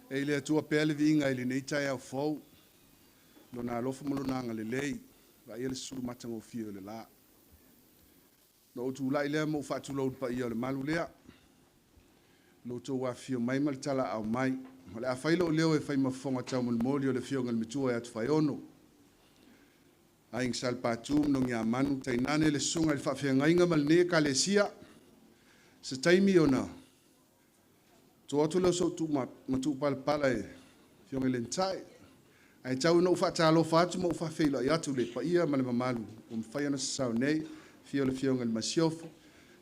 E le atua pele vinga ili nei tai au fau. Lo na alofa malonanga le lei. Wa ia le sulu matango fio le la. No tu la ile mo fatu lo pa ia le malu lea. Lo to wa fio mai mal tala au mai. Le a failo leo e fai mafonga tau mon molio le fio ngal mitua e atu fai ono. Aing sal patum no ngia manu tainane le sunga le fa fia ngainga mal ne ka le sia. Se taimi ona. To atu le so tu matu pal pala e fio ngal entai. Ai tau no fa talo fatu mo fa feilo ia tu le pa ia mal mamalu. Fai ona sa nei fio le fio ngal masiofo.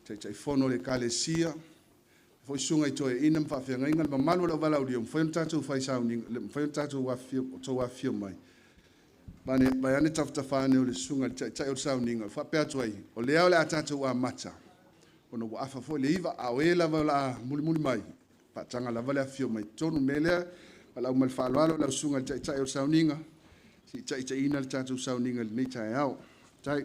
Tai fono le ka le sia. Foi sunga i toe ina fa fia ngainga ma malu la vala udio foi tatu fai sounding foi tatu wa fio to wa fio mai bane bayane tafta fane o le sunga tai o sounding fa pe atu ai o le ole atatu wa mata ono wa afa foi le iva a wela vala muli mai pa tanga la vala fio mai tonu mele ala o mal fa la sunga tai o sounding si tai ina le tatu sounding ni tai au tai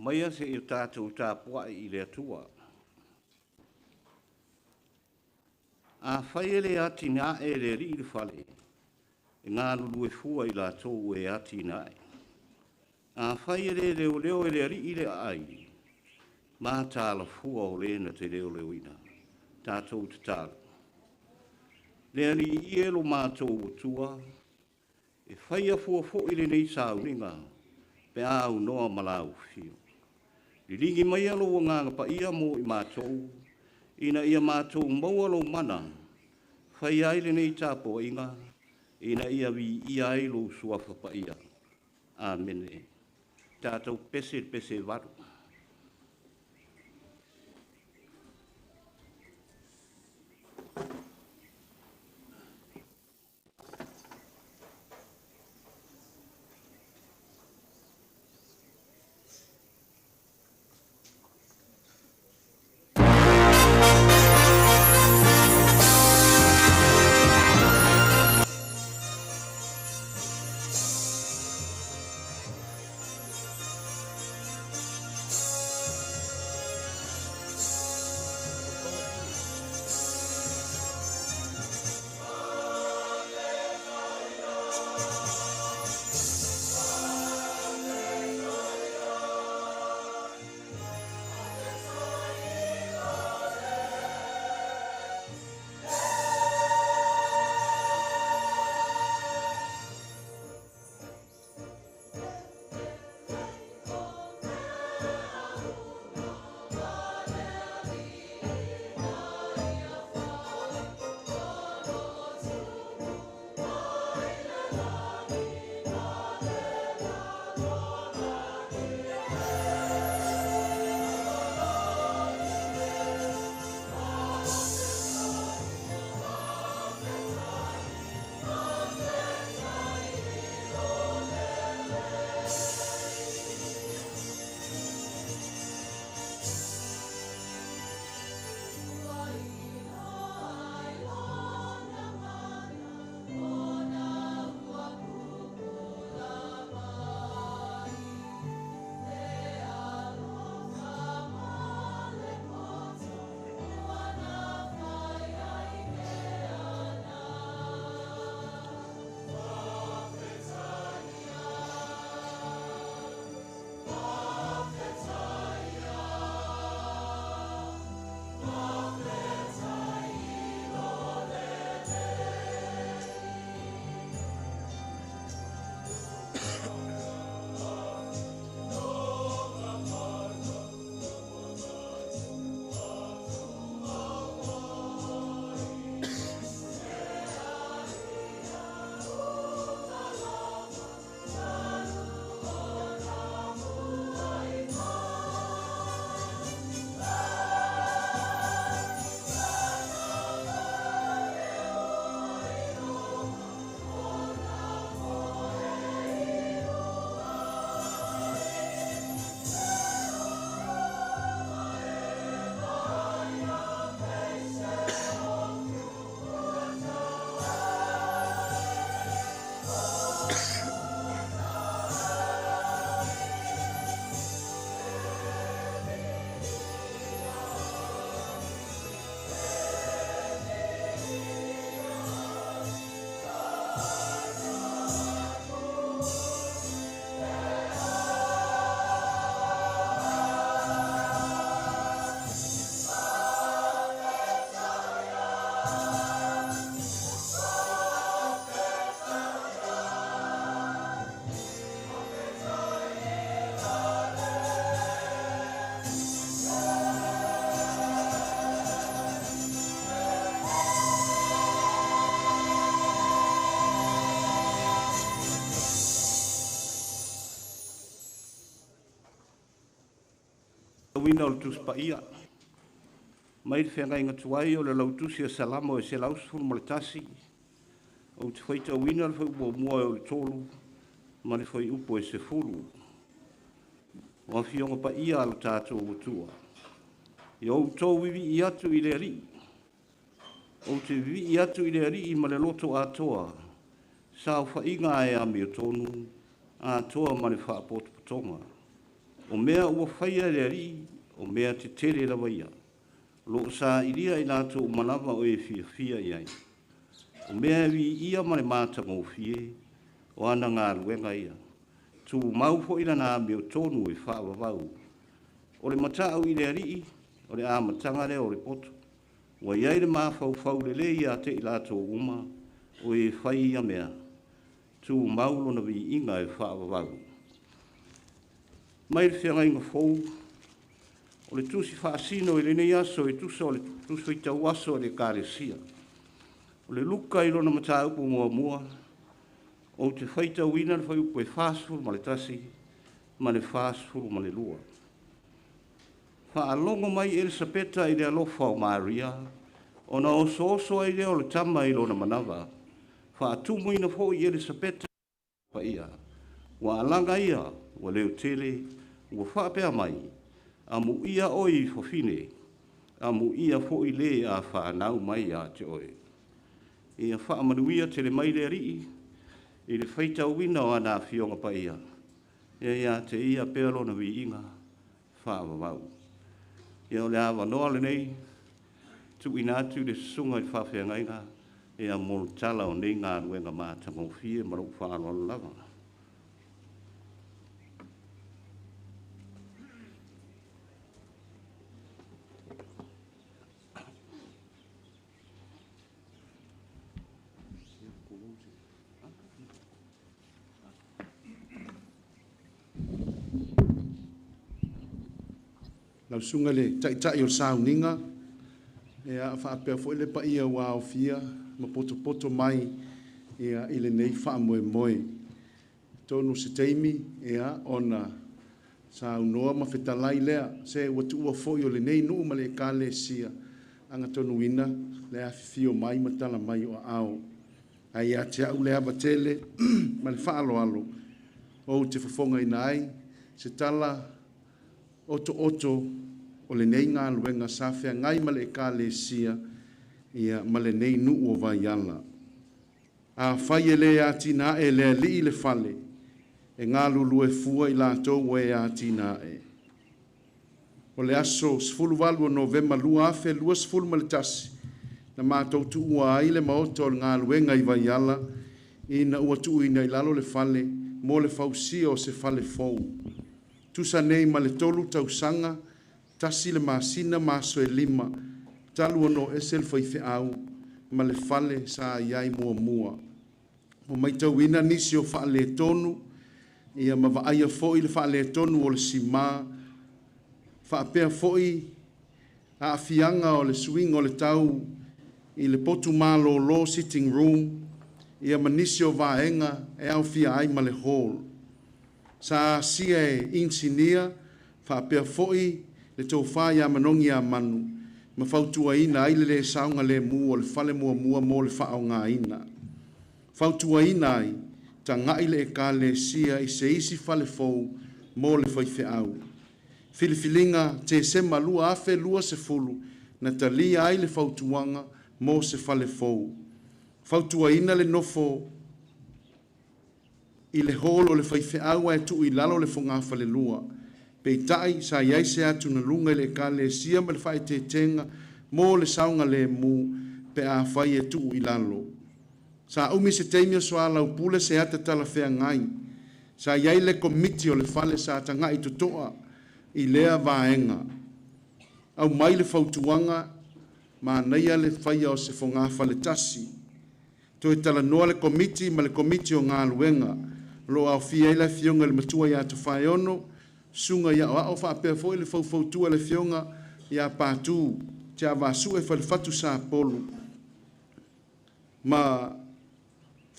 Maia se i tātou tāpua i le atua. A whaiele ati ngā e le ri le whale. E ngā lulu e fua i la tōu e ati ngā e. A whaiele leo leo e le ri i le ai. Mā tāla fua o le na te leo leo ina. Tātou te tāla. Le ri i elo mātou o tua. E whaia fua fo i le nei sāu ringa. Pe au noa malau fio. Li ringi mai alo o nganga pa ia mo i mātou, ina ia mātou maualo mana, whai aile nei tāpo inga, ina ia vi ia ailo suafa pa ia. Amen. Tātou pese varu. wina o le tusi pa ia. Mai le whenga inga tuai o le lautusi a salama o se lausfuru ma le tasi. O te whaita wina le whau mua o le tolu, ma le whai upo e se furu. O a fionga pa ia alo tātou utua. I o tō wiwi i atu i le ri. O te wiwi i atu i le ri i ma le loto atoa. Sa o whainga e a mea tonu, atoa ma le whaapoto patonga. O mea ua whaia le ri, o mea te tere la waia. Lo sa iria i nātou manawa o e fia iai. O mea vi ia ma le mātanga o fie, o ana ngā ruenga ia. Tu mau fo ina nā mea tonu e whaavavau. O le matau i le ri, o le āmatanga le o le poto. Wa iai le mawhau le le ia te i lātou uma, o e whai ia mea. Tu maulo na vi inga e whaavavau. Mai le whianga inga fōu, o le tusi whaasino i le nei aso e tusa o le tusi i tau aso le kāresia. O le luka i lona mata upo mua, o te whaita wina le whaiupo e whaasfuru ma le tasi, ma le whaasfuru ma le lua. Whaalongo mai Elisabeta i le alofa o Maria, o na oso ai leo le tama i lona manawa. Whaatumu ina fo i Elisabeta pa ia. Wa alanga ia, wa leo tele, wa whaapea mai, a mu ia oi fofine, a mu ia fo i le a whaanau mai a te oi. Ia whaamanuia tele mai le rii, i le whaita wina o ana fionga pa ia. Ia te ia pealo na vi inga, whaamavau. Ia o le awa noa le nei, tu inatu le sunga i whawhia ngainga, ia mō tala o nei ngā ruenga mātanga o fie, marau whaalo lava. Lau sunga le tai o sauninga, e a whaapea fo ele pa ia wā o fia, ma poto mai, e a ile nei wha moe. Tonu se teimi, e a ona sau noa ma whetalai lea, se watu ua fo i o le nei nuu ma le kāle sia, anga tonu ina, le a fio mai ma tala mai o ao. Ai a te au le aba tele, ma le wha alo, o te whafonga ina ai, se tala oto, o le nei ngā luenga sawhea ngai ma le kāle sia ia ma le nei nuu o Vaiala. A whai e le a tina e le li le fale e ngā lulu e fua i lātou e a tina e. O le aso sfulu walu o Novemba lua afe lua sfulu ma le tasi na mātou tu ua ai le maota o ngā luenga i Vaiala i na ua tu ina i lalo le fale mo le fausia o se fale fou. Tusa nei ma le tolu tausanga tasi le masina maso e lima, talu ono esel whaife au, ma le fale sa iai mua. O mai tau ina nisi o wha le tonu, ia ma waaia foi le wha le tonu o le sima, wha apea foi a afianga o le swing o le tau, i le potu malo lo sitting room, ia ma nisi o vaenga e au fia ai ma le hall. Sa sia e insinia, wha apea foi, le tau whai a manongi a manu, ma whautua ina aile le saunga le mua o le whale mua mo le whao ngā ina. Whautua ina ai, ta ngaile e ka le sia i se isi whale fau mo le whaife au. Filifilinga te se malua afe lua se fulu, na ta lia ai le whautuanga mo se whale fau. Whautua ina le nofo i le holo le whaife au e tu i lalo le whunga whale lua. Peitai sa iai se atu na lunga le ka le sia ma le whai te tenga mo le saunga le mu pe a whai e tu i lalo. Sa umi se teimia soa lau pule se ata tala whea ngai. Sa iai le komiti o le whale sa ata ngai tutoa i lea vaenga. Au mai le whautuanga ma naia le whai o se whonga whale tasi. To e tala noa le komiti ma le komiti o ngā luenga. Lo au fia ila fionga le matua i atu whai ono. Sunga ia o au whaapea foi le fautua le fionga ia pātū te avasu e whalifatu sa polu. Ma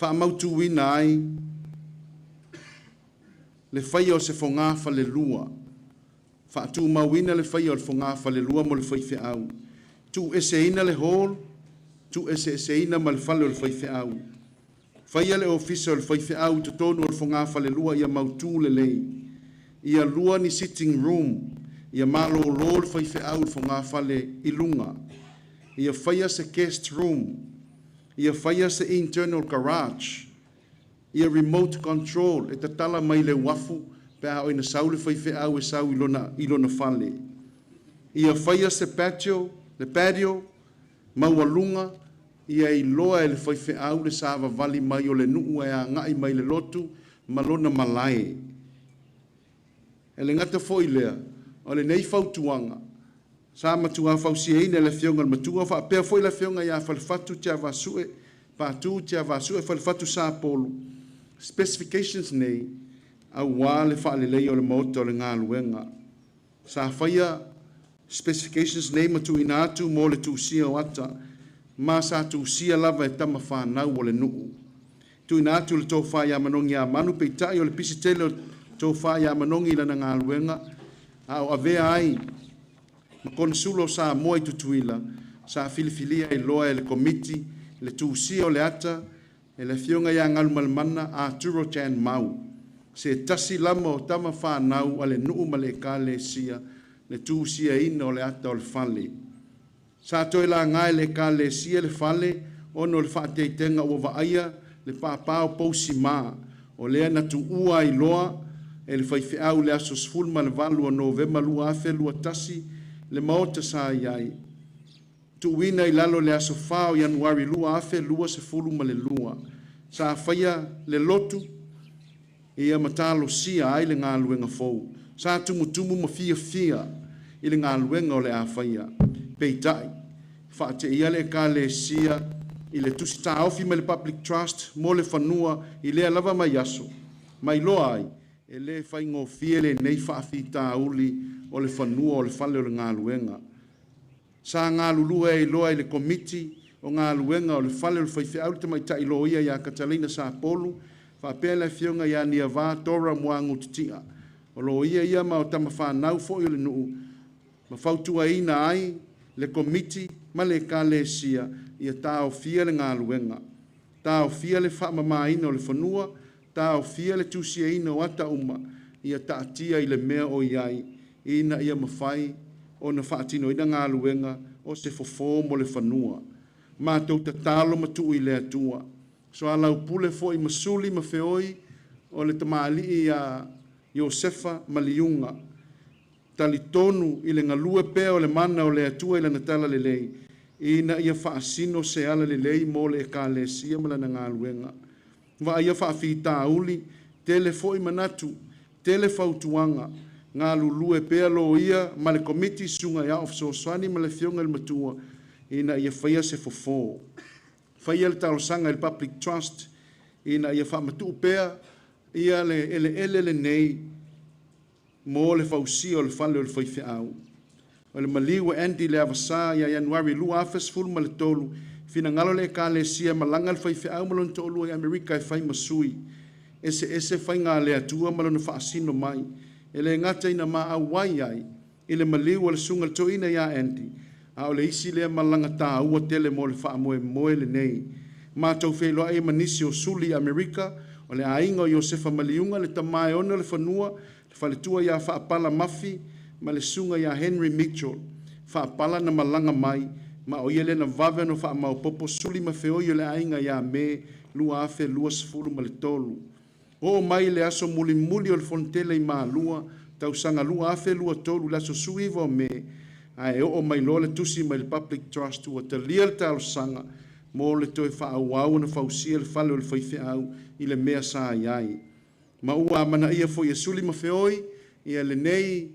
whaamautu wina ai le whaia o se whonga whale lua. Whaatu mawina le whai o le whonga whale lua mo le whai whi au. Tu ese ina le hall, tu ese ina ma le whale o le whai whi au. Whai le ofisa o le whai whi au to tonu o le whonga whale lua ia mautu le lei. Ia lua ni sitting room, ia malo lo le whai whi au le whonga whale ilunga. Ia whaia se guest room, ia whaia se internal garage, ia remote control, e tatala mai le wafu, pe a oina sau le whai whi au e sau ilona whale. Ia whaia se patio, le patio, maualunga, ia i loa e le whai whi au le sāwa vali mai o le nuu e a ngai mai le lotu, malona malae. E le ngata foi lea, o le nei fautuanga, sa matua fausia ina le fionga matua fa pe foi la fionga ia fa fatu tia vasue pa tu tia vasue fa fatu sa polo specifications nei a wale fa le lei o le moto le ngaluenga sa faia specifications nei matu inatu mo le tu sia wata ma sa tu sia lava e tama fa na o le nu tu inatu le to fa ya manongi a manu pe tai o le pisitele to fa ya manongi la ngaluenga a ave ai ma konsulo sa moi tutuila sa filifilia e loa e le komiti le tuusia o le ata e le fionga ia ngalu malmana a turo chan mau se tasi lama o tama whanau a le nuu ma le kale sia le tuusia ina o le ata o le fale sa toi la ngai le kale sia le fale ono le whaateitenga o waaia le pāpāo pousi mā o lea na tu ua i loa e le whaiwhiau le aso sfulma le valu o novema lua afe lua tasi le maota sa iai. Tu wina i lalo le aso whao Januari lua afe lua se fulu ma le lua. Sa whaia le lotu ia matalo sia ai le ngā luenga fau. Sa tumutumu ma fia i le ngā luenga o le a whaia. Peitai, whaate ia le ka le sia i le tusi ta ofi ma le public trust mo le whanua i le lava mai aso. Mai loa ai, e le whaingo fie le nei whaafi ta uli o le whanua o le whale o le ngā luenga. Sa ngā lulua e loa i le komiti o ngā luenga o le whale o le whaiwhi au te mai ta i loa ia Katalina sa polu, whapea le fionga ia nia wā tora mua ngutitia. O loa ia ma o tama whanau fo i le nuu. Ma whautua ina ai le komiti ma le ka le sia ia tā o fia le ngā luenga. Tā o fia le whaamama ina o le whanua, tā o fia le tusia ina o ata uma ia taatia i le mea o iai. Ina ia mawhai o na whaatino ina ngā luenga o se fofo mo le whanua. Mā tau ta talo matu i le atua. So a lau pule fo i masuli ma feoi o le tamali i a Iosefa Maliunga. Tali tonu i le ngalue pea o le mana o le atua i le natala le lei. Ina ia whaasino se ala le lei mo le ka le sia mala na ngā luenga. Wa ia whaafita uli, tele fo i manatu, tele fautuanga, ngā lulue pea lo ia ma le komiti sunga ia of soasani ma le fionga le matua ina ia whaia se fofo. Whaia le talosanga i public trust ina ia whaamatu pea ia le nei mo le whausia o le whale o le whaiwhi au. O le maliwa Andy le avasa ia Januari lua afes fulu ma le tolu fina ngalo le ka le sia malanga le whaiwhi au malon tolu i Amerika e whai masui ese whai ngā le atua malon whaasino mai. Ele ngata ina ma awai ai, ile maliu le sunga to ina ya Andy. A ole isi le malanga ta ua tele mo le wha moe le nei. Ma tau whelo ai manisi o suli Amerika, o le ainga o Iosefa Maliunga, le tamae ona le whanua, le whaletua ya whaapala mafi, ma le sunga ya Henry Mitchell, whaapala na malanga mai, ma o iele na vave no wha mau popo suli ma feo i le ainga ya me, lua afe, lua sifuru ma le tolu. O mai le aso muli o le fontele i maa lua, tau sanga lua afe lua tolu le aso suiva o me, ai o mai lo le tusi mai le public trust ua te lia le tau sanga, mo le toi wha au na whausia le whale o le whaiwhi au i le mea sa iai. Ma ua amana ia fo ia suli ma feoi, ia le nei,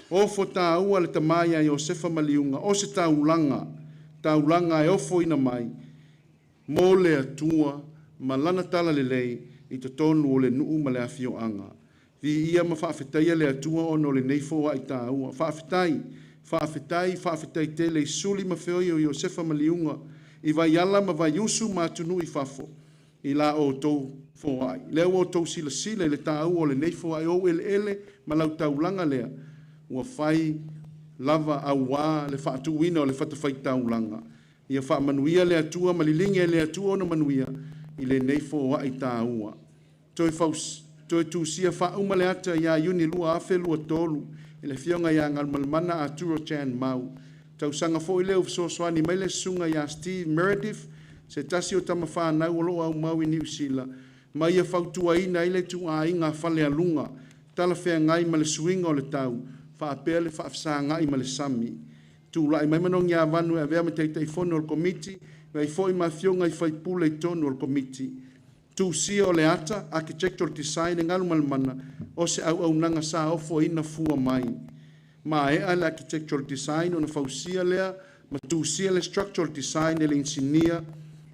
o fo ta ua le tamaya i Iosefa Maliunga, o se taulanga e ofo ina mai, mo le atua, ma lana tala le lei, i te tonu o le nuu ma le afio anga. Vi ia ma whaafetai le atua o no le neifo a i tā ua. Whaafetai te le suli ma feoi o Iosefa Maliunga. I Vaiala ma Vaiusu ma tunu i fafo. I la o tau fo ai. Leo o tau sila le tā ua o le neifo ai o ele ma lau taulanga lea. ua fai lava auā le faatuuina o le fatafai-taulaga ia faamanuia le atua ma lilingi e le atua ona manuia i lenei foaʻi tāua toe tusia faauma le ata iā iuni lua afe lua tolu i le fioga iā galumalemana arturo chan mau tausaga foʻi lea ufesoasoani mai le susuga iā Steve Meredith se tasi o tamafanau o loo aumau i niusila ma ia fautuaina ai le tuuaiga fale aluga talafeagai ma le suiga o le tau faapea le faafesagaʻi ma le sami tulaʻi mai manogi avanu e avea ma taʻitaʻifone o le komiti ai foʻi mafioga i faipule i tonu o le komiti tusia o le ata architectural design e galumalemana o se auaunaga sa ofoina fua mai ma eʻa le architectural design ona fausia lea ma tusia le structural design e le engineer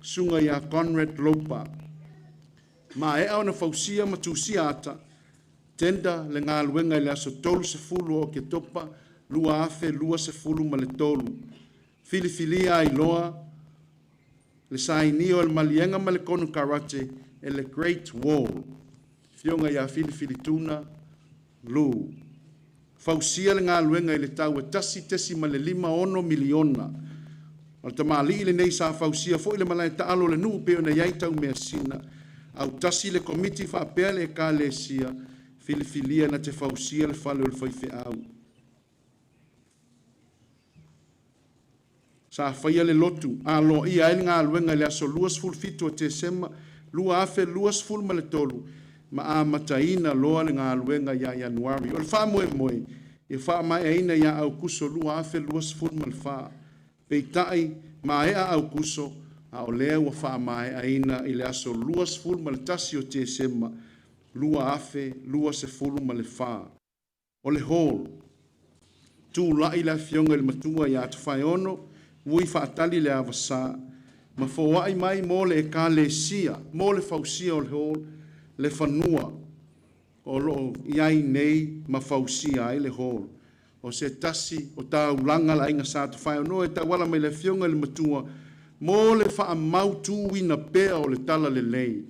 suga iā Conrad Lopa ma eʻa ona fausia ma tusia ata tenda le galuega i le aso 30 o ke topa lua afe 20 ma le tolu filifilia ailoa le saini o le maliega ma le konu karate e le Great Wall fioga iā filifilituna lu fausia le galuega i le tau e tasi ma le 5 miliona o le tamālii lenei sa fausia foʻi le malaetaalo le nuu pe ona iai taumeasina au tasi le komiti faapea le ekalesia filifilia na te fausia le fale o le faifeʻau sa faia le lotu aloia ai le galuega i le aso 27 o tesema lua afe 20 ma le tolu ma amataina loa le galuega iā ianuari o le faamoemoe ia faamaeaina iā aukuso lua afe 20 ma le fā peitaʻi ma eʻa aukuso a o lea ua faamaeaina i le aso 20 ma le tasi o tesema lua afe 20 ma le fā o le hall tulaʻi le afioga i le matua iā tafaiona ui faatali le avasā ma foaʻi mai mo le ekalesia mo le fausia o le hall le fanua o loo iai nei ma fausia ai le hall o se tasi o taulaga laʻiga sa tafaiona e tauala mai le afioga i le matua mo le faamautuuina pea o le tala lelei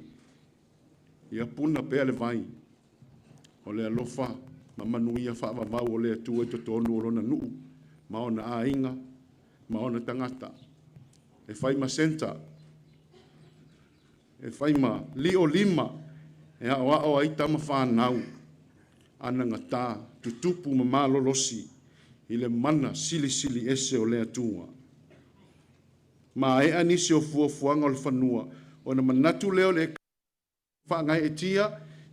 ia puna pea le vai o le alofa ma manuia faavavau o le atua i totonu o lona nuu ma ona aiga ma ona tangata e fai ma senta e fai ma lio lima e ao ai tama whanau ana ngata tutupu ma malolosi i le mana sili ese o le atua ma e anisi o fuafuanga o le whanua o na manatu leo le whaangai e tia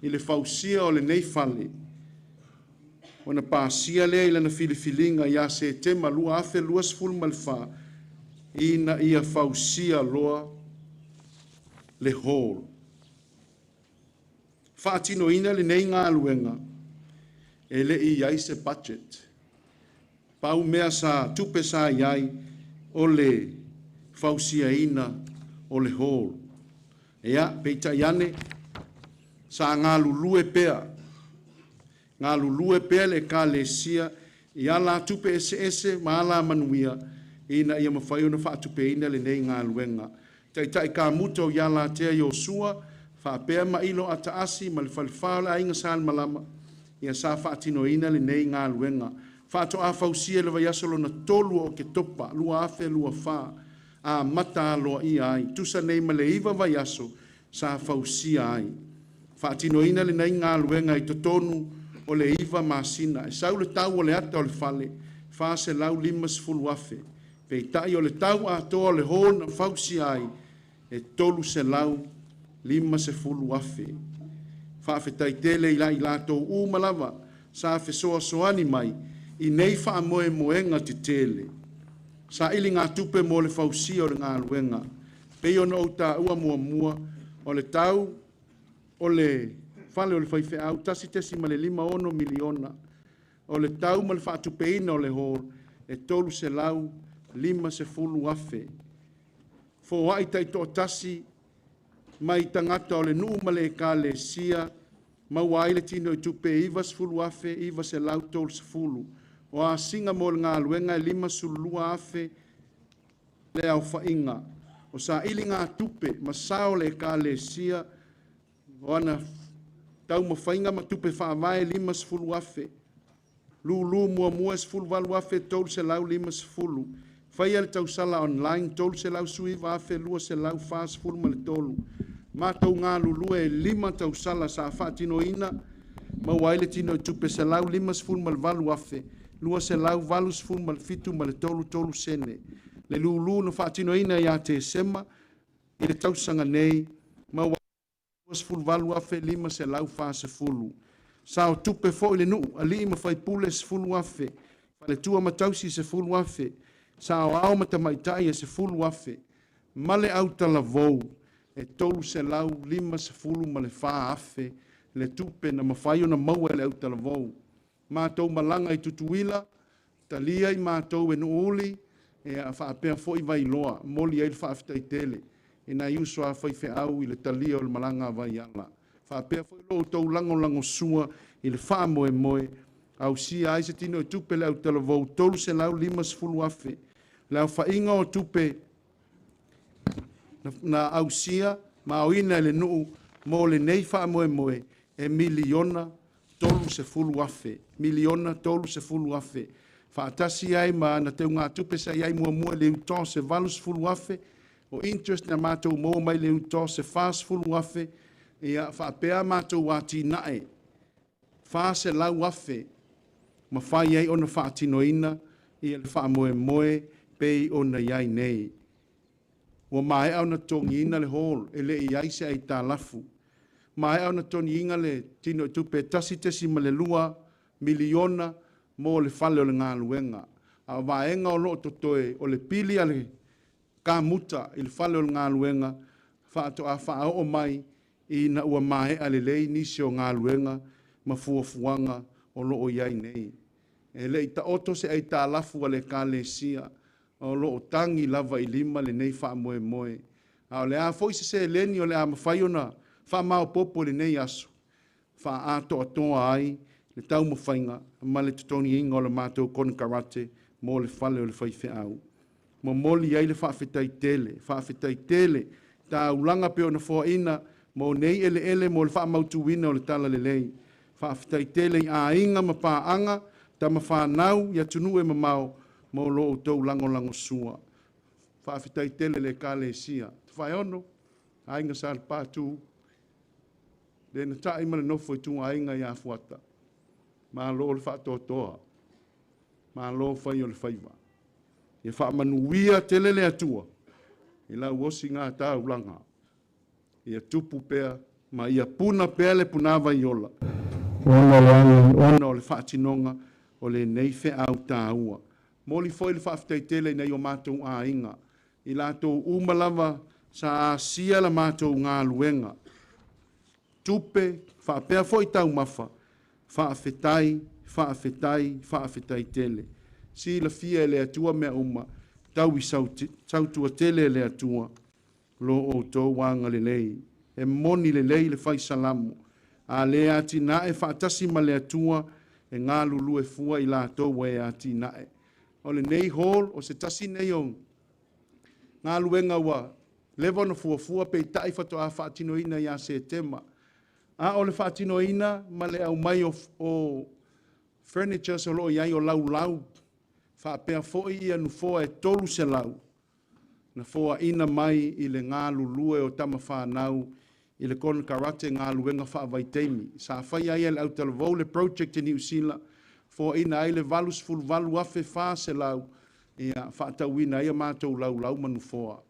i le fausia o le nei fale o na pāsia lea i lana filifilinga ia se tema lua afe 20 ma le wha ina ia fausia loa le hall. Whaatino ina le nei ngā luenga e le i ai se budget. Pau mea sa tupe sa iai o le fausia ina o le hall. Ea, peita iane sa ngā lulue pea. Ngā lulue pea le ka le sia i ala tupe ese ma ala manuia ina ia mawhai ona whaatupe ina le nei ngā luenga. Tai ka muto i ala tea Yosua, whaapea ma ilo ata asi ma le whalifao la inga sāl malama ia sa whaatino ina le nei ngā luenga. Whaato a fausia le vaiasolo na tolu o ke topa, lua afe lua wha, a mata aloa i ai, tusa nei ma le iwa vaiaso sa fausia ai. Whaatino ina le nei ngā luenga i totonu o le iwa masina, e sau le tau o le ata o le fale, wha se lau 5 afe. Pei tai o le tau a toa le hōna fausi ai e tolu se lau 5 afe. Whaafetai tele i la tō umalawa sa fe soa soani mai i nei wha moe moenga te tele. Sa ili ngā tupe mo le fausi o le ngā luenga. Pei ona o ta ua mua o le tau o le fale o le whaife au tasi ma le 5 miliona. O le tau ma le whaatupeina o le hōr e tolu se lau 5 afe. Fo wai tai tō tasi mai tangata o le nuu ma le ka le sia ma wai le tino i tupe 20 afe, iwa se lau tolu se fulu. O a singa mo le ngā luenga e 5 afe le au whainga. O sa ili ngā tupe ma sao le ka le sia o ana tau ma whainga ma tupe whaavae 5 afe. Lulu mua se fulu valu afe tolu se lau lima se fulu. Whaia le tausala online tolu se lau sui va afe lua se lau fa se fulu ma le tolu. Mātou ngā lulu e lima tausala sa whaatino ina. Ma waile tino e tupe se lau lima se fulu ma le valu afe. Lua se lau valu se fulu ma le fitu ma le tolu sene. Le lulu no whaatino ina ia te sema. I le tausanga nei. Ma waile se fulu valu afe lima se lau fa se fulu. Sao tupe fo ile nu ali ma fai pule se fulu afe. Le tua matausi se fulu afe. Sao ao matamaitai se fulu afe. Male au talavou. E tolu se lau lima se fulu ma le fa afe. Le tupe na mawhaio na maua le au talavou. Mātou malanga i tutuila. Talia i mātou e nuuli. E a whaapea fo i vai loa. Moli ai le whaafitai tele. E na iuso a whai whi au i le talia o le malanga Vaiala. Whaapea fo i lo tau lango sua i le wha moe. Au si ai se tino e tupe le au talavou. Tolu se lau lima se fulu afe. Le au whainga o tupe na au sia ma au ina le nuu mo le nei wha moe. E miliona tolu se fulu afe. Miliona tolu se fulu afe. Whaatasi ai ma na teo ngā tupe sa iai mua le uto se valu se fulu afe. O interest na mātou mo mai le uto se fast fulu afe. Ia whaapea mātou wāti nae. Wha se lau afe. Ma whai ai ona whaatino ina. Ia le wha moe. Pei ona iai nei. Wa mai au na tongi ina le hall. E le iai se ai tā lafu. Mai au na tongi inga le tino tupe tasi ma le lua miliona mo le fale o le ngā luenga. A vaenga o loo totoe o le pili ale ka muta i le fale o le ngā luenga. Wha o mai i na ua mai ale lei nisi o ngā luenga ma fuafuanga o loo iai nei. E le ita oto se ai tā lafu ale ka le sia. O loo tangi lava i lima le nei wha moe. A o le a foi se leni o le a mawhai ona wha mao popo le nei aso. Wha ato atoa ai le tau mawhainga ma le tutoni inga o le mātou kon karate mo le whale o le whaiwhi au. Mo moli ai le whaafetai tele ta ulanga pe o na fua ina mo nei ele mo le wha mautu wina o le tala le lei. Whaafetai tele i a inga ma paanga ta ma whanau ia tunu e mamau mo lo tau lango sua. Whaafetai tele le ka le sia. Whai ono, ainga sa le pātu. Le na tae ma le nofo i tunga ainga ia fuata. Ma lo le whaatotoa. Ma lo whai o le whaiva. Ia wha manuia tele le atua. I la uosi ngā tā ulanga. Ia tupu pea, ma ia puna pea le punava i ola. Ona o le whaatinonga o le neife au tā ua. Moli foi le whaafetai tele nei o mātou a inga. I lātou umalava sa a sia la mātou ngā luenga. Tupe, whaapea foi tau mafa. Whaafetai tele. Si la fia le atua mea uma. Tau i sautua tele le atua. Lo o tō wanga le lei. E moni le lei le whai salamu. A le ati nae whaatasi ma le atua. E ngā lulu e fua i lātou e ati nae. O le nei hall o se tasi nei o ngā luenga wa lewa na fuafua pe tai whato a whaatinoina ia se tema. A o le whaatinoina ma le au mai o furniture se loo iai o lau. Whaapea foi ia nu foa e tolu se lau. Na foa ina mai i le ngā lulue o tama whanau i le kon karate ngā luenga whaavaiteimi. Sa whai ai le au talavou le project in New Zealand. Fo ina ai le valus ful valu afe fa se lau ia whaatau ina ia mātou lau manu foa.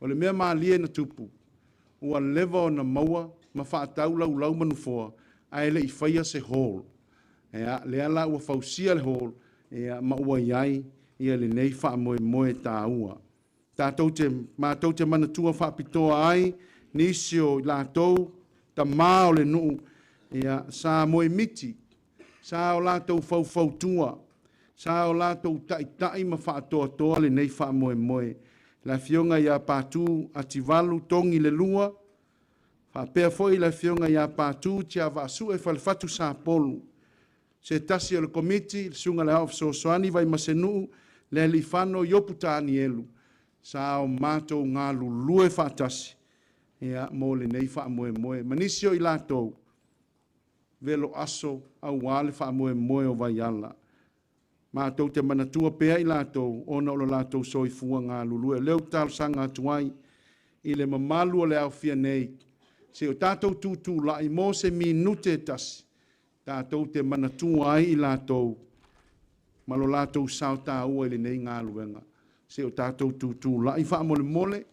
O le mea maalie na tupu. Ua lewa o na maua ma whaatau lau manu foa. Ai le i whaia se hall. Ia le ala ua whausia le hall. Ia ma ua iai ia le nei wha moe tā ua. Mātou te manatua whaapitoa ai nisi o lātou ta mao le nuu. Ia sa moe miti. Sa o lātou fau tua. Sa o lātou tai ma whaatoa le nei wha moe. La fionga ia pātū ati walu tongi le lua. Whapea foi la fionga ia pātū tia vasu e whalefatu sa polu. Se tasi o le komiti, sunga le hao soani vai masenu le li whano yoputani elu. Sa o mātou ngā lulue whaatasi. Ia mo le nei wha moe. Manisio i lātou. Velo aso au wale wha moe o Vaiala. Mātou te manatua pea I lātou, ona o lātou soifua ngā lulue. Leo tālu sanga tuai, I le mamalu o le au fia nei. Se o tātou tūtū lai mō se minute tasi, tātou te manatua ai I lātou, malo lātou sao tā ua I le nei ngā luenga. Se o tātou tūtū lai wha mole mole,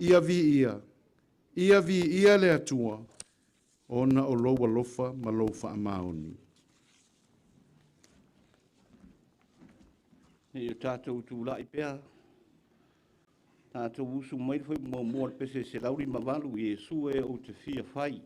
ia vi ia le atua, ona o loua lofa ma lou wha amaoni. E o tātou tūlai pea, tātou usu mai foi mo mo pese se lauri mavalu Iesu e o te fia fai.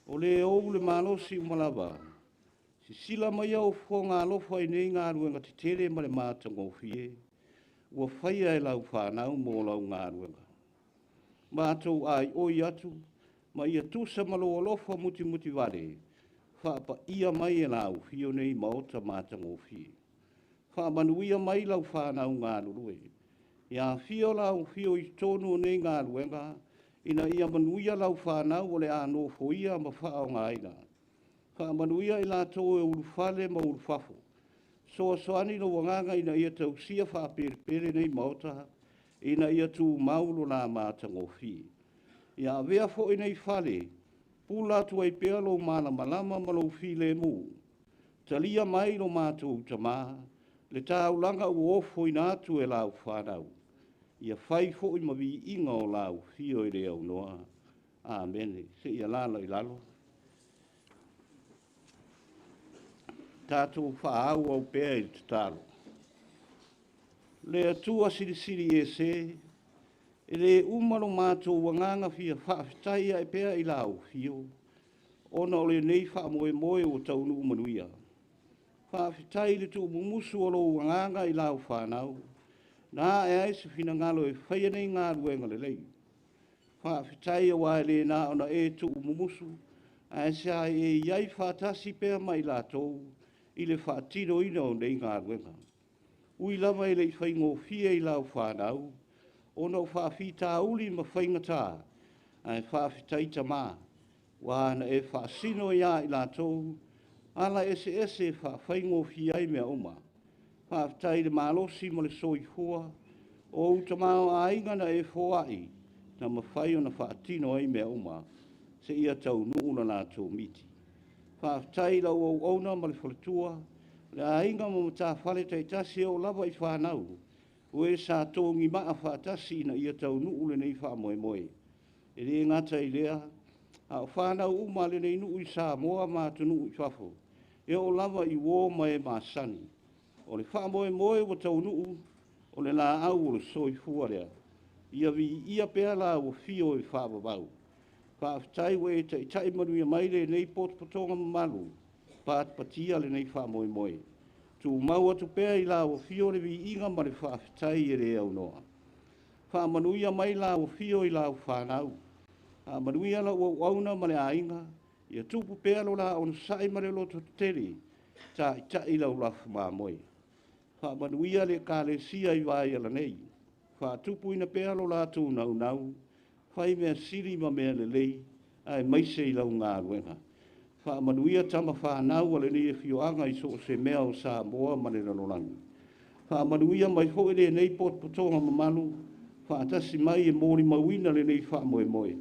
O le o le malo si umalava. Si sila mai au fo ngā lofa I nei ngā ruenga te tere ma le mātanga o fie. Ua whaia e lau whanau mō lau ngā ruenga. Mātou ai oi atu, ma ia tusa malo o lofa muti muti ware. Whaapa ia mai e lau fio nei Maota mātanga o fie. Whaamanuia mai lau whanau ngā rurue. Ia fio lau fio I tonu nei ngā ruenga. Ina ia manuia lau whanau o le anō foia ma whao ngā ina. Wha manuia I lātou e urufale ma urufafo. Soa soani no wanganga ina ia tau sia wha pere nei Maota, ina ia tū maulo nā mātanga o fi. Ia vea fo I nei whale, pūla tu ai pea lo mana malama ma lo fi le mū. Talia mai lo mātou tamā, le tāulanga uofo I nātu e lau whanau. Ia whai fo I mawi inga o lau fio I reo noa. Amen. Se ia lalo I lalo. Tātou whaau au pēr I te tālo. Le atua siri e se, e le umaro mātou wanganga fia whaafitaia e pēr I lau fio. Ona o le nei wha moe o taunu umanuia. Whaafitai le tu mumusu o lo wanganga I lau whanau. Nā e aise whina ngalo e whaia nei ngā ruenga le lei. Whaafitai a wae le nā ona e tu mumusu, aise a e iai whaatasi pēr mai lātou, I le whaatino ina o nei ngā ruenga. Ui lama e le I whaingo fia I lau whanau, ona o whaafita uli ma whaingata, ai whaafitai ta mā, wana e whaasino ia I lātou, ala ese whaingo fia I mea oma. Whaafitai le malosi ma le soi hua, o utamao a ingana e foai, na mawhai o na whaatino ai mea uma, se ia tau nuuna nā tō miti. Whaafitai la o auna ma le whaletua, le a inga ma mata whale taitasi o lava I whanau, ue sa tōngi maa whaatasi na ia tau nuule nei wha moe moe. E re ngata I lea, a whanau uma le nei nui sa moa mā tunu I whafo, e o lava I wō mai mā sani. O le wha moe moe wa tau nuu, o le la au o le soi fuarea. Ia vi ia pēr la o fio I wha babau. Whaafitai we te itai manuia mai le nei potonga malu, pat patia le nei wha moe moe. Tu mau atu pēr I la o fio le vi inga ma le whaafitai e re au noa. Wha manuia mai la o fio I la o whanau. A manuia la o auna ma le ainga, ia tupu pēr lo la o sai ma le loto teri, ta itai la o lafu mā moe. Whaamanuia le kālesia I Vaiala nei. Whaatupu ina pēr lo lātou nau nau. Whai mea siri ma mea le lei. Ai maise I lau ngā ruenga. Whaamanuia tama whanau ale ni e whioanga I so se mea o Samoa ma le ranolangi. Whaamanuia mai ho ele nei pot potonga mamalu. Whaatasi mai e mōri mawina le nei whaamoe moe.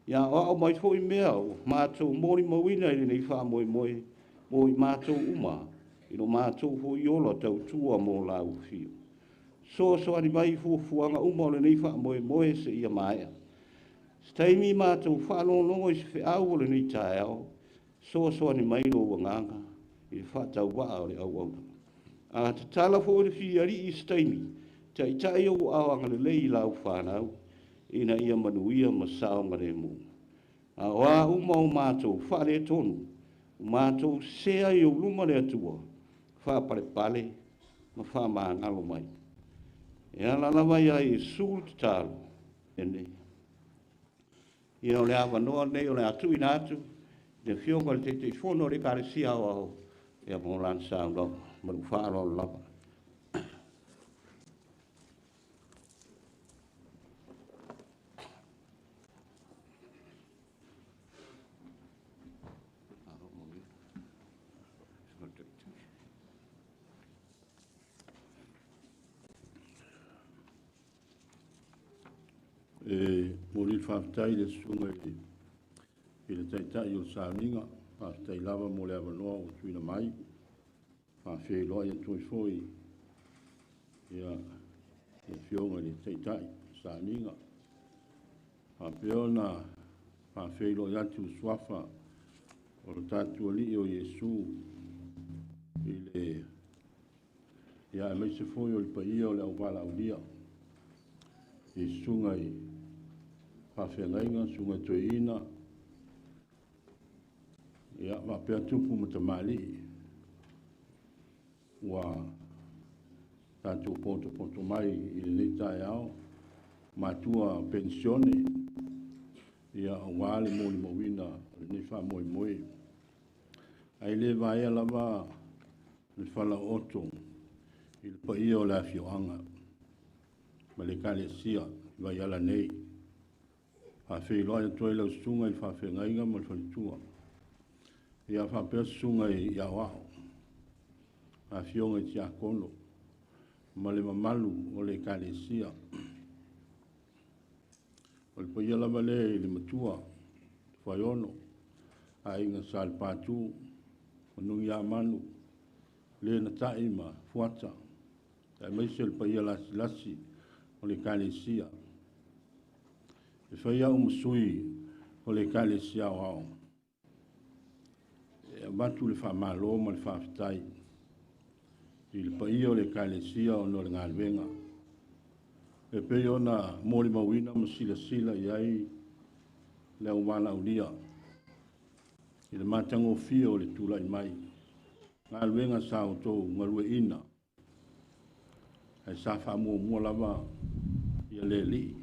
Ia o mai ho I mea o mātou mōri mawina le nei whaamoe moe. Mo I mātou uma. Ino mātou ho I ola tau tua mō lau whio. So ani mai fuanga uma o le nei whaamoe moe se ia maea. Staimi mātou whalongongo I se whiau o le nei tae ao. So ani mai lo wanganga. I whatau waa o le au au. A te tala fo le whiari I staimi. Ta I tae o awanga le lei lau whanau. Ina ia manuia ma saonga le mu. A wā uma o mātou whare tonu. Mātou sea I o luma le atua. Whapare pale. Ma wha ngalo mai. E ala lava ia I sul te talo. E nei. Ia o le awa noa nei o le atu ina atu. Le fionga le te fono le kare si au au. Ia mo lan saong lava. Ma lu whaaro lava. Mori whaftai le sunga I le taitai o sāninga, whaftai lava mo le awanoa o tuina mai, whawhei loa I tui fwoi, ia le fionga le taitai sāninga, whapeo na whawhei loa atu swafa o le tātua li o Yesu I le ia mai se fwoi o le paia o le au wala au lia, I sunga I whawhengainga, sunga toina, ia wapea tupu matamali, wa tātou poto mai I le nei tae ao, matua pensione, ia wale mōli mawina, nei wha moe moe. Ai le Vaiala lava, le whala oto, I le paia o le awhioanga, ma le kale sia, Vaiala nei. Whawhei loa toi lau sunga I whawhengainga ma le whalitua. Ia whapea sunga I awao. Whawhionga I tia kono. Ma le mamalu o le kale sia. O le paia lava le le matua, whaiono. A inga sa le pātū, manungi a manu. Le na taima, fuata. E maise le paia lasi. O le kalesia. E whaia umusui o le kalesia o ao. E batu le whamalo ma le whawhitai. I le paia o le kalesia o no le ngalwenga. E peo na mori mawina ma sila iai le umana ulia. I le matango fia o le tula I mai. Ngalwenga sa o tō ngalue ina. Ai sa whamua lava ia le li.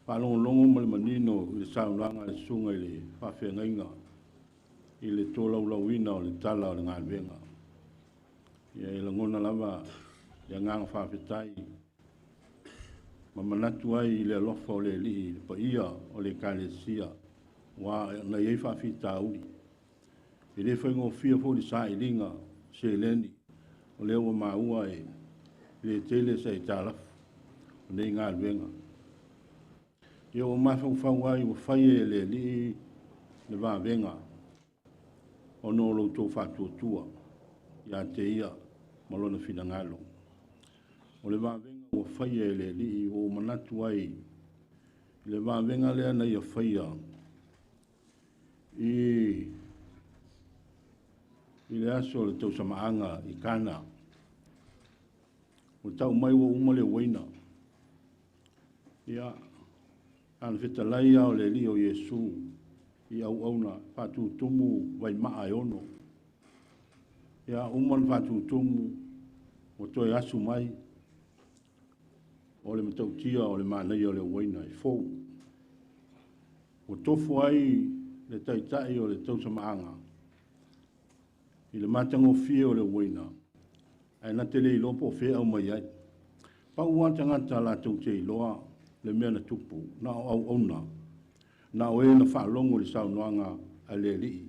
Whalongo ma le manino I le saunanga le sunga I le whawhengainga. I le tōlauina o le tala o le ngalwenga. Ia I le ngona lava ia ngang whawhetai. Ma manatu ai I le alofa o le li, le paia o le kalesia. Wa na iei whawhita uri. I le whaingo fia fo li sa I ringa se leni. O leo wa maua e le tele sa I talafu. O nei ngā luenga. Ia o mawhau whauai o whai e le li le wāwenga. O no lo tō whātua tua. Ia te ia malona whina ngalo. O le wāwenga o whai e le li o manatu ai. Le wāwenga lea na ia whaia. I le aso le tau samaanga I kana. O tau mai wa uma le waina. Ia an whetalai au le li o Yesu. I au auna whatu tumu vai maa e ono. Ia uman whatu tumu o toi asu mai. O le matautia o le mānei o le waina I fōu. O tofu ai le taitai o le tau samaanga. I le matango fie o le waina. ai na te le ilo po fe au mai ai. Pa ua tangata la tau te iloa le mea na tupu, na au ona, na o e na whaalongo le saunoanga a le li.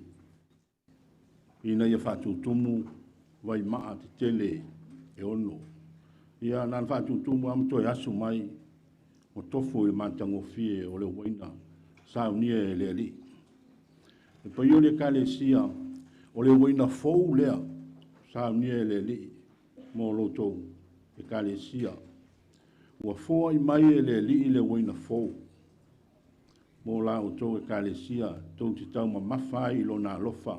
Ina ia whatutumu vai maa te tele e ono. Ia na whatutumu am toi asu mai o tofu i matango fie o le waina saunia e le li. E pa io le kale sia o le waina fou lea saunia e le li mo lotou e kale sia. Ua foa i mai e le li le waina fou. Mo la o tau e kale sia tau te tau ma mawhai ilo na lofa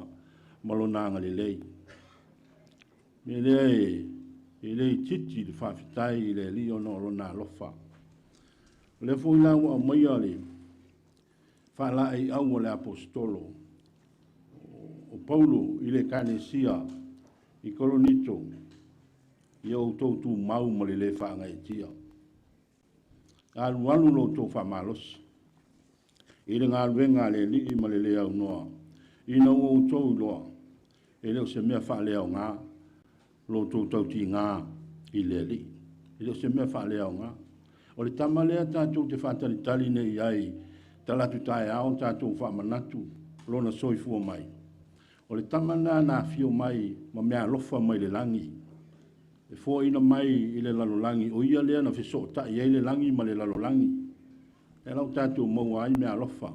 ma lo na ngale lei. Me le titi le whawhitai i le li o no lo na lofa. Le fo ila ua mai ale whala ai au o le apostolo. O Paulo i le kane sia i kolonito i au tau tu mau ma le whaanga e tia. Alu lo tau whamalosi. I le ngā luenga le li i ma le lea unoa. I na ua tau loa. E leo se mea wha o ngā. Lo tau ti ngā i le li. E leo se mea wha o ngā. O le tama lea tātou te whātari tali nei ai. Talatu tae ao tātou wha manatu. Lona soifua mai. O le tama nā fio mai ma mea lofa mai le langi. E fo ina mai i le lalolangi. O ia lea na fiso ta i le langi ma le lalolangi. E lau tātou mau ai mea lofa.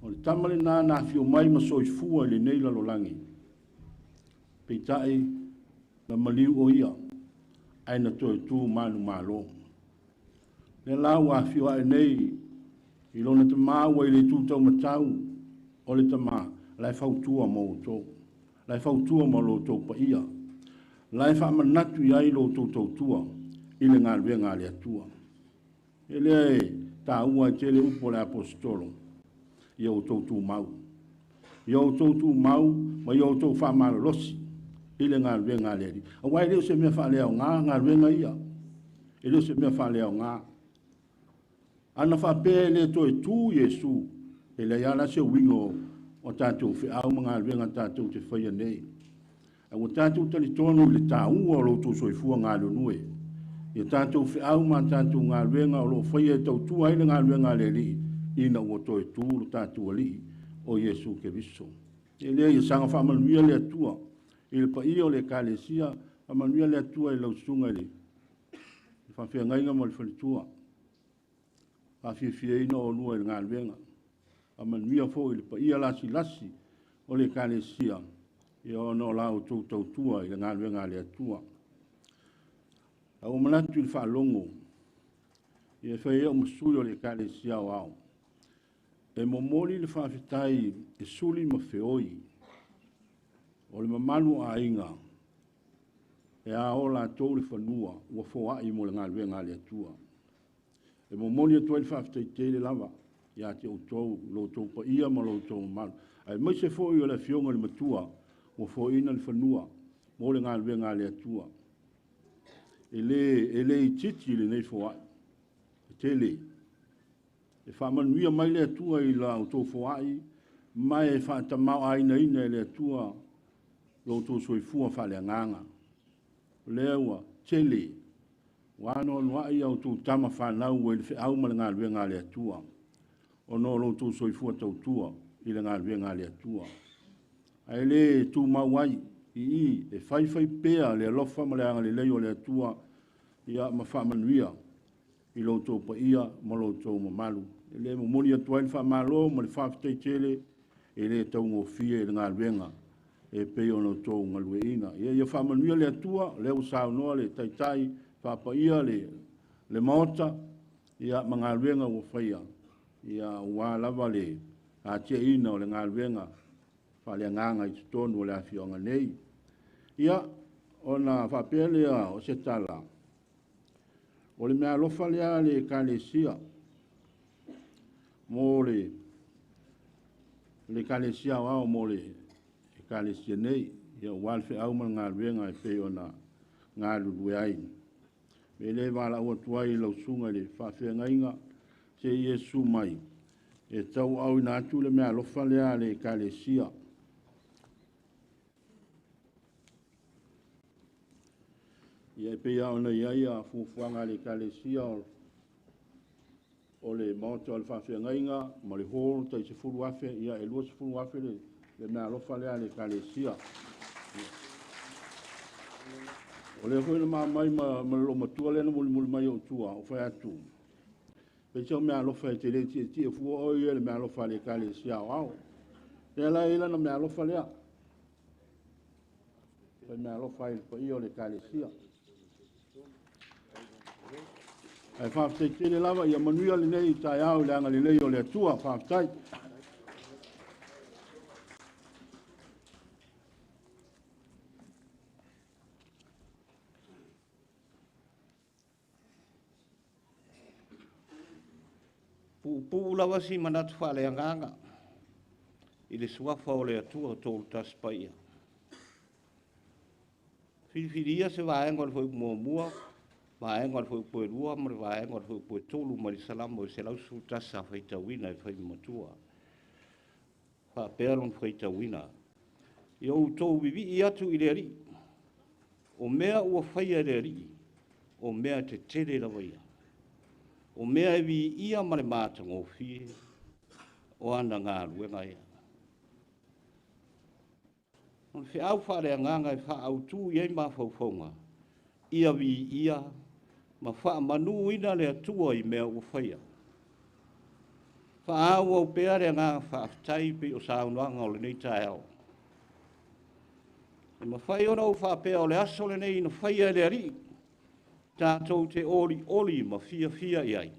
O le tama le nā fio mai ma soifua i le nei lalolangi. Peitai na maliu o ia. Aina toi tū manu malo. Le lau a fio ai nei i lona te māua i le tūtau matau o le tama lai fautua mo tō. Lai fautua mo lo tō pa ia. Lai whamanatu i ai lo tō tautua i le ngā ruenga le atua. E le tā ua te le upo le apostolo i au tō mau. I au tō mau ma i au tō whamalo losi i le ngā ruenga le ri. A wai leo se mea whalea o ngā ruenga ia. E leo se mea whalea o ngā. Ana whape le to e tū Yesu e le ala se wingo o tātou whi au mga ruenga tātou te whaia nei. A o tātou tali tonu le tā ua o loto soifua ngā lunue. I tātou whi au ma tātou ngā ruenga o lo whaia e tau tua ile ngā ruenga le li ina ua to e tū lo tātou li o Yesu ke viso. E lea i sanga whamanuia le atua. I le pa ia o le kālesia whamanuia le atua i lau sunga le. I whawhia ngainga mo le whalitua. Fia ina o lua i ngā ruenga. A manuia fo i le pa ia lasi o le kālesia. I o no lau tau tua i le ngā ruenga le atua. A o manatu i le whaalongo. I e whaia o masui o le kālesia o au. E momoli le whawhitai e suli ma whioi. O le mamalu a inga. E a o la tau le whanua ua fōa i mo le ngā ruenga le atua. E momoni atua i whawhitai te le lava. Ia te o tau, lo tau pa ia ma lo tau malu. Ai mai se fōi o le fionga le matua. Ua fōi ina le whanua. Mo le ngā ruenga le atua. E le i titi le nei fōa. E te le. E whamanuia mai le atua i la o tau fōa i. Mai e whaatamau aina ina le atua. Lo tau soifua whale nganga. Lewa, te le. Wano noa i au tū tama whanau e le whi au ma le ngā ruenga le atua. O no lo tū soifua tau tua i le ngā ruenga le atua. Ai le tū mawai i e whaiwhai pēa le alofa ma le anga le leo le atua i a ma whamanuia i lo tō pa ia ma lo tō ma malu. E le momoni atua i le whamalo ma le whawhitai tele e le tau ngō fie i le ngā ruenga e peo no tō ngalue ina. Ia whamanuia le atua le usau noa le taitai papa ia le maota ia mga ruenga o whaia ia ua lava le a tia ina o le ngā ruenga whale nganga i tonu o le awhionga nei ia o na whapelea o se tala o le mea lofa lea le kālesia mo le kālesia wao mo le kālesia nei ia walwhi au ma ngā ruenga e peo na ngā lulue ai. Me le wala ua tuai lau sunga le whawhenga inga te Yesu mai. E tau au ina atu le mea lofa lea le kālesia. Ia e pea ona ia fufuanga le kalesia o le maota o le whawhiangainga, ma le hōru tai se furu afe, ia e lua se furu afe le mea alofa lea le kalesia. O le koe na mai ma lo matua le na muli mai o tua, o whai atu. Pe se o mea alofa e te le tia fua o ia le mea alofa le kalesia o au. Le la ila na mea alofa lea. Le mea alofa i pa ia o le kalesia. Ai whaftai tele lava, ia manuia le nei tai au le anga le lei o le atua, whaftai. Pu lava si manatu whale anganga. I le suafa o le atua tōru taspaia. Whiwhiria se waenga le whai mua, waenga le whai poe rua, ma le waenga le whai poe tolu, ma le salamo e se lausu tasa whai tawina e whai matua. Wha pealon whai tawina. I au tōu vivi i atu i le ari. O mea ua whai a le ari. O mea te tere rawa ia. O mea e vi ia ma le mātanga o fie. O ana ngā ruenga ia. O le whiau whare anganga e wha au tū iei mā whauwhaunga. Ia vi ia ma wha manu ina le atua i mea ua whaia. Wha au au peare anganga wha aftai pe o saunuanga o le nei tae au. E ma whai ona u wha pea o le aso le nei ina whaia le ari. Tātou te oli ma fia iai.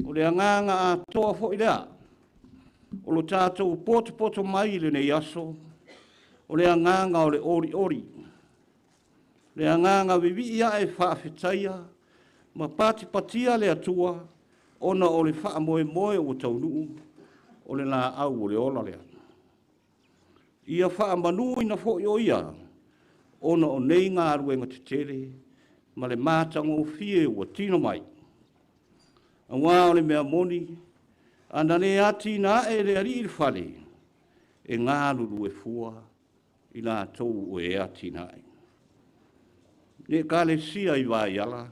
O le anganga a toa fo i lea. O lo tātou poto mai le nei aso. O le anganga o le ori. Le anganga vivi ia e whaafetaia. Ma patia le atua. Ona o le wha moe o taunuu. O le la au o le ola lea. Ia wha manu ina fo i o ia. Ona o nei ngā ruenga te tere. Ma le mātanga o fie ua tino mai. A wā o le mea moni, ana ne ati nā e le ari i whale, e ngā lulu e fua, i nā tau o e ati nā e. Ne ka le sia i Vaiala,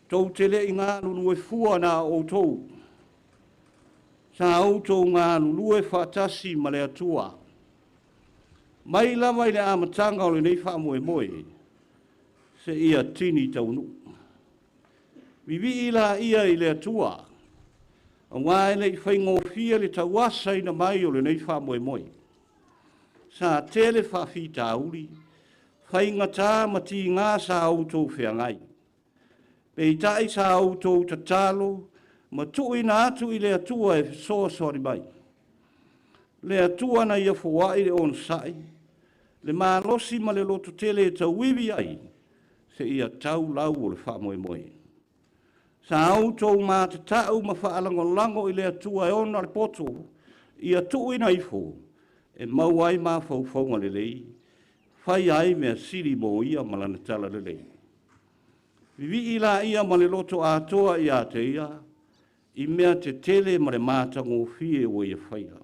tau tele i ngā lulu e fua nā o tau. Sa au tau ngā lulu e whatasi ma le atua. Mai lava i le amatanga o le nei wha moe. Se ia tini taunu. Vivi ila ia i le atua. A wāe nei whaingo fia le tauasa ina mai o le nei wha moe. Sa tele wha whita auri. Whainga tā mati ngā sa autou whiangai. Pei tai sa autou tatalo. Ma tui na atu i le atua e soa mai. Le atua na ia fuai le on sai. Le malosi ma le loto tele e tauiwi ai. Se ia tau lau o le wha moe. Sa autou mā te tau ma wha alango i le atua e ona le poto, ia tui na ifo, e mau ai mā whauwhaunga le lei, whai ai mea siri mo ia malana tala le lei. Vivi ila ia ma le loto atoa i a te ia, i mea te tele ma le mātango fie o ia whaia.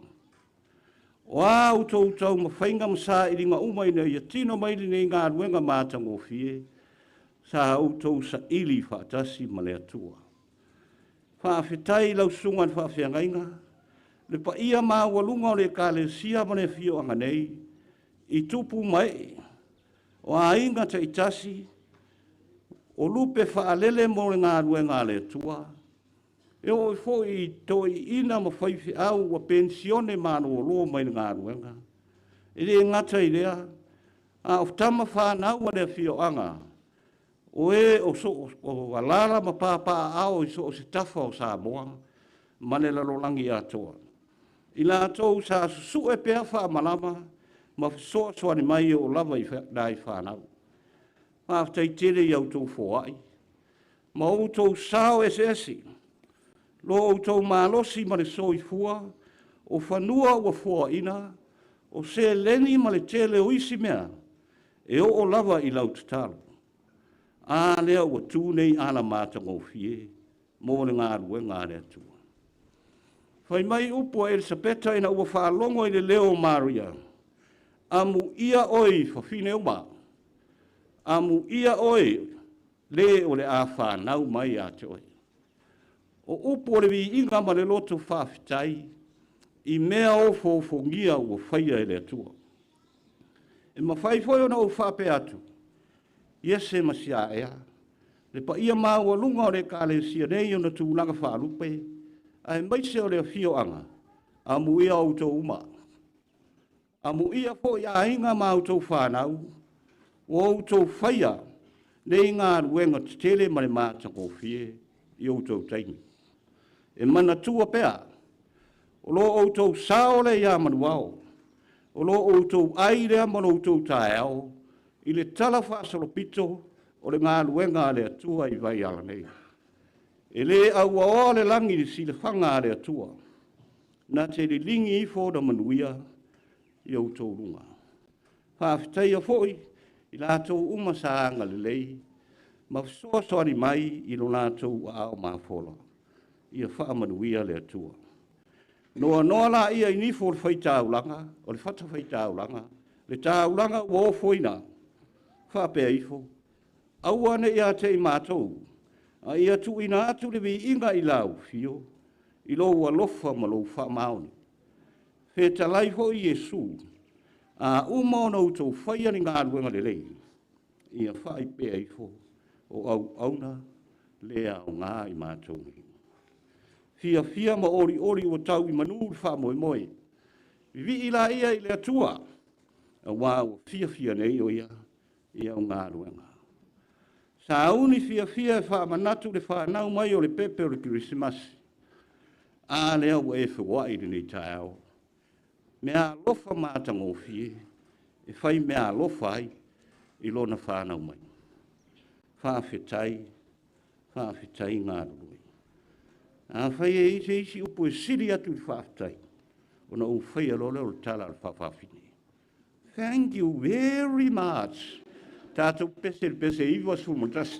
O a autou tau ma whainga msa i ringa umaina ia tino maili nei ngā ruenga mātango fie, sa autou sa ili whaatasi ma le atua. Whaafetai lau sungan whaafeangainga, le pa ia mā walunga o le kālesia ma le fio anga nei, i tupu mai, o a inga ta itasi, o lupe whaalele mo le ngā ruenga le atua, e o fo i toi ina ma whaifi au wa pensione mano o loa mai ngā ruenga. E le ngata i lea, a uftama whanau wa le fio anga, o e o so o alala ma papa ao i so o se tafa o Samoa ma le lalolangi atoa. I la atou sa su e pea wha malama ma so soani mai o lava i dai whanau. Ma aftai tere i autou foai. Ma autou sao esi. Lo autou malosi ma le soi fua o whanua ua fua ina o se leni ma le tele o isi mea e o lava i lau tatalo. A lea ua tūnei ala mātanga o fie, mō le ngā rue ngā rea tua. Whai mai upua Elisabeta ina ua whaalongo i le leo Maria, a mu ia oi whawhine o mā. Amu ia oe, le o le a whanau mai a te oe. O upo o le vi inga ma le loto whawhitai, i mea o fōwhongia ua whaia e le atua. E ma whaifoi ona o whape atu, iese ma sia ea, le pa ia maua lunga o le ka le sia nei o na tūlanga whaalupe, a e maise o le fio anga, a mu ia o tō uma. A mu ia po ia inga ma o tō whanau, o o tō whaia, nei ngā ruenga te tele ma le māta ko fie, i o tō taimi. E mana tua pea, o lo o tō saole ia manuao, o lo o tō airea mano o tō tae au, i le tala whaasalopito, o le ngā luenga le atua i Vaiala nei. E le au o le langi si le whanga le atua, na te li lingi i fō da manuia i au tō runga. Whaafitai a fōi, i la tō umasaanga le lei, ma soa soani mai i lo la tō ao maa whola, i a wha manuia le atua. Noa noa la ia i nifo le whaitaulanga, o le whata whaitaulanga, le taulanga o fōina, whapea ifo, aua ne ia te i mātou, a ia tu ina atu le vi inga i lau fio, i lo ua lofa ma lo wha maoni. Wheta laifo i Jesu, a umona o tō whaia ni ngā ruenga le lei, i a whai pea ifo, o au auna lea o ngā i mātou ni. Fia fia ma ori ori o tau i manu wha moe moe, vi i la ia i le atua, a wā o fia fia nei o ia, i au ngā ruenga. Sa uni fia fia e wha manatu le wha nau mai o le pepe o le Christmas. A lea ua e whiwai le nei tae au. Mea lofa mātang o fie, e whai mea lofa ai, i lona wha nau mai. Whawhetai ngā rurui. A whai e isi upo e siri atu i whawhetai, o na u whai alole o le tala al whawhawhine. Thank you very much. Tātou pese iwa sumatas.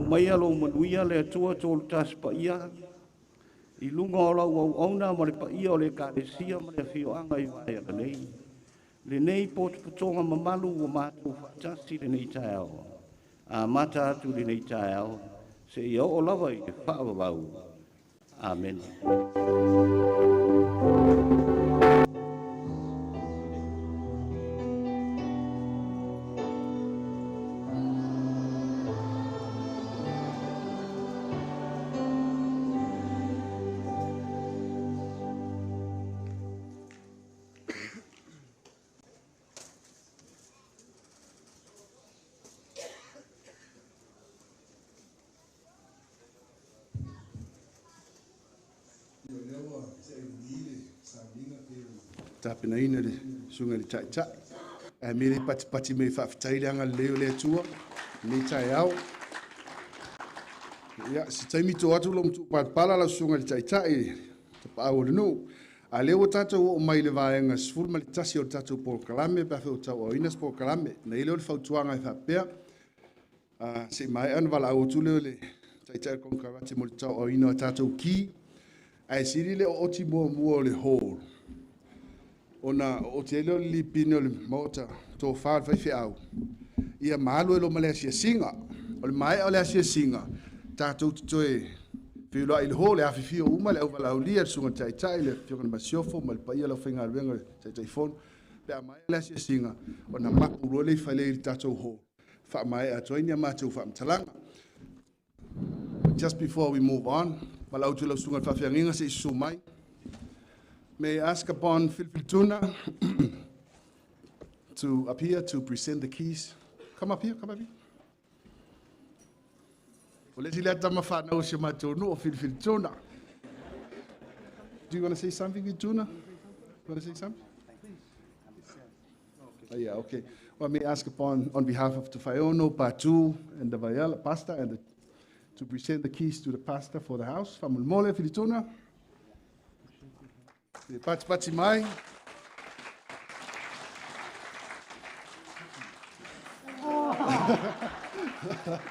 mai alo manuia le atua tolu tas pa ia. I lunga o lau au auna ma le pa ia o le kāresia ma le whioanga i Vaiala nei. Le nei pot putonga mamalu o mātou whaatasi le nei tae ao. A mata atu le nei tae ao. Se i o lava i te whaavavau. Amen. Tapena ina le sunga le tai tai. E mire pati me whaafitai leanga leo le atua. Nei tai au. Ia, si taimi tō atu lo mtu pala la sunga le tai tai. Tapa au le no. A leo tātou o mai le vaenga sfuru ma le tasi o tātou por kalame. Pafe o tau o inas por kalame. Nei leo le whautuanga e whapea. Se mai an wala au tu leo le tai tai kong karate mo le tau o ina tātou ki. Ai siri le o oti mua le hall. Ona o te leo li pino le Maota tō whaal whai au. Ia maalo e lo malea sia singa. O le mai o lea sia singa. Tātou tutoe whiula i le hō le awhi whio uma le au wala au lia sunga tai tai le whiokana masiofo ma le paia lau whainga aluenga tai tai whonu. Pea mai o lea sia singa. Ona mapu roa le whai le i tātou hō. Wha mai a toinia mātou wha mtalanga. Just before we move on, wala au tu lau sunga whawhianginga se isu mai. May I ask upon Phil Tuna to appear to present the keys. Come up here, come up here. Well, let's let them find out Phil Tuna. Do you want to say something, Tuna? Want to say something? Oh, yeah, okay. Well, may I ask upon, on behalf of the Fayono, Patu, and the Vaiala pastor, and to present the keys to the pastor for the house. Famulmole, Phil Tuna. Pati mai.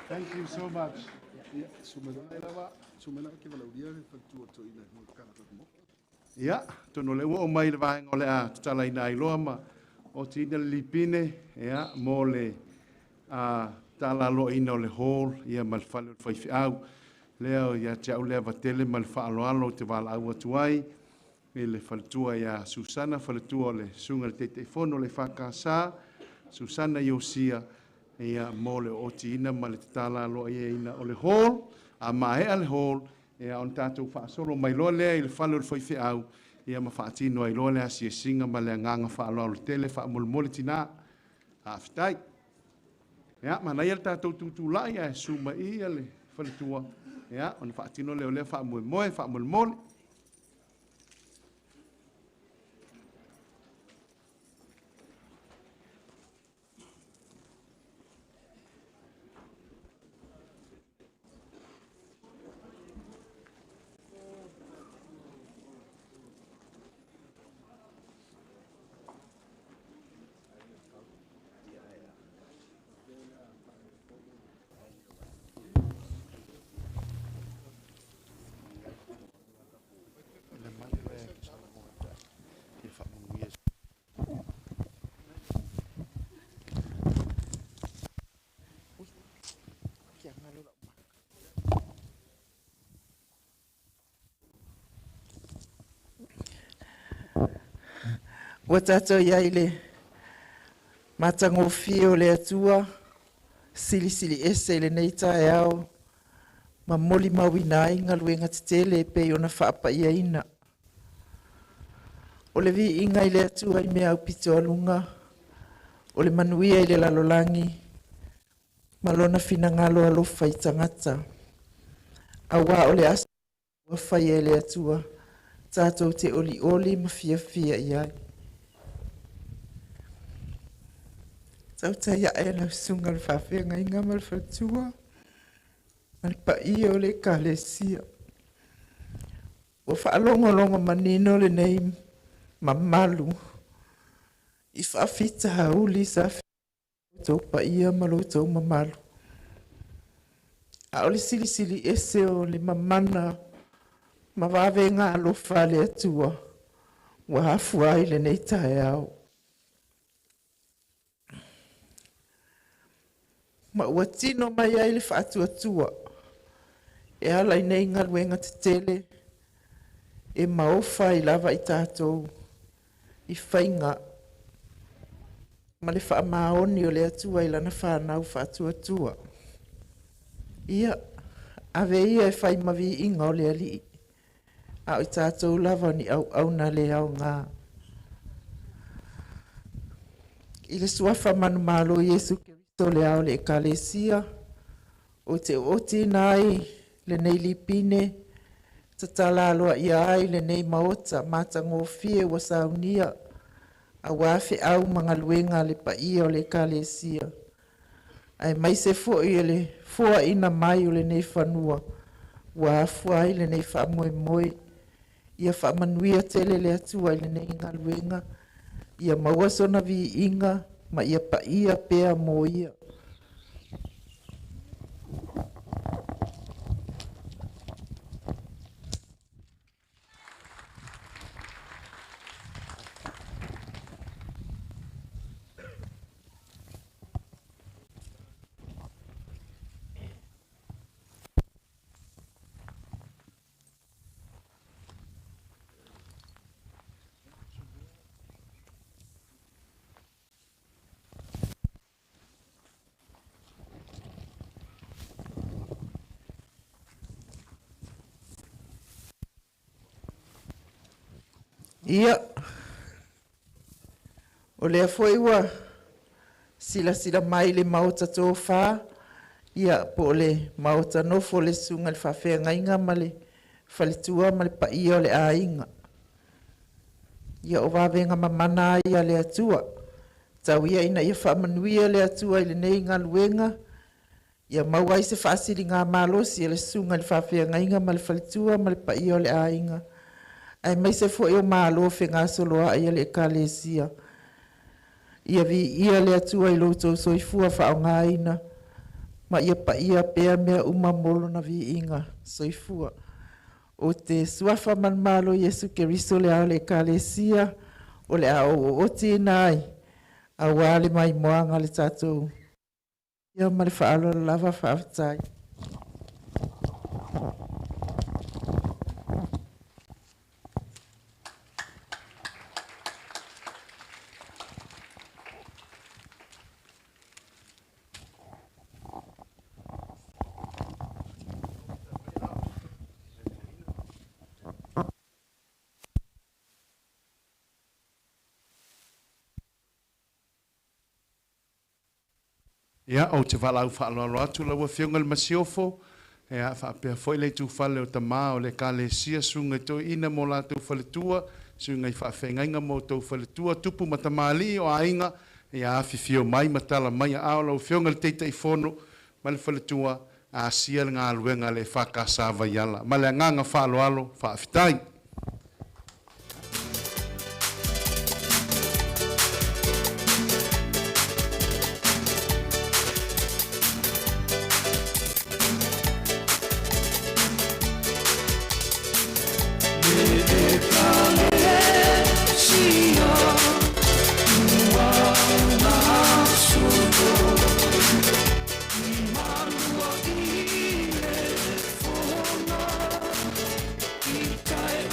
Thank you so much. Ia, tono le o mai le vaenga o le a tutala ina i loa ma o tina lipine, ia, mo le tala lo ina o le hall, ia malfale o whaifi au, leo ia te au lea vatele malfa alo te wala au atuai, e le faletua ia Susana, faletua o le sunga le teitei fono le whakasa, Susana Iosia, ia mo le oti ina ma le tala lo ia ina o le hall, a maea le hall, ia on tātou whaasolo mai loa lea i le whale o le whaifi au, ia ma whaatino ai loa lea si e singa ma le nganga whaaloa o le tele, whaamolmole tina, a whitai. Ia, mana ia le tātou tūtūlai, ia suma ia le faletua, ia, on whaatino leo lea whaamolmole, Ua tātou iai le matangofi o le atua, sili ese le nei tae au, ma moli mawina inga luenga te tele pe ona whaapa ia ina. O le vi inga i le atua i mea au pito alunga, o le manuia i le lalolangi, ma lona fina ngalo alofa i tangata. Awa o le asa ua whaia i le atua, tātou te oli ma fia iai. Tau ta ia e la sunga le whawhenga inga ma le whatua. Ma le pa ia o le kālesia. O whaalonga manino le nei mamalu. I whaafita hauli sa tau pa ia ma lo tau mamalu. A o le silisili ese o le mamana ma wawenga alofa le atua. Wa hafu ai le nei tae au. Ma ua tino mai ai le whaatua tua. E ala i nei ngaluenga te tele. E maofa i lava i tātou. I whainga. Ma le wha maoni o le atua i lana whanau whaatua tua. Ia, ave ia e whai mawi inga o le ali. A o i tātou lava ni au na le au ngā. I le suafa manu malo Yesu Kiristo le au le ekalesia. O te oti nai le nei lipine. Tatala aloa ia ai le nei maota matango fie wa saunia. A wafe au mga luenga le pa ia o le ekalesia. Ai mai se fo i le fua ina mai o le nei whanua. Wa fua i le nei wha moe moe. Ia wha manuia tele le atua i le nei ngā luenga. Ia maua sona vi inga, ma ia pa ia pea mo ia. Ia, o lea foi ua sila mai le maota tō whā, ia po le maota nofo le sunga le whawhea ngainga ma le whalitua ma le paia o le ainga. Ia o wawenga mamana ia le atua, tau ia ina ia whamanuia le atua i le nei ngā luenga, ia maua i se whaasiri ngā malosi le sunga le whawhea ngainga ma le whalitua ma le paia o le ainga. Ai mai se fo eu malo fe ngā soloa ia le ekalesia. Ia vi ia le atua i loutou soifua whao ngā ina. Ma ia pa ia pea mea umamolo na vi inga soifua. O te suafa man malo Yesu Keriso le au le ekalesia. O le au o te nai. A wale mai moanga le tatou. Ia ma le whaalo lava whaatai. Ia o te whalau whaaloalo atu laua whiunga le masiofo. Ia whaapea foi le tu whale o tamā o le kālesia sunga to ina mo la tau whaletua. Sunga i whaafengainga mo tau whaletua. Tupu matamali o ainga. Ia awhiwhio mai matala mai a ao lau whiunga le teita i whono. Ma le whaletua a sia le ngā luenga le EFKS Vaiala. Ma le nganga whaaloalo whaafitai. Time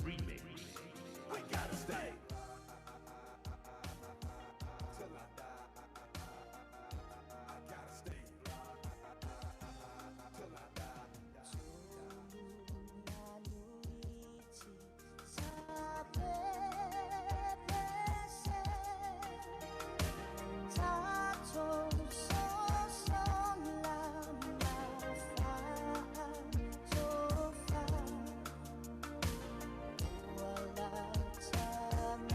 Remix. We gotta stay till I die. I gotta stay till I die. Wala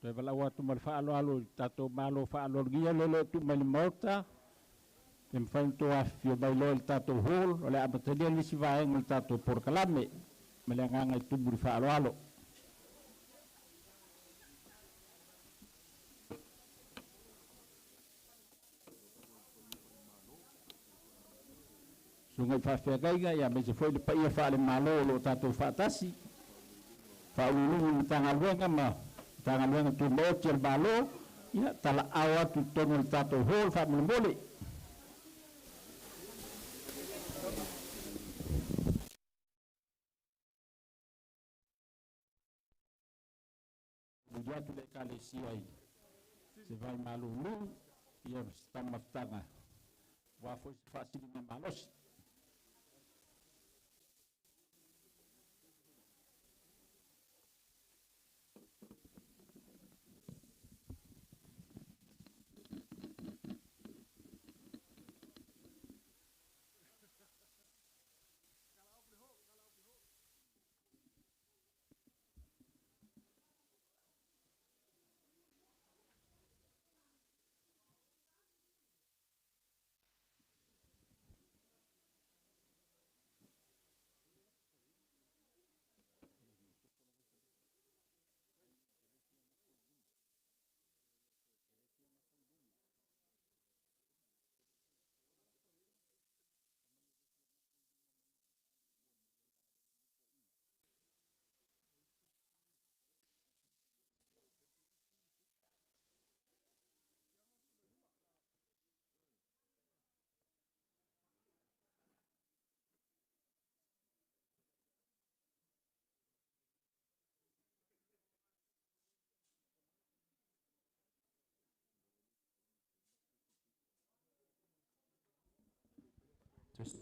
Pe wala watu mal alo tato malo alo gia lolo tu mal Maota. Tem fain to afio bailo il tato hol ole abatalia li si vai ngul tato por kalame. Melenganga tu buri alo. Sungai Fafeagaiga ia me se foi le paia fa le malo lo tato fatasi. Fa ulu tangaluenga ma tangaluenga tu moche el malo ia tala awa tu tono el tato hol fa mole. Dia tu le kale siai. Se vai malo lu ia stamaftanga. Wa foi fácil de malos. Just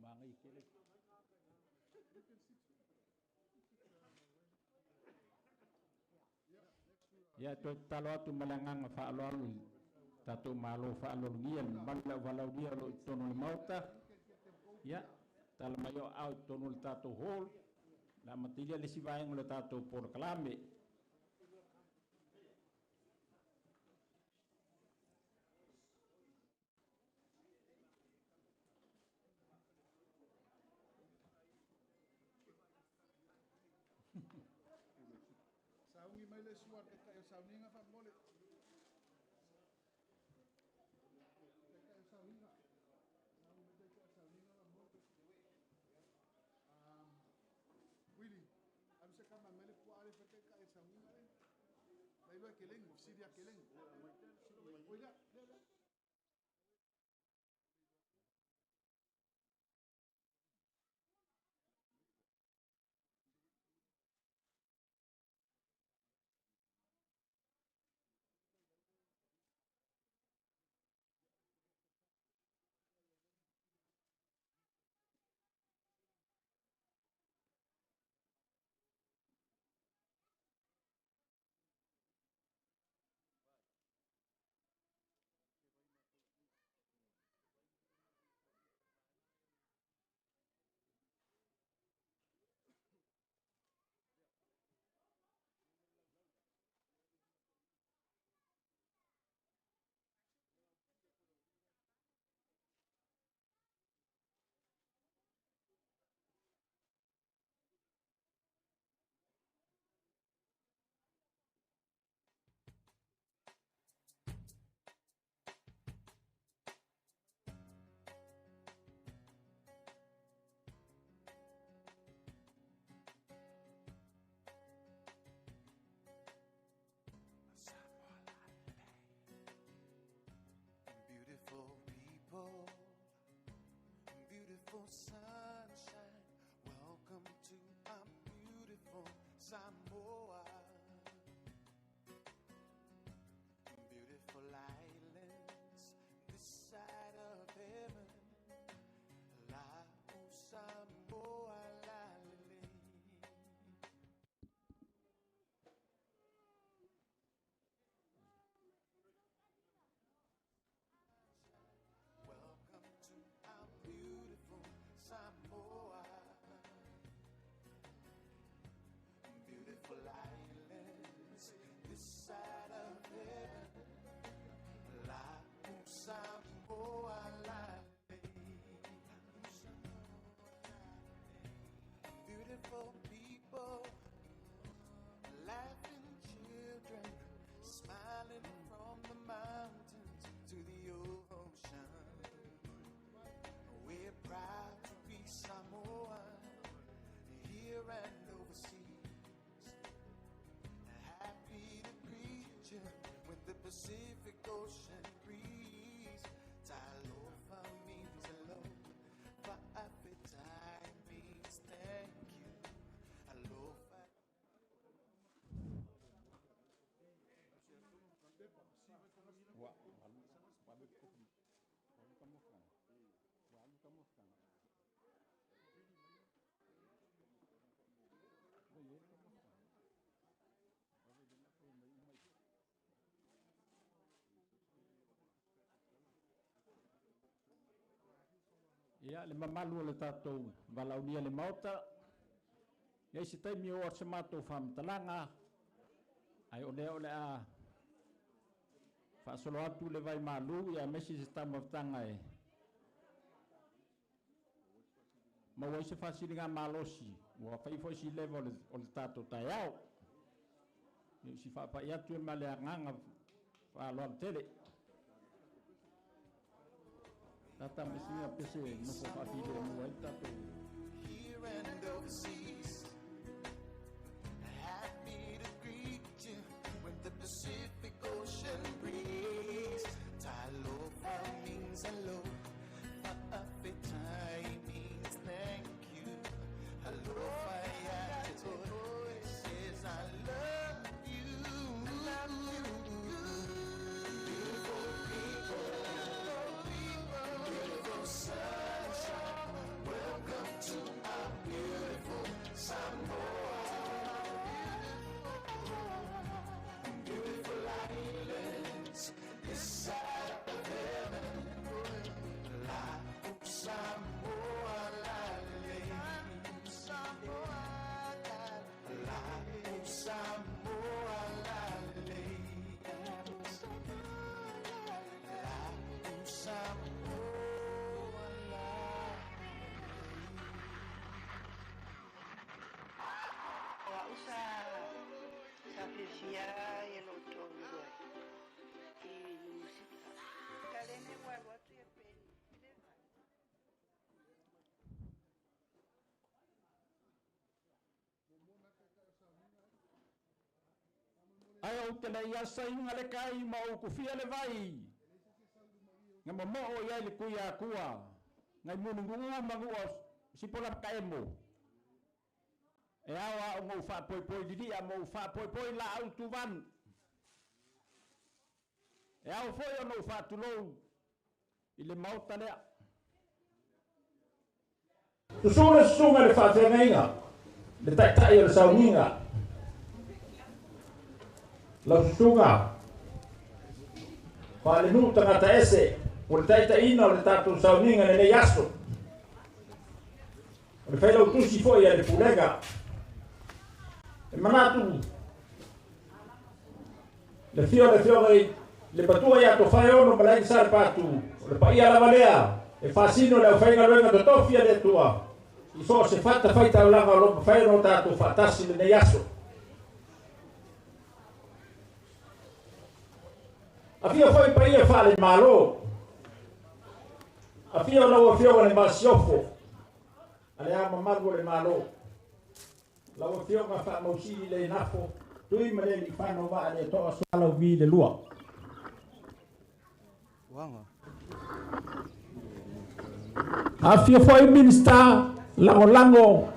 mangai kele. Ya to talo atu malanganga fa alo tato malo fa alo gian balla walau dia lo tono Maota. Ya tal mayo au tono tato hol la matilia le si vai ngolo tato por kalame. Saungi mai le suar e ka sauninga fa mole. Ka sauninga. Willy, am se kama mele pu ale fa ka sauninga le. Lai lo keleng, siria keleng. Oya, sunshine, welcome to our beautiful Samoa. Beautiful islands, this side of heaven. La Samoa, la lele. Welcome to our beautiful Samoa. Beautiful islands, this side of heaven. La Samoa, la beautiful people, laughing children, smiling from the mountains to the ocean. We're proud to be Samoan, here and overseas. Happy to greet you with the Pacific Ocean breeze. Talofa means hello, Fa'afitai means thank you. Alofa. Ia le mamalu le tatou valaunia le Maota. Ia se taimi o se matou whamtalanga. Ai o leo le a whaasolo atu le vai malu ia mesi se tamautanga e. Maua se whasiringa malosi. Ua whaifo si levo o le tatou tai au. Ia si whaapai atu e male a nganga whaaloa tele. Tata mesinga pese nufo whaafire mua i tatou. Here and overseas, happy to greet you with the Pacific Ocean breeze. Talofa means hello, Fa'afitai means thank you. Alofa yatoi says I love you. Beautiful people, beautiful sunshine, welcome to our beautiful Samoa. Beautiful islands, this side of heaven. La Samoa, la le. Samoa, la Samoa, la le. La Samoa, la. Usa sapefia e lotongo e música. Kalene wa watu ya peni. Ai o te nei asa inga le kai ma o kufia le vai. Nga momo o ia le kuia kua. Ngai munungunga mangua sipola kaemo. E awa o ngau wha poi poi didi a mau wha poi poi la au tuvan. E au foi o ngau wha tulou i le Maota lea. Susunga le wha whengainga. Le taitai o le sauninga. La susunga. Wha le nu tangata ese. O le taitai ina o le tatu sauninga le nei aso. O le whailau tusi foi a le pulega. E manatu le fio le patua ia to fai ono malai sar patu le paia la valea e fasino le fainga luenga to tofia le tua i so se fatta faita la lo fai no tato fatasi le yaso afia foi paia fale malo afia no fio le masiofo ale ama margo le malo la o fio ma fa mosi le nafo tui male li fa no va le to sala vi le lua Afia foi minista lango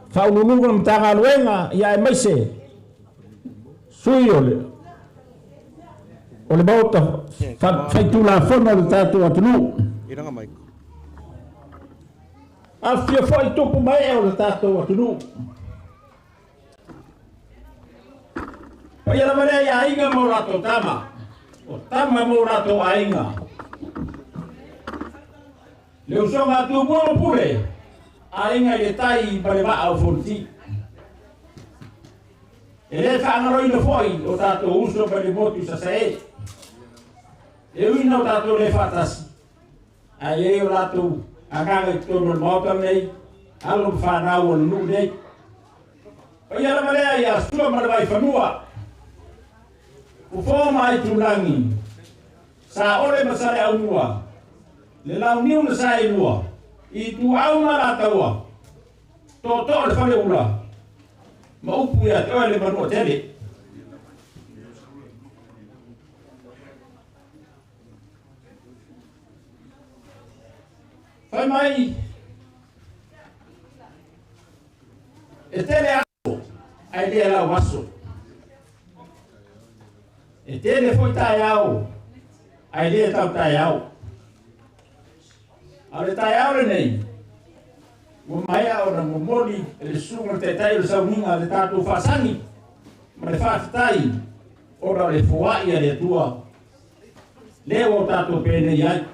faululunga mtanga luenga ya maise. Sui ole Maota faitula fono le tatu atunu. Iranga Mike. Afia foi tupu mai o le tatu atunu. Paya mare ya inga mo rato tama. O tama mo rato ainga. Le usonga tu mo pure. Ainga le tai pale va au fonti. Ele fa ngaro ino foi o tato uso pale motu sa sai. E uina o tato le fatas. Ai o rato akanga tono Maota nei. Alo fa na o nu nei. Paya mare ya sua mare vai fanua. O fo mai tunangi. Sa ore masare au mua. Le lau niu na sai mua. I tu au marata ua. To le fale ula. Ma upu ya te oe le manua tele. Fai mai. E tele ako. Ai le lau waso. E tele foi tai au. Ai le tau tai au. Ale tai au le nei. Mo mai au na mo moli le sunga te tai le sauninga le tatu fasangi. Ma le fafitai. Ora le fuai le tua. Le o tatu pene iai.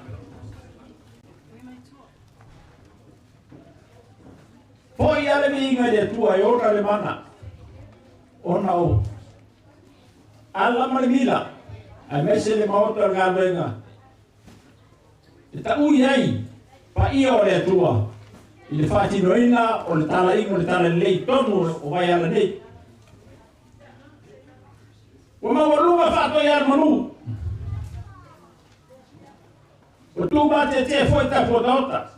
Foi ale minga le tua e ora le mana. Ona o. Alla malimila. Ai mese le Maota ngā wenga. E ta ui ai. Pa ia o le atua. I le whaatinoina o le tala ingo le tala lei tonu o Vaiala nei. Wa mawalunga whaato i ar manu. O tūma te foi ta potaota.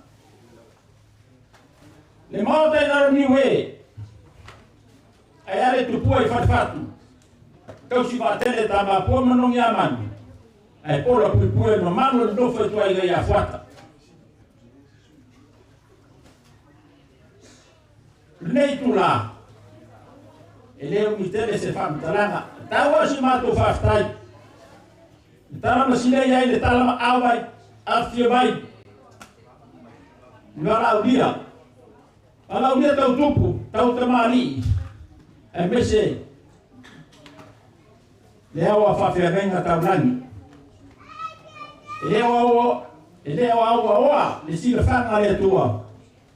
Le Maota i naro niwe. Ai are tupua i whatwhatu. Kau si whaatele ta ma pua manong ia manu. Ai pola pui no manu le nofo i tua i gai a whata. Nei tu la. E leo mi tele se fa mtalanga. Tawa si mato whaftai. Tala masinei ai le tala awai. Afia vai. Ngara aulia. Ala aulia tau tupu. Tau tamari. E mese. Leo a whawhia venga tau nani. Leo aua oa. Le sila whanga le tua.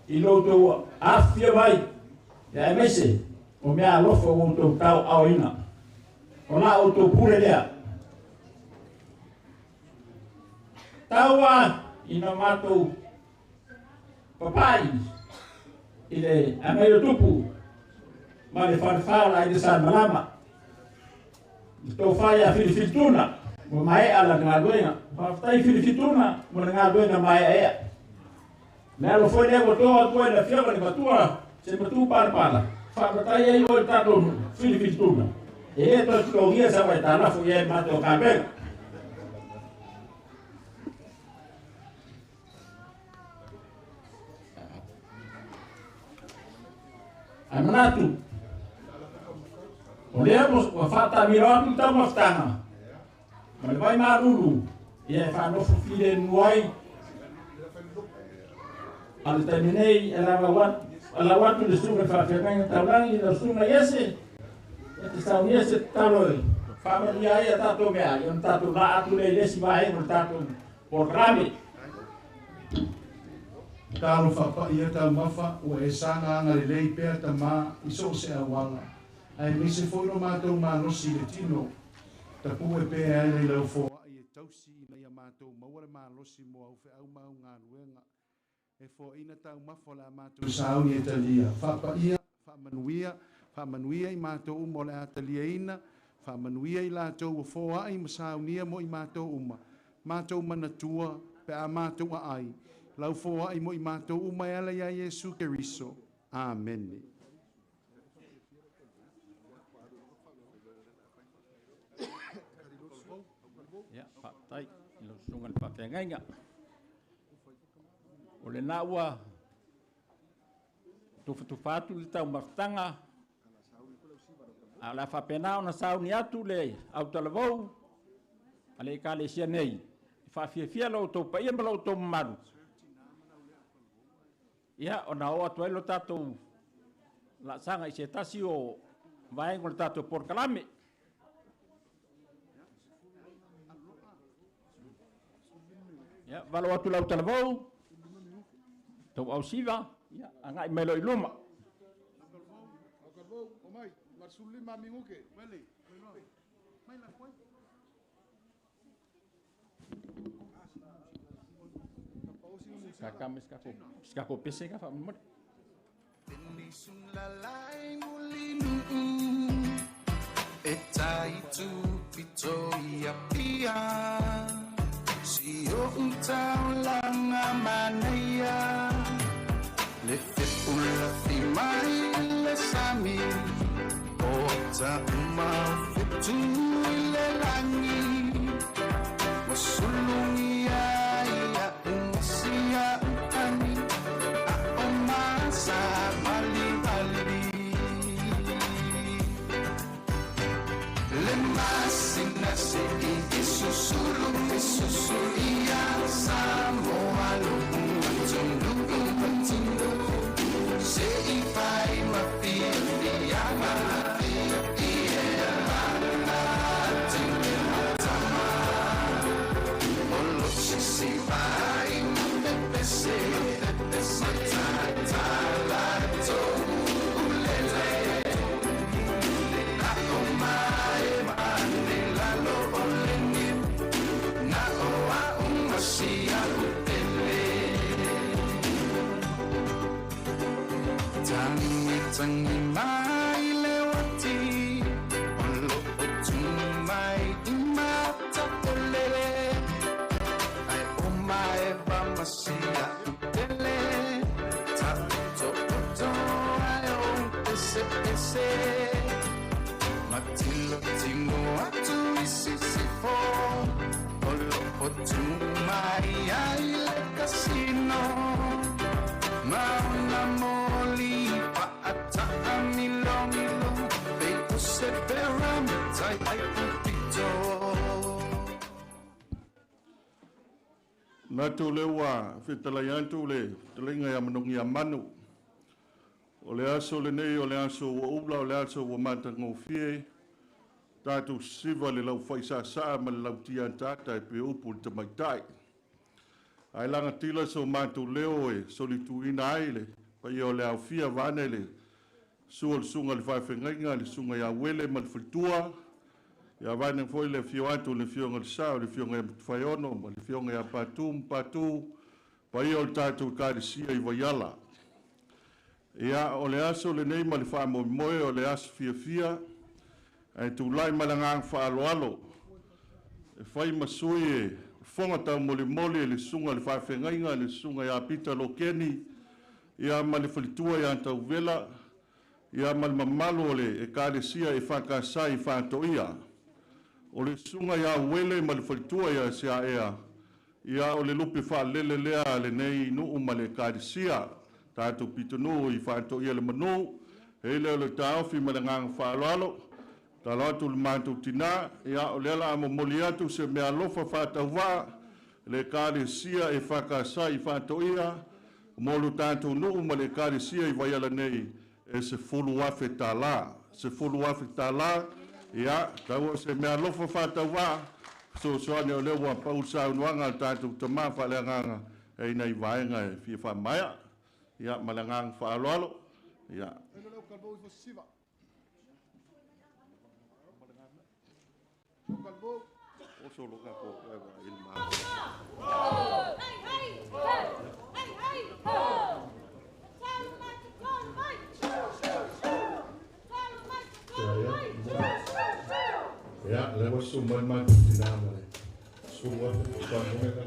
I loto afia vai. Ya mese. O mea alofa o tau tau au ina. O la o tau pure lea. Taua ina matou papai. Ile ameio tupu. Ma le farfara ai de San Malama. Tau whaia filifituna. Mo mai ala ngā doenga. Whaftai filifituna. Mo ngā doenga mai ea. Mea lo foi lego toa koe na fianga ni matua. Se matu parpala. Whamatai ai oi tato filifituna. E e to tulogia sa wai tanafu ye mato kāpenga. Amanatu. O leamos o fata miratu tau maftanga. Ma le vai maruru. E e whanofu file nuai. Al terminei ala watu le sunga whawhenga taulangi na sunga yese. E te sau yese taloi. Whamaria e tato mea. Ion tato la atu le lesi vahe mo tato programe. Talo whapa ia tau mawha o e sanga anga le lei pēr ta mā i so se awala. Ai me se whoino mātou mā nosi le tino. Ta pue pē ai le lau fōa i e tausi i mea mātou mawara mā nosi mo au whi au mau ngā ruenga. E fō ina tau mawha la mātou sāu i e talia. Whapa ia, whamanuia i mātou umo le atalia ina. Whamanuia i lātou o fōa i masāu nia mo i mātou uma. Mātou manatua pe a mātou a ai. Lau fōa i mo i mātou umai ala ia Yesu Keriso. Amen. Ya, Pak Tai, lo sungan pakai enggak? O le na ua tufatu le tau mafutanga a la whapena o na sauni atu le au talavou a le ka le sia nei whawhiawhia lau tau paia ma lau tau maru ia o na o atu ailo tatou la sanga i se tasi o vaengo le tatou porkalame ia valo atu lau talavou tau au siva ia anga i melo i luma skako pese ka fa mo Penisun lalai mulinu Etai tu pito ia pia Sio untau langa manaya Le fepula fimai le sami Ota umau fitu le langi Wasulungi ia umasia utani Sa mali mali le masina se isusulu isusulia samoa lo tundu se ifai mafia ma ia na tinge matama olo si vai pese Tangi mai lewati olo otumai imata olele ai omai bamasia utele tato oto ai ese ese matilo tingo atu isisifo olo otumai ai le casino mauna moli ata amilonilo they use peramita ai pupito na tu le wa fitala yantu le telinga ya manungi ya manu o le aso le nei o le aso o ula o le aso o mata ngofie tatu siva le lau faisa sa ma le lau tia tata e pe upu te maitai ai langa tila so matu leo e solituina ai le pa o le au fia vane le suol sunga le whawhengainga le sunga ya wele ma le whaitua ia vane foi le fio atu le fio ngal sao le fio ngai whaiono ma le fio ngai a patu pa o le tātou kārisia i Vaiala ia o le aso le nei ma le whamoimoe o le aso fia ai tu lai malangang whaaloalo e whai masui e fonga tau mole le sunga le whawhengainga le sunga ya pita lo keni ia ma le whalitua ia tau vela ia ma le mamalo le e kāresia e whakasai whātoia o le sunga ia wele ma le whalitua ia se a ea ia o le lupe whaalele lea le nei nuu ma le kāresia tātou pitonu i whātoia le manu e leo le tāofi ma le ngang whaaloalo talo atu le mātou tina ia o le ala amomoli atu se mea lofa whātauwa le kāresia e whakasai whātoia molu tātou nuu ma le kāresia i Vaiala nei e se fulu afe tālā ia tau se mea lofa whātauwa so ane o lewa pau saunuanga tātou tamā whaleanganga e nei vaenga e fia whamaia ia malangang whaaloalo ia oso loka po il ya lewa sumai mai dinama le sumai pa ngomeka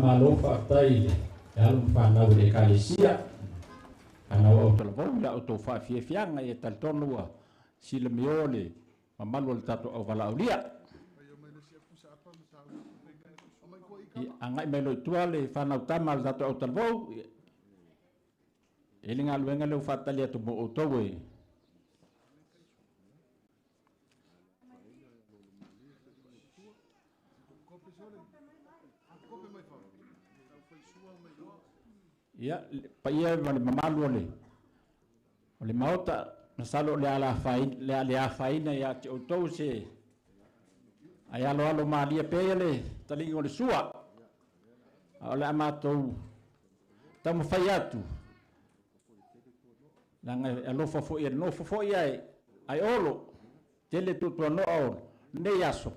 malofa tai alu whanau le kalesia anau au talavau la o tō whawhiawhianga e taltonua sila meole mamalu le tato au walaulia angai melo tua le whanau tama le tato au talavau e le ngā luenga leo whatali atu mo o tau e ia pa ia mamalu o le maota na salo le ala faina ia te o tau se ai alo malia pe le talingo le sua o le amatou tamu fai atu nanga alofa fo ia no fo ia ai olo tele tutu no o ne yaso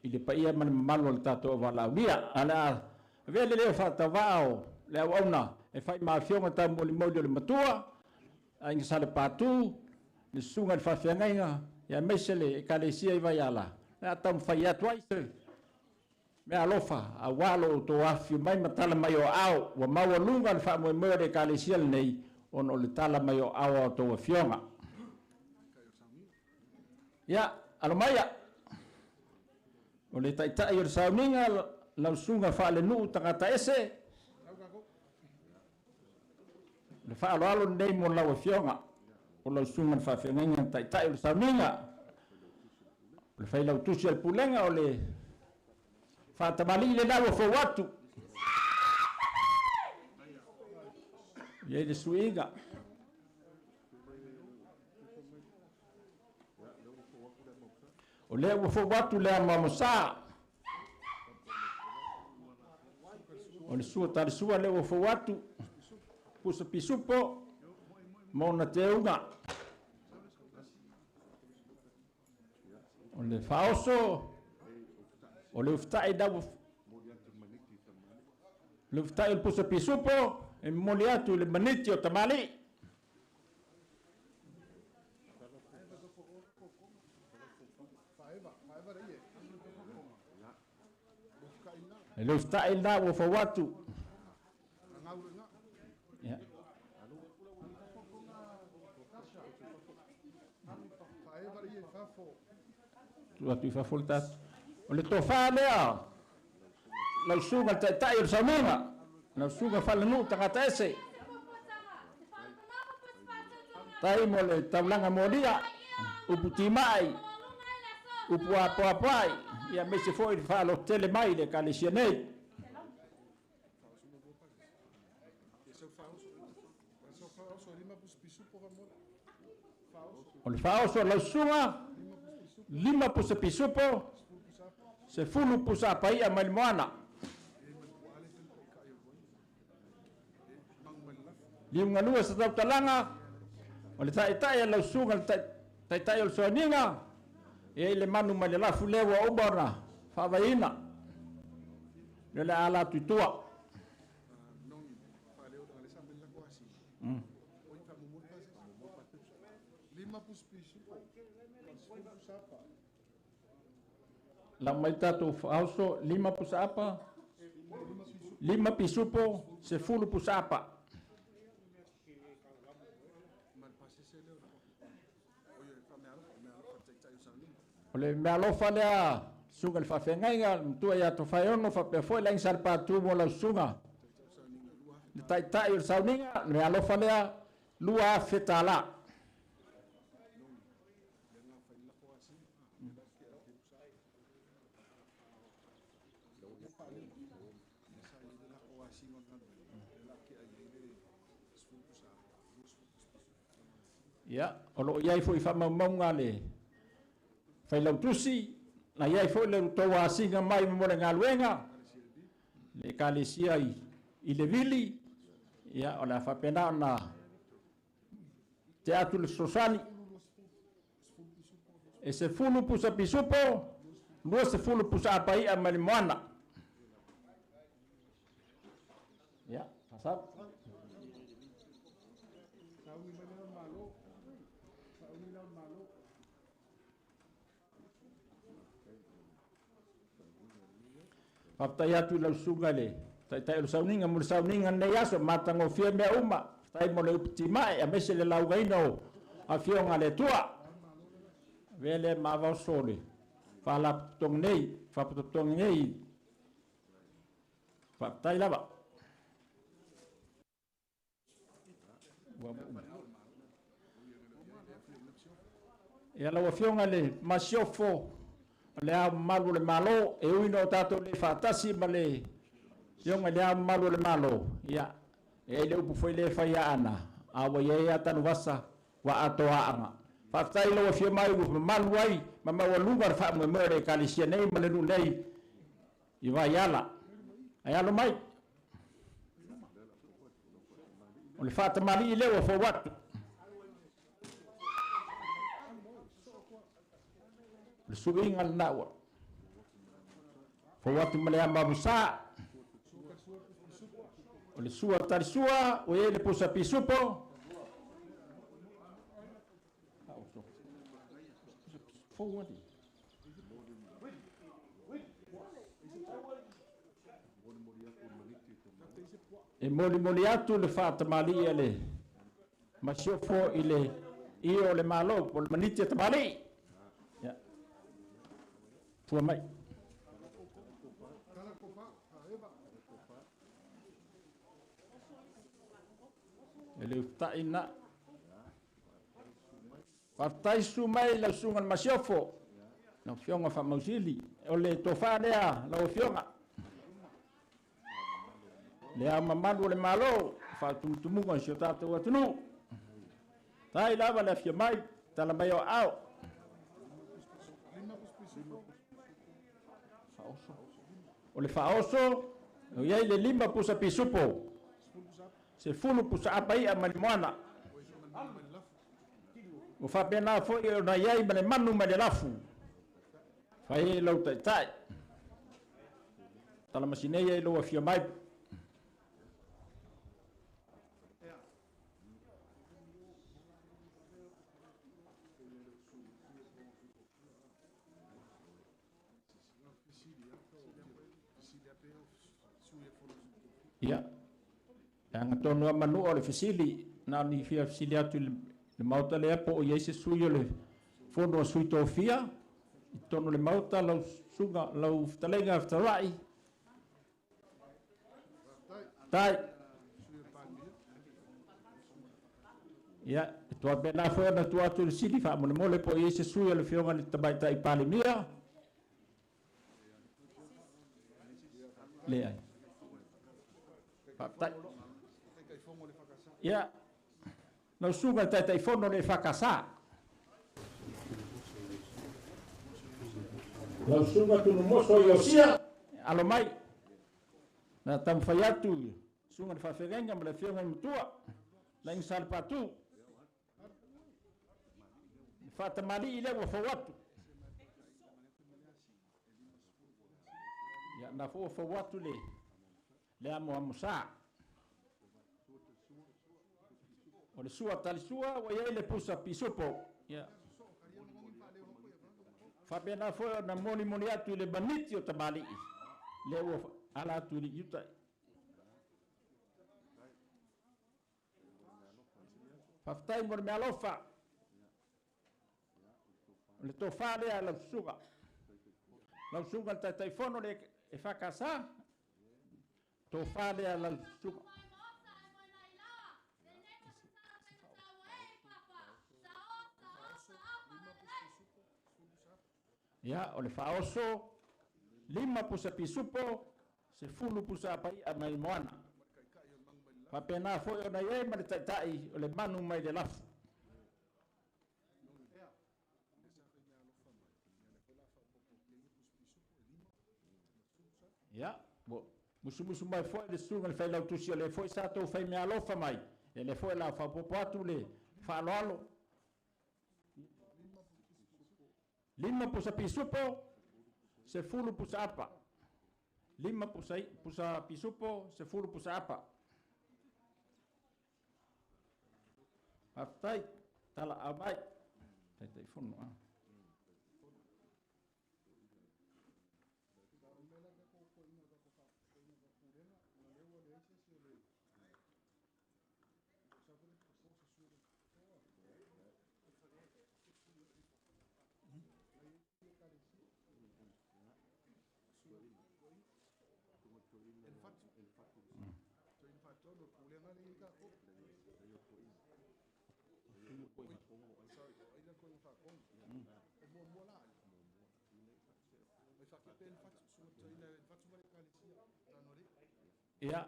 ile pa ia mamalu le tato vala dia ala vele le fa tavao le ona e fai mafionga ta mo le matua ai ngisale patu ni sunga le fafianga ya mesele e kalesia i Vaiala na tam fai atu ai se me alofa a walo to afi mai matala mai o au wa maua lunga le fa mo de kalesia nei on o le tala mai o au to afionga ya alomaya o le taita i o sauninga la sunga fa le nu tangata ese le fa alo nei mo la fionga o la sunga fa fenga tai o sauninga le fa la tusi al pulenga o le fa tamali le dalo fo watu ye de suiga o le fo watu le mamosa o le sua tar sua le fo watu puso pisupo mona teunga o le faoso o le uftai da le uftai il puso pisupo e moliatu le maniti o tamali le uftai da o fawatu ya tu fa folta o le tofa lea la sunga tai o samuna la sunga fa nu tangata ese tai mo le taulanga modia uputi mai upu apai ia me se foi fa lo tele mai le kalesia nei o le faoso la sunga lima pusa pisupo se fulu pusa pai a malmoana liunga lua sa tau talanga o le tai la sunga tai o soninga e le manu mai le lafu lewa obara fa vaina le ala tutua la mai tatu fauso lima pusapa lima pisupo se fulu pusapa ole me alofa lea sunga le fafengainga tua ia to faiono fa pe foi la insal patu mo la sunga le tai o sauninga me alofa lea lua fetala ya olo ia foi fa maunga le fai lau tusi na iai foi le to wasinga mai mo le ngaluenga le kalesia i le vili ia ola fa pena na te atu le sosani e se fulu pusa pisupo lua se fulu pusa apai a malimoana ya pasap Papta ya tu lau sunga le Tai lo sauninga mo sauninga nei aso matango fia me uma. Tai mo le upiti mai a mese le laugaino a fionga le tua. Vele mava sole. Fala tong nei, fa tong nei. Fa tai lava. E la fionga le masiofo le a malu le malo e uino tato le fatasi ma le fionga le a malu le malo ia e le upu foi le fai ana a wa ye ata no vasa wa atoa anga fa tai lo fio mai u malu ai ma ma wa lugar fa mo mere kalisia nei ma le nu nei I Vaiala ai alo mai o le fata mali le o fo watu le suinga na wa fo watu male amba busa o le sua tari sua o ele pusa pisupo fo watu e moli atu le fata mali ele ma siofo ile io le malo po le maniti tamali ya tua mai ele taina partai su mai la sunga ma siofo no fionga fa mausili o le tofa lea la fionga le a mamadu le malo fa tumu con sio tato atunu tai lava la fia mai tala mai o au o le faoso o ia le lima pusa pisupo se fulu pusa apai a malimoana o fa pena foi o na ia i manu ma le lafu fai lo tai tala masineia i lo fia mai ia anga tonu manu o le fisili na ni fia fisili atu le Maota le po o yese suyo le fono suito fia tonu le Maota lau sunga lau talenga ftarai tai ia to bena fo na tu atu le sili fa mo le mole po yese suyo le fionga ni tabai tai palimia le ai tai ia no sunga tai fono le fakasa no sunga tu no moso yosia alo mai na tam fayatu sunga fa ferenga me le fionga mutua la insal patu fata mali ile wo fawatu ya na fo fawatu le amo amusa o le sua tali sua o ia le pusa pisupo ya fa bena fo na moni atu le baniti o tamali le wo ala tu li yuta fa ftai mor me alofa le tofa le ala suga tai fono le e fa casa tofa le ala suga ya o le faoso lima pusa pisupo se fulu pusa apai a mai moana fa pena foi ona ye ma le tai o le manu mai le lafu ya bo musu mai foi le sunga le fai lau tusi le foi sa to fai me alofa mai e le foi la fa popo atu le fa alo lima pusa pisupo se fulu pusa apa lima pusa pisupo se fulu pusa apa aftai tala amai tai fono fatu. Toi ina fatu no kulenga le ka ko. Sorry, ina ko ina fa ko. Mo mo la. Mai fa ke pen fatu so toi ina fatu mari ka le sia. Tanore. Ia.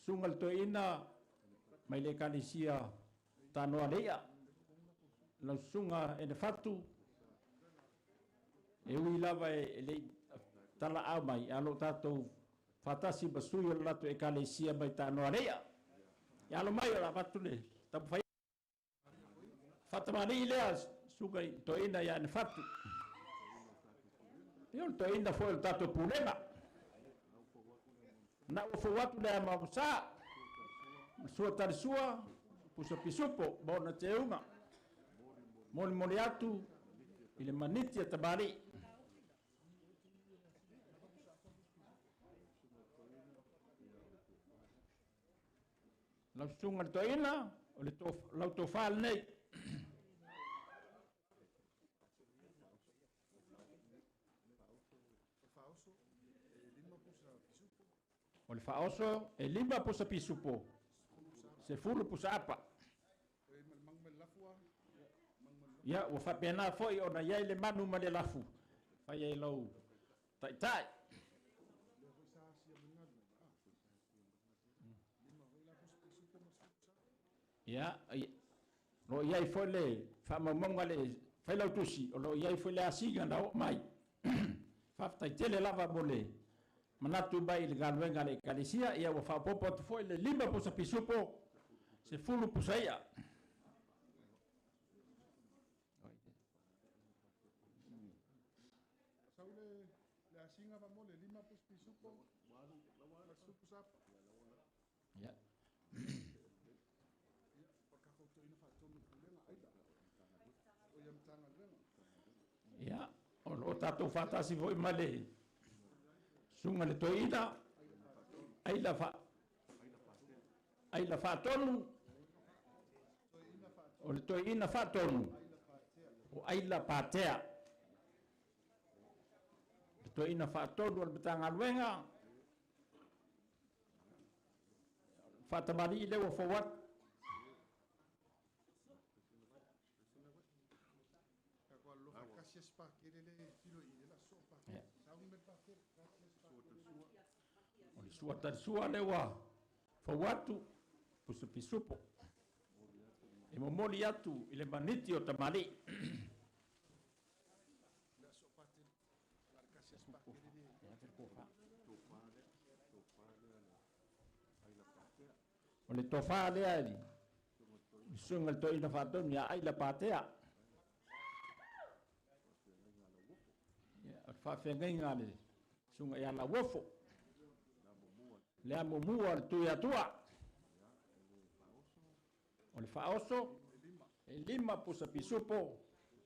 Sungal to ina mai le kalisia tano alea. La sunga ina fatu. E ui lava e le tala au mai alo tatou fatasi basui o lato e kalisia mai tano alea. E alo mai o la fatu le. Tapu fai. Fatamani lea sunga to ina ya ina fatu. Io to ina foi o tatou pulema. Na o watu le mabusa sua tarisua pusa pisupo bona teuma moli moli atu ile maniti ya tabari la sunga toina o le tof la tofal nei o le faoso e lima pusa pisupo se fulu pusa apa ya o fa pena foi ona ia le manu ma le lafu fa ia lo tai tai ya lo ia foi le fa mamonga le fa lo tusi o lo ia foi le asiga na mai fa tai tele lava bole manatu bai le galwenga le kalisia ia o fa popo foi le lima pusa pisupo se fulu pusa ia Saule le asinga va mole lima pus pisupo. Supu sap. Ya. Porque ko to ina fa to no problema ai. O ia mtanga lema. Ya, o tatou fatasi foi male. Sunga le toina. Ai la fa tonu. O le toina fa tonu. O ai la patea. Le toina fa tonu o le betanga luenga. Fatamali le o fowat. Ko lo fa kasi spa kele le filo i la sopa. Sa un me pa ke kasi spa. O le sua tar sua le wa. Fowatu pusu pisupo. E momoli atu ile maniti o tamali. La sopa te la kasi spa kele le. O le tofa le ali. Sunga to ina fa ton ya ai la patea. Ya fa fenga le. Sunga ya la wofo. Le amomua le tuia tua. O le faoso. E lima pusa pisupo.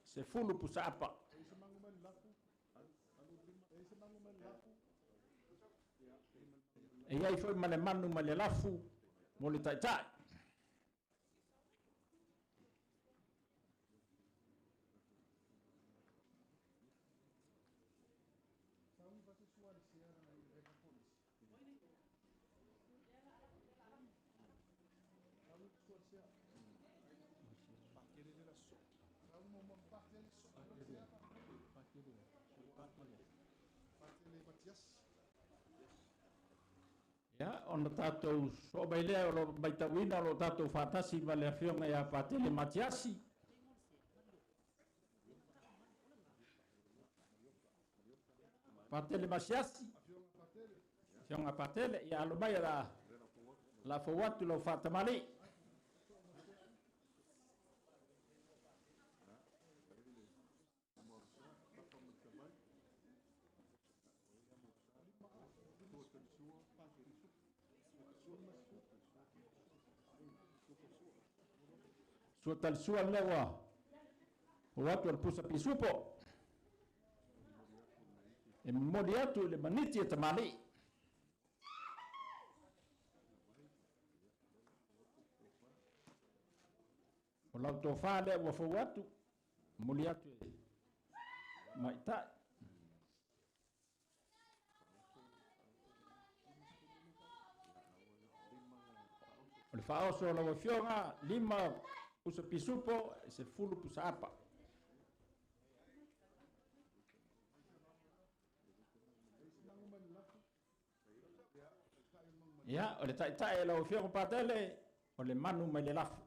Se fulu pusa apa. E ai foi male manu male lafu. Mo le taitai. Ya, ona tatou so mai lea o lo maitawina o lo tatou fatasi ma le afionga ia patele matiasi. Patele masiasi. Fionga patele, ia alo mai la fawatu lo fatamali. Sua tal sua lewa. O watu alpusa pisupo. E modi atu le maniti e tamali. O lau tofa le wa fo watu. Modi atu e maita. O le whaoso la wafionga, 5 pusa pisupo, e se fulu pusa apa. Ia, o le taʻitaʻi e la wafionga patele, o le manu mai le lafu.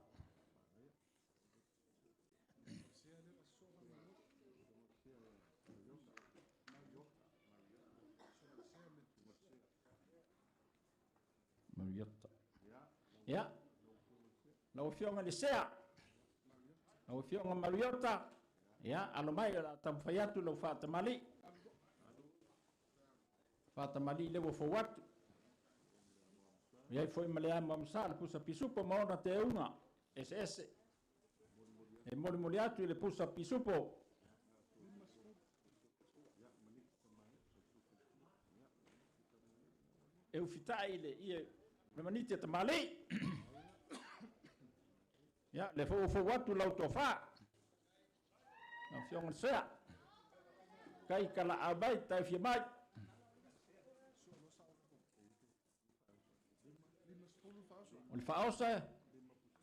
Mariota. Ia. Na wafionga le sea. Na wafionga Mariota. Ia, alo mai la tamwhai atu lau whātamali. Whātamali le wafawatu. Iai foi malea mamsa le pusa pisupo maona te unga. SS. E moli atu le pusa pisupo. E ufitai le ie le maniti te mali. Ya, le fo watu lau tofa. Na fiong sea. Kai kala abai tai fi mai. On faosa.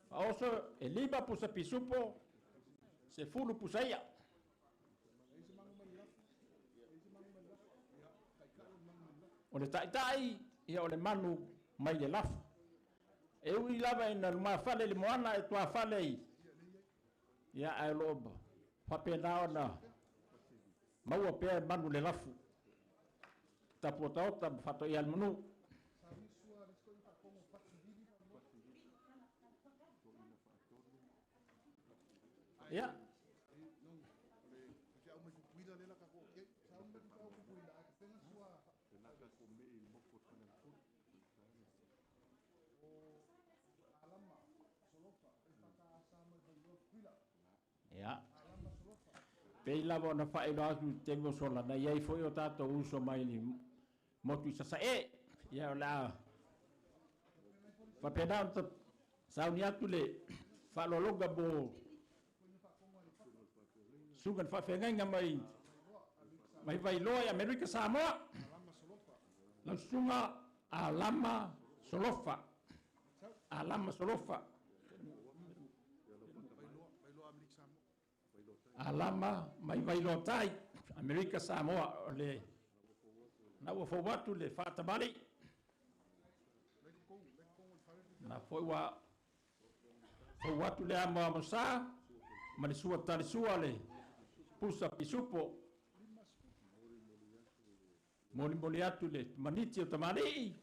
Faosa e 5 pusa pisupo. Se fulu pusa ia. O le tai ia o le manu mai le lafu. E ui lava ina luma fale le moana e tua fale i. Ia ai loba. Whapena ona. Maua pēr manu le lafu. Tapu taota whato i almanu. Ia. Ya. Pei lava na whae no atu tengo sola na iei foi o tato uso mai ni motu sasa e. Ia o la. Whapena o ta sauni atu le whalologa bo sugan whawhengainga mai vai loa i Amerika Samoa. Lau sunga a lama solofa. A lama solofa. Alama mai vai tai Amerika Samoa le na wa fo watu le fata bali na foi wa fo watu le ama mosa ma le sua tali sua le pusa pisupo moli atu le maniti o tamali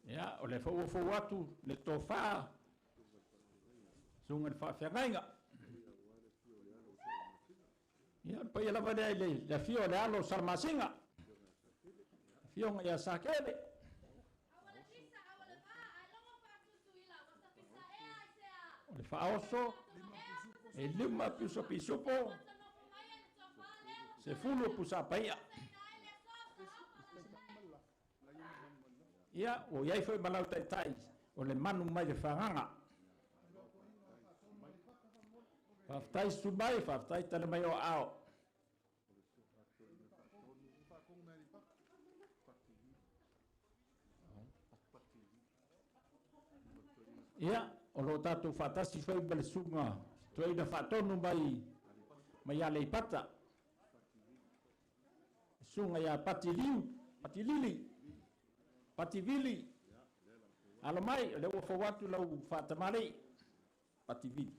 ya o le fo watu le tofa sunga fa fengainga ya pa ya lava le la fio le alo sarmasinga fio nga ya sakele le fa oso e 5 puso pisupo se fulu pusa paia ya o yai foi malau tai o le manu mai de fanganga Faftai subai, faftai tana mai o ao. Ia, o lo tatu fatasi foi bale sunga. Toi na fatonu mai ale pata. Sunga ya patilili. Pativili. Alo mai, le wo fo watu lau fatamari. Pativili.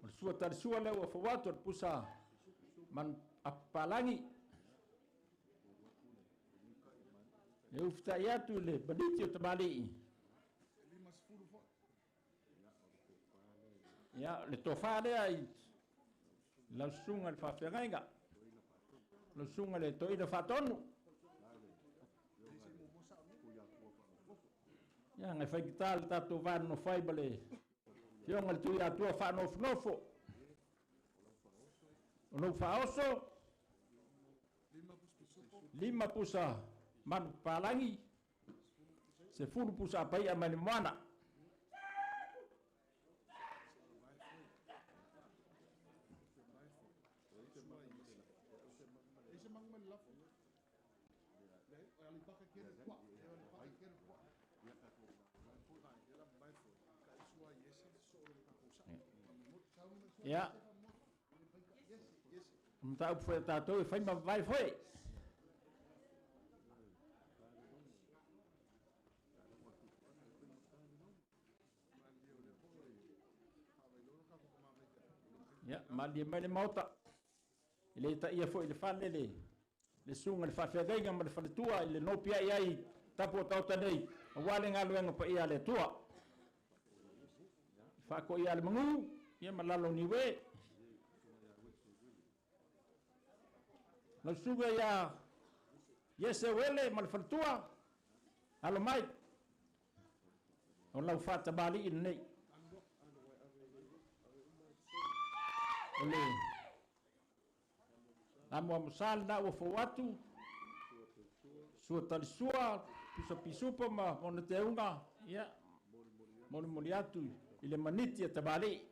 O sua tar sua le o fawatu pusa man apalangi e ufta yatu le baditi o tamali ya le tofale ai la sunga le fafenga la sunga le toina fatonu ya ngai fai tal tatu van no fai bale Fionga tu ia tua whanofnofo. O no whaoso. 5 pusa manu palangi. Se fulu pusa pai a mani moana. Ya. Mta foi tatou e fai ma vai foi. Ya, mali mai le Maota. Ile ta ia foi le fale le sunga le fafegai ma le fale tua ile no pia ai tapo tau tanei. Wale ngalu pa ia le tua. Fa ko ia le mangu, ia malalo ni we. No suga ya yese wele mal faltua alo mai on la fata bali in nei ole amo musal na o fowatu suatal sua pisupa ma on te unga ya mon moliatu ile maniti tabali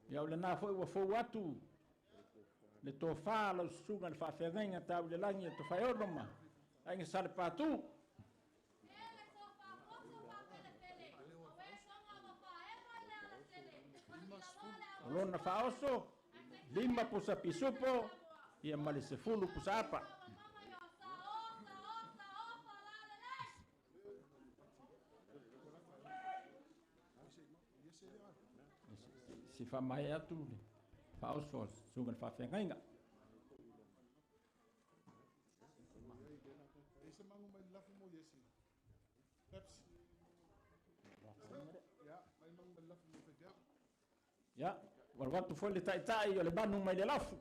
ya ole na foi o fowatu le tofa lo sunga le fa fenga ta le langi to fa orma ai sale patu lo na fa oso lima pusa pisupo ia male se fulu pusa apa si fa mai atu fa oso sunga fa fenga Ese mango mai lafu mo yesi. Pepsi. Ya, mai mango mai lafu mo fedia. ya wal watu foi le tai o le banu mai le lafu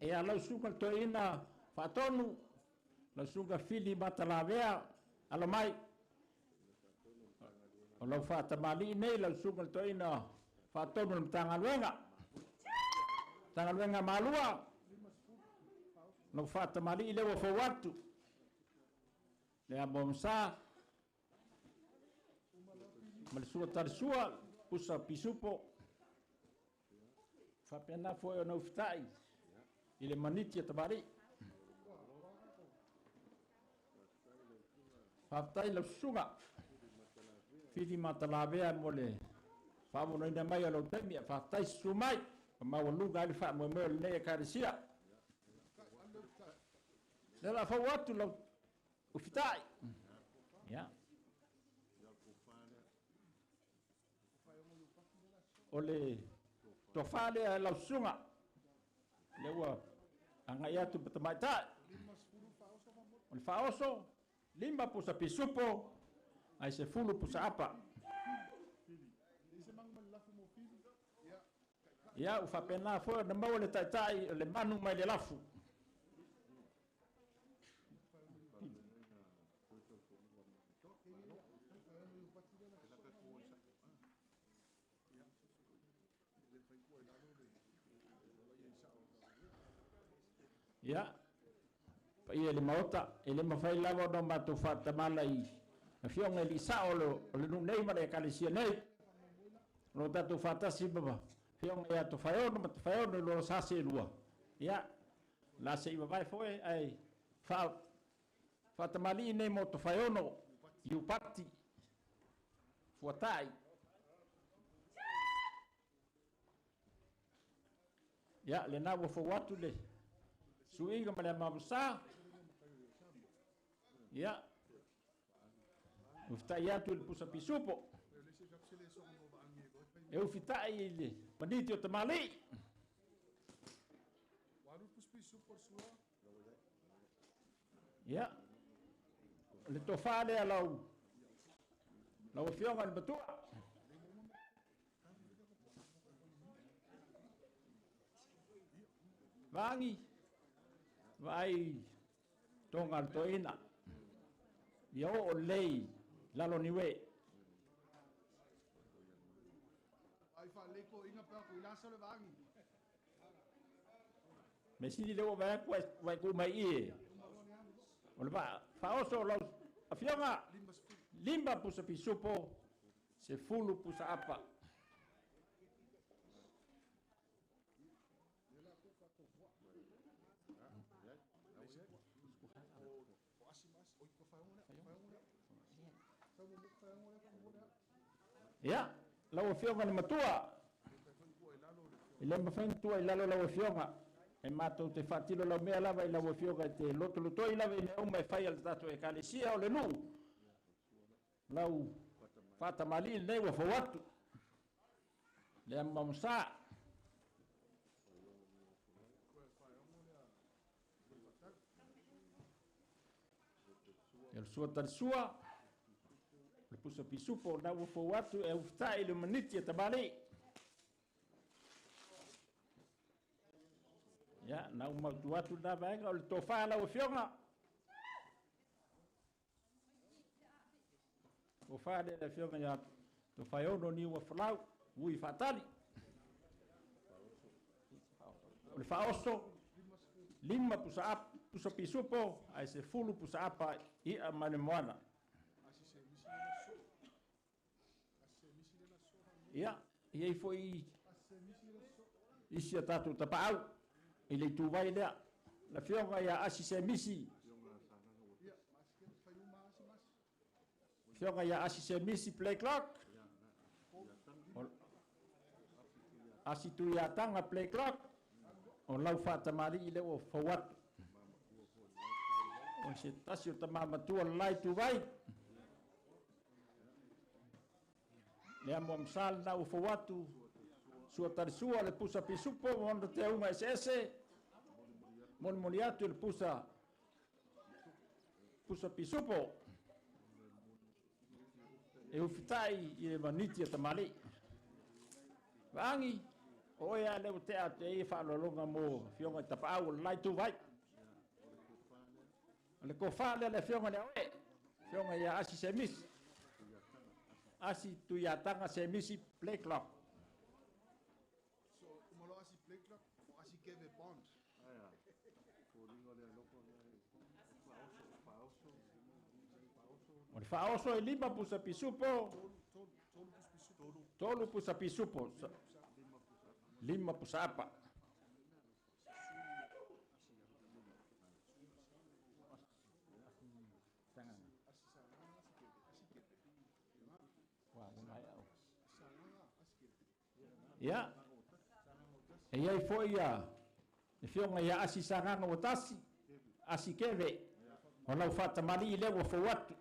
e ala suka to ina fatonu la suka fili matalavea ala mai o la fata mali nei la suka to ina fatonu tangaluenga malua no fata mali le wo fowatu le abomsa mal suka tarsua pusa pisupo fa pena foi no fitai ile maniti tabari Faftai lo sunga. Fili matalabea mole. Famo no ina mai lo temia. Faftai sumai. Ma walunga ali fa mo mo le karisia. Lela fa watu lo ufitai. Ya. Ole tofale lo sunga. Lewa angayatu betamata. Ole faoso limba pusa pisupo ai se fulu pusa apa ya ufa pena fo na mau le tai le manu mai le lafu ya pa ia le maota ele mafai lava no matu fata malai na fionga li saolo le nu nei male kalisia nei no tatu fata si baba fionga ya to faio no lo sase lua ya la se iba vai foi ai fata mali nei mo to faio no yu pati fuatai ya le na wo fo watu le suinga male mabusa ya uftai atu il pusa pisupo e ufitai ile paniti o tamali ya le tofale alau lau fionga le batua vangi vai tonga toina yo lei lalo niwe Ai fa leko inga pa ko ila sole vangi. Me sini le o vai ku mai e. O le fa oso lo afionga limba pusa pisupo se fulu pusa apa. Ya, lau afionga ni matua. Ile mafeng tua ilalo lau afionga. E matou te whatilo lau mea lava i lau afionga te loto loto i lava i ne umai whai al tato e kalesia o le nu. Lau whata mali nei wa fawatu. Le Umusaga. El sua tar sua. Le pusa pisupo na wa fawatu e uftai le maniti e tabali. Ya, na uma tuatu da vaga o le tofa la o fionga. O fa de la fionga ya to fa ono ni wa flau, ui fatali. O le fa oso lima pusa pisupo ai se fulu pusa apa i a mane moana. Ya, ia foi isi tatu tapau. Ile tu vai lea la fionga ya asi se misi fionga ya asi se misi play clock asi tu ya tanga play clock o lau fata mari ile o fawat o se tasio tamama tu lai tu vai le amo sal na o fawatu sua tarsua le pusa pisupo mondo te uma ss mon moniato le pusa pisupo e ufitai i le maniti e tamali vangi o ia le te a te e whaalolonga mo fionga i tapau lai tu vai le ko whaale le fionga le oe fionga ia asi se misi asi tu ia tanga se misi play clock. Asi play clock o asi keve bond. O le faoso e lima pusa pisupo. Tolu pusa pisupo. Lima pusa apa. Ya. E ai foi ia e fionga ia asi sanganga o tasi asi keve o lau fata mali i lewa fawatu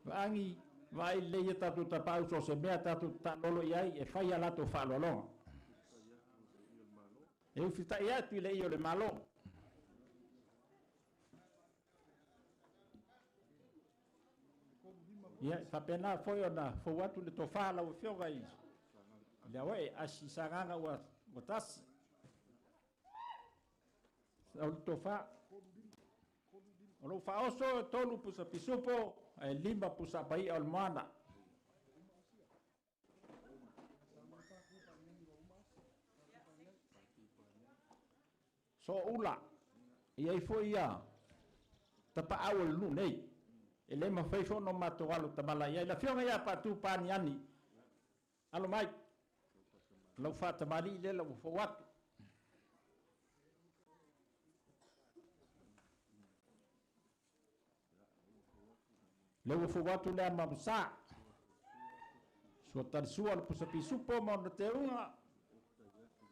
vangi vai leia tatu tapau so se mea tatu talolo iai e fai alato whaalolonga e ufita ia tu i lei o le malo. Ia tapena foi ona fo watu le tofa la o fioga i le awe asi saganga wa tasi o tofa o lo fa oso tolu pusa pisupo e lima pusa pai al mana so ula ia foi ia tapa awal nu nei ele ma fai fo no mato alo tabala ia la fionga ia pa tu pani ani alo mai lo fa tabali le lo fo wat le fo watu le ma sa so tar sual pusa pisupo mo no te unga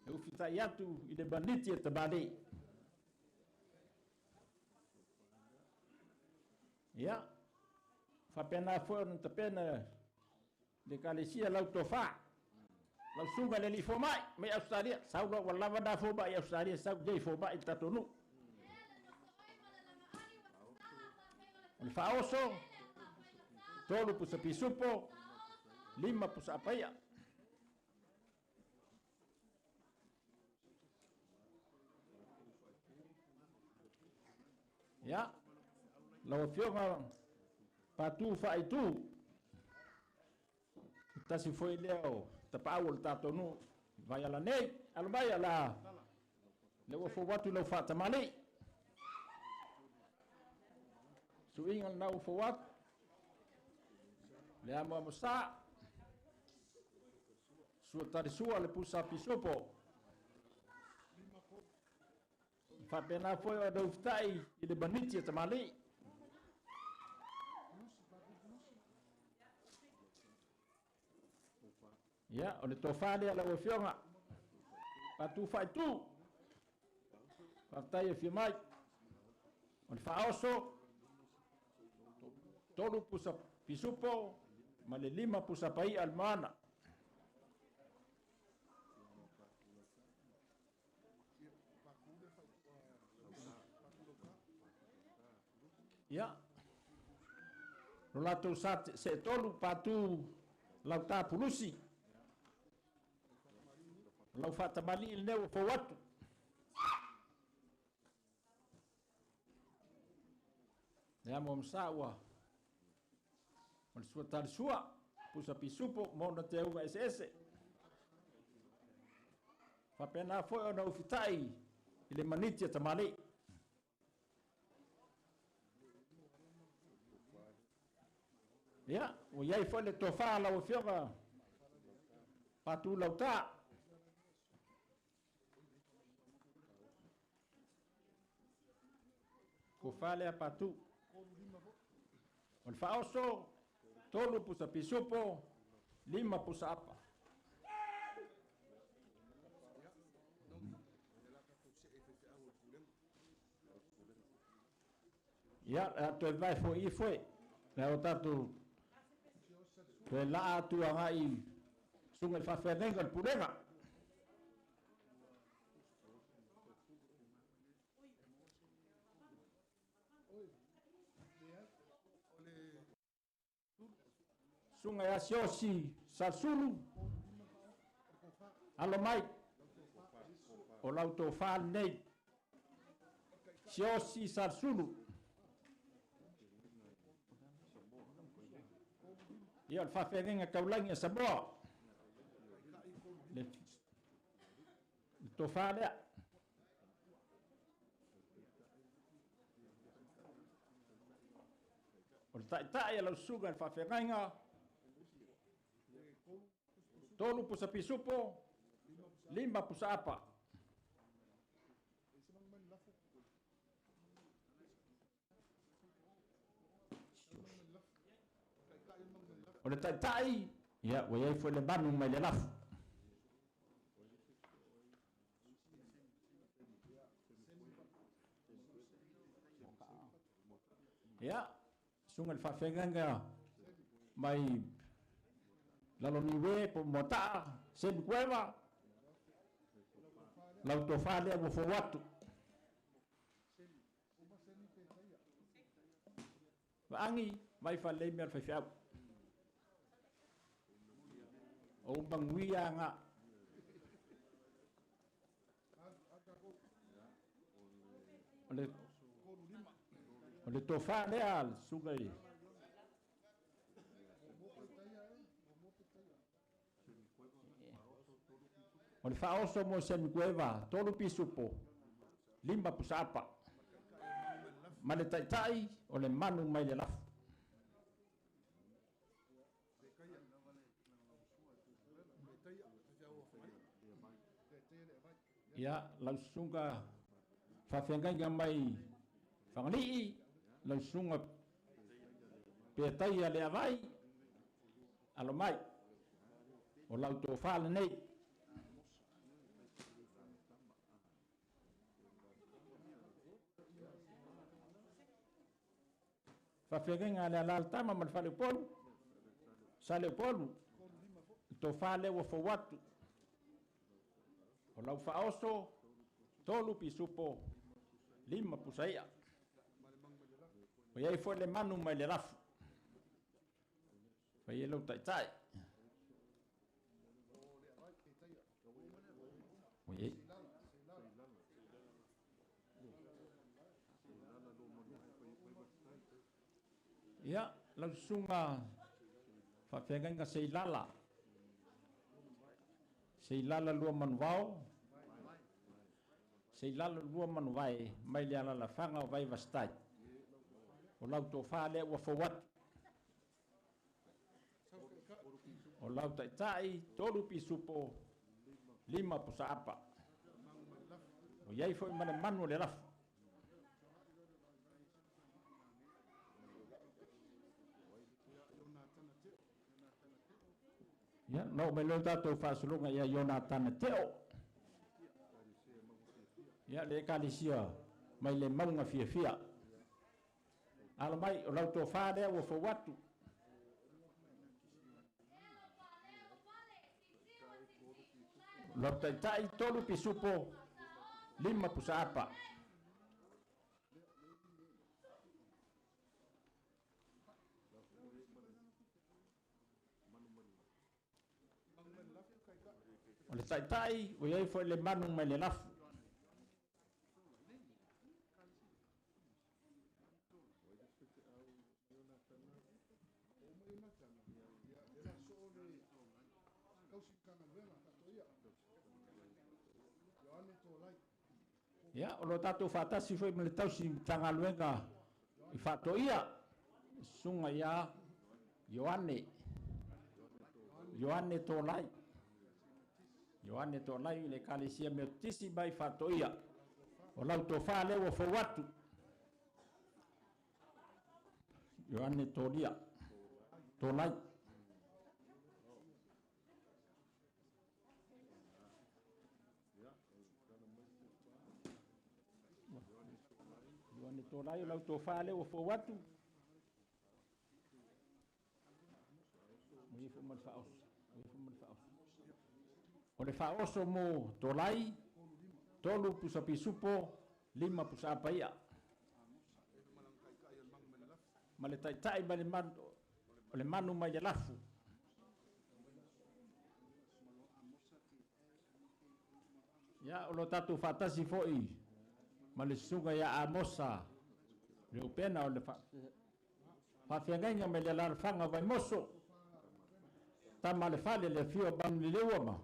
e ufita iatu i le baniti e tabali ia fa pena foi no tapena de kalesia lau tofa lau sunga le lifo mai me australia sau lo wala wada fo ba australia sau dei fo ba itatonu o fa oso tolu pusa pisupo lima pusa apaya ya Lau fionga patu faitu. Tasi foi leo tapau le tato nu Vaiala nei almai la le wa fo watu lo fata mali suinga na fo wat le amo musa su tari sua le pusa pisopo fa pena foi o do ftai i le baniti tamali ya o le tofale ala o fionga patu fai tu partai fi mai o le faoso tolu pusa pisupo ma le 5 pusa pai almana ya lo lato sat se tolu patu lauta pulusi lau fata mali il neu fo watu ya mo msawa o le sua tali sua pusa pisupo mo na te unga ese fa pena foi o na ufitai ile maniti tamali ya o yai foi le tofa la o fioga patu lauta ko fale a patu o le faoso tolu pusa pisupo 5 pusa apa ya to vai fo I foi na o tatu to la tu ai sunga fa fenenga el pulenga sunga ya siosi salsulu alo mai o lauto fa nei siosi salsulu ia le faafeagega kaulagi a samoa le tofā lea o le taʻitaʻi a lausuga le faafeagaiga 3 pusa pisupo 5 pusa apa o le taʻitaʻi ia ua iai foi le manu mai le lafu ia suga le faafeagaga mai laloniue po mota'a semi kueva lau tofā lea ua fou atu vaagi mai falei mea le faifeau o umaguia aga o le tofā lea le suga i o le faoso mo semikueva 3 pisupo 5 pusa apa ma le taʻitaʻi o le manu mai le lafu ia lausuga faafeagaiga mai fagalii lausuga peataia le avai alo mai o lau tofā lenei faafeagaiga le ala le tama ma le faleupolu sa leupolu tofā le ua fou atu o lau faoso 3 pisupo 5 pusa ia o iai foi le manu mai le lafu faia lau taʻitaʻi o iai Ia, lau sunga whawhenga sei lala. Sei lala lua manuao. Sei lala lua manuai, mai le ala la whanga o vai vastai. O lau tō whale ua whawat. O lau tai tolu pisupo, 5 pusa apa. O iai foi mana manu le lafu. Ya, no me lo tato fasulunga ya Jonathan Teo. Ya le kalisia mai le maunga fia. Ala mai o lau tō whare o whawatu. Lau tai tolu pisupo 5 pusa apa. O le tai o iai foi le manu mai le lafu. Ya, o lo tatu fatasi foi me le tausi tangaluenga i fatoia sunga ya Ioane tolai. Ioane tolai le kalisia me tisi mai fatoia. O lau to fa le o fawatu. Ioane tolia. Tolai. Ioane tolai lau to fa le o fawatu. Mo mal faos. O le faoso mo tolai, tolu pusa pisupo, 5 pusa apa ia. Ma le tai ma le manu mai le lafu. Ya, o lo tatu fatasi foi, ma le sunga ya amosa, le upena o le whawhiangainga me le larfanga vai moso. Tama le fale le fio bang le lewa ma.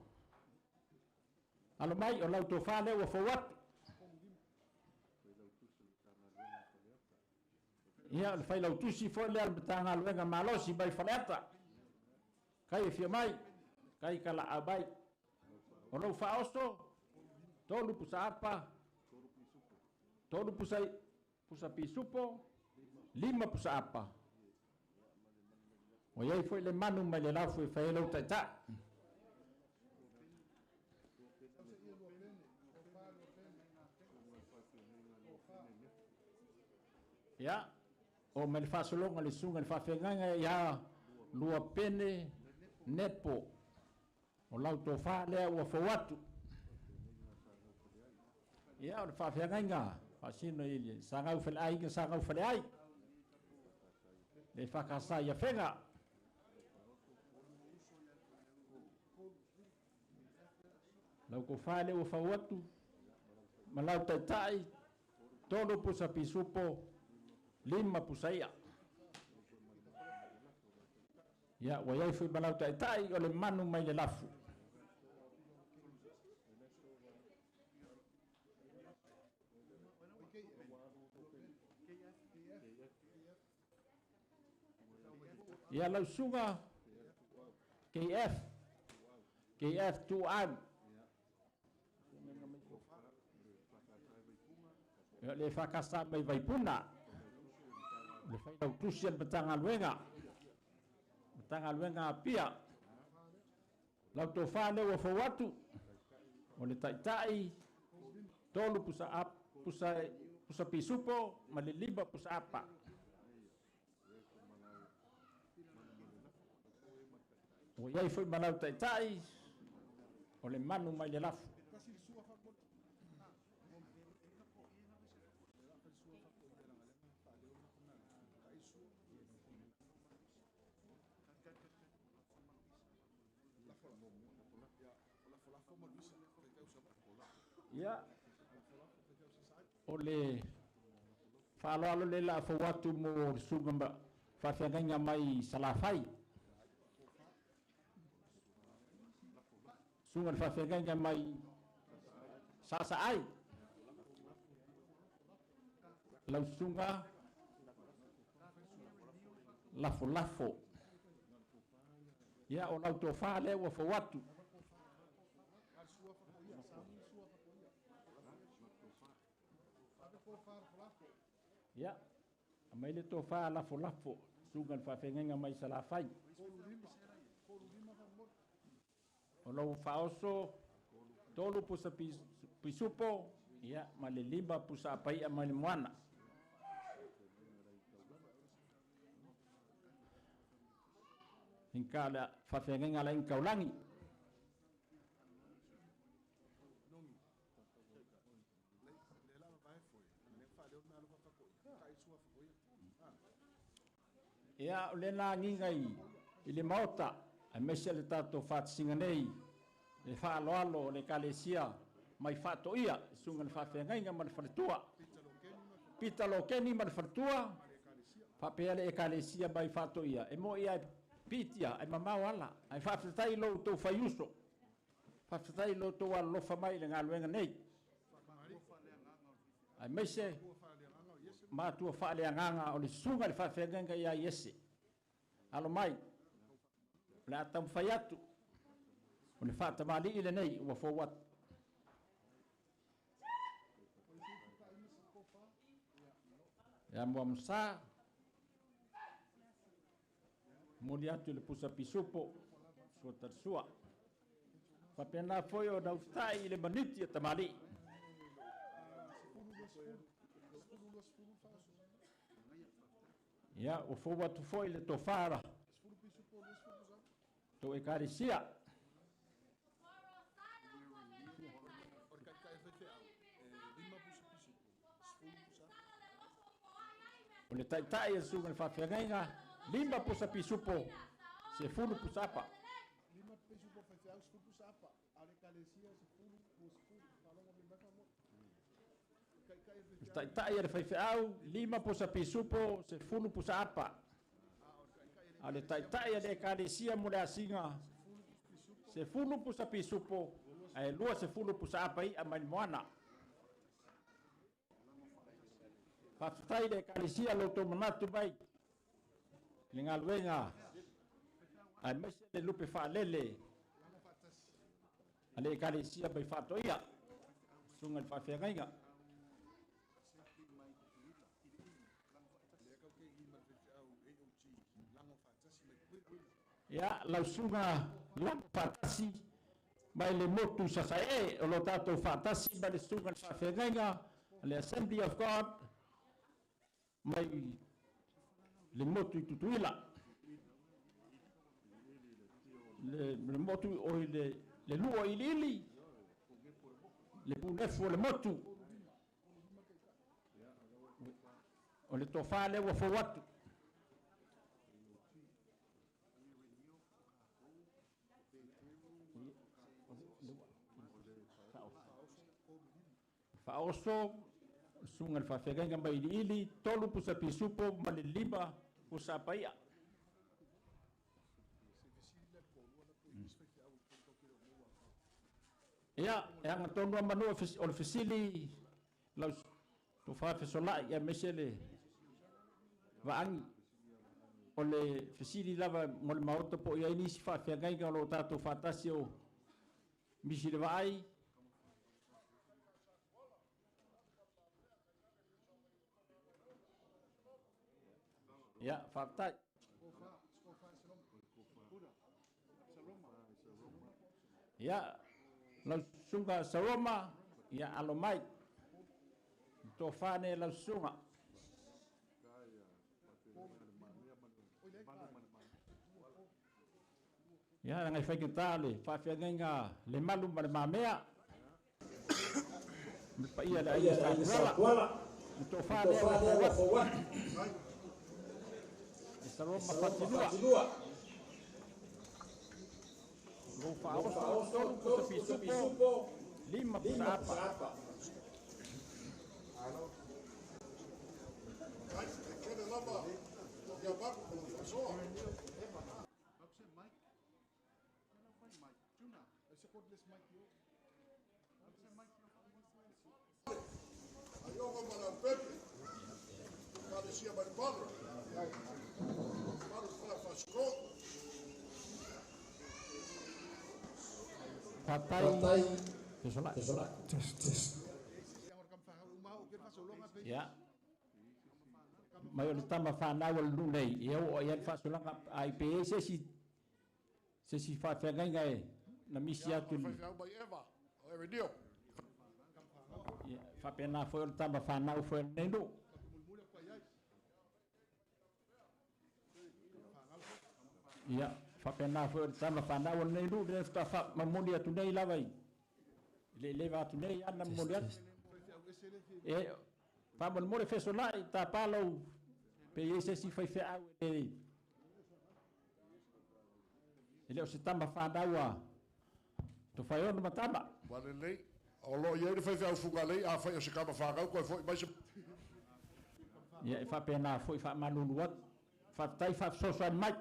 Alo mai o lau tō whale ua whawatu. Ia le whai lau tusi fo le albatanga luenga malosi bai whaleata. Kai e fia mai, kai ka la abai. O lau whaosto, tolu pusa apa, tolu pusa pisupo, 5 pusa apa. O iai foi le manu mai le lafu e whai lau taita. Ya, o me le whasolonga le sunga le whawhenganga ya lua pene nepo. O lau tō whalea ua whawatu. Ya, o le whawhenganga, whasino i sangau whale ai, sangau whale ai. Le whakasa ia whenga. Lau ko whale ua whawatu. Ma lau taitai, tolo pusa pisupo, 5 pusa ia. Ya, wa iai fui malau tai o le manu mai le lafu. Ya, lau sunga KF tuan. Ya, le whakasa mai vaipuna. Le whai lau tusian batanga luenga. Batanga luenga apia. Lau tō whāne ua whawatu. O le taitai. Tolu pusa pisupo. Ma le 5 pusa apa. O iai foi malau taitai. O le manu mai le lafu. Ya, o le whaaloalo le la whawatu mo sunga whawhiangainga mai salawhai. Sunga le whawhiangainga mai sasa ai. Lau sunga lafo. Ia o lau tō wha le ua whawatu. Ia, a mai le tō wha lafo. Sunga le whawhiangainga mai salawhai. O lau whaoso, tolu pusa pisupo, ia, ma le lima pusa apai a mai le moana. Hinka le whawhiangainga la inkaulangi. Ia, o le nā ngingai i le Maota, a mese le tātou whātisinga nei, le whaaloalo le kalesia, mai whāto ia, sunga le whawhiangainga ma le whanatua. Pita lo keni ma le whanatua, whapea le kalesia mai whāto ia. E mo ia pitia, ai mamau ala, ai whawhitai lo tō whaiuso. Whawhitai lo tō alofa mai le ngā luenga nei. Ai mese, mātua whaaleanganga o le sunga le whawhiangainga ia iese. Alo mai, le atam whai atu, o le whaatamali i le nei, ua fōwat. Ia mua musa, moli atu le pusa pisupo, sua tarsua. Whapena foi o nau whai i le maniti a tamali. Ia, o fōwatu foi le tō whara. Tō e kāresia. O le taitai e sunga le whawhiangainga, lima pusa pisupo, se fulu pusapa. Taitai e le whaiwheau, lima pusa pisupo, se fulu pusapa. A le taitai e le kāresia mo le asinga, se fulu pusa pisupo, e lua se fulu pusapa i a mai moana. Whawhitai le kāresia lo tō manatu mai, le ngā luenga, a mese le lupe whaalele, a le kāresia mai whātoia, sunga le whawhiangainga. Ia, lau sunga lango whātasi, mai le motu sasae, o lo tātou whātasi, mai le sunga le whawhiangainga, le Assembly of God, mai le motu i tutuila. Le motu o le lua i lili, le punefu o le motu. O le tōwha le ua fōwatu. Whaoso, sunga le whawhiangainga mai ili, tolu pusa pisupo, ma le lima pusa paia. Ia, e anga tonu a manu o le fesili, lau to whawhesolai, ia mese le vaangi. O le fesili lava mo le Maota po ia inisi whawhiangainga o lo tātou whātasi o misi le vaai. Ia, whaatai. Ia, lau sunga saroma, ia alo mai. Tō whāne lau sunga. Ia, ngai whaikita le, whawhiangainga le malu ma le mamea. Me pa ia le aia sa kuala. Tō whāne lau fawat. Saroma patilua. Go whaoso, pusa pisupo, lima pusa apa. Patai. Pesola. Ya. Mai o le tama whanau o le lunei. E o ia whasolanga a IPA se si whawhenga e na misi atu ni. Whapena foi o le tama whanau foi nei no. Ia, whapena foi o le tama whanau o nei no. Le wha mamoni atu nei lawai. Le watu nei ana mamoni atu. E whamon mole whesolai ta palau. Pe ese si fai fe au e leo se tama whanau to fai ono matama. Wale lei, o lo ia ni fai fe au funga lei, a fai o se kama whakau, koe foi mai se... Ia e whapena foi wha manunu at, whaptai whapsosoan mai.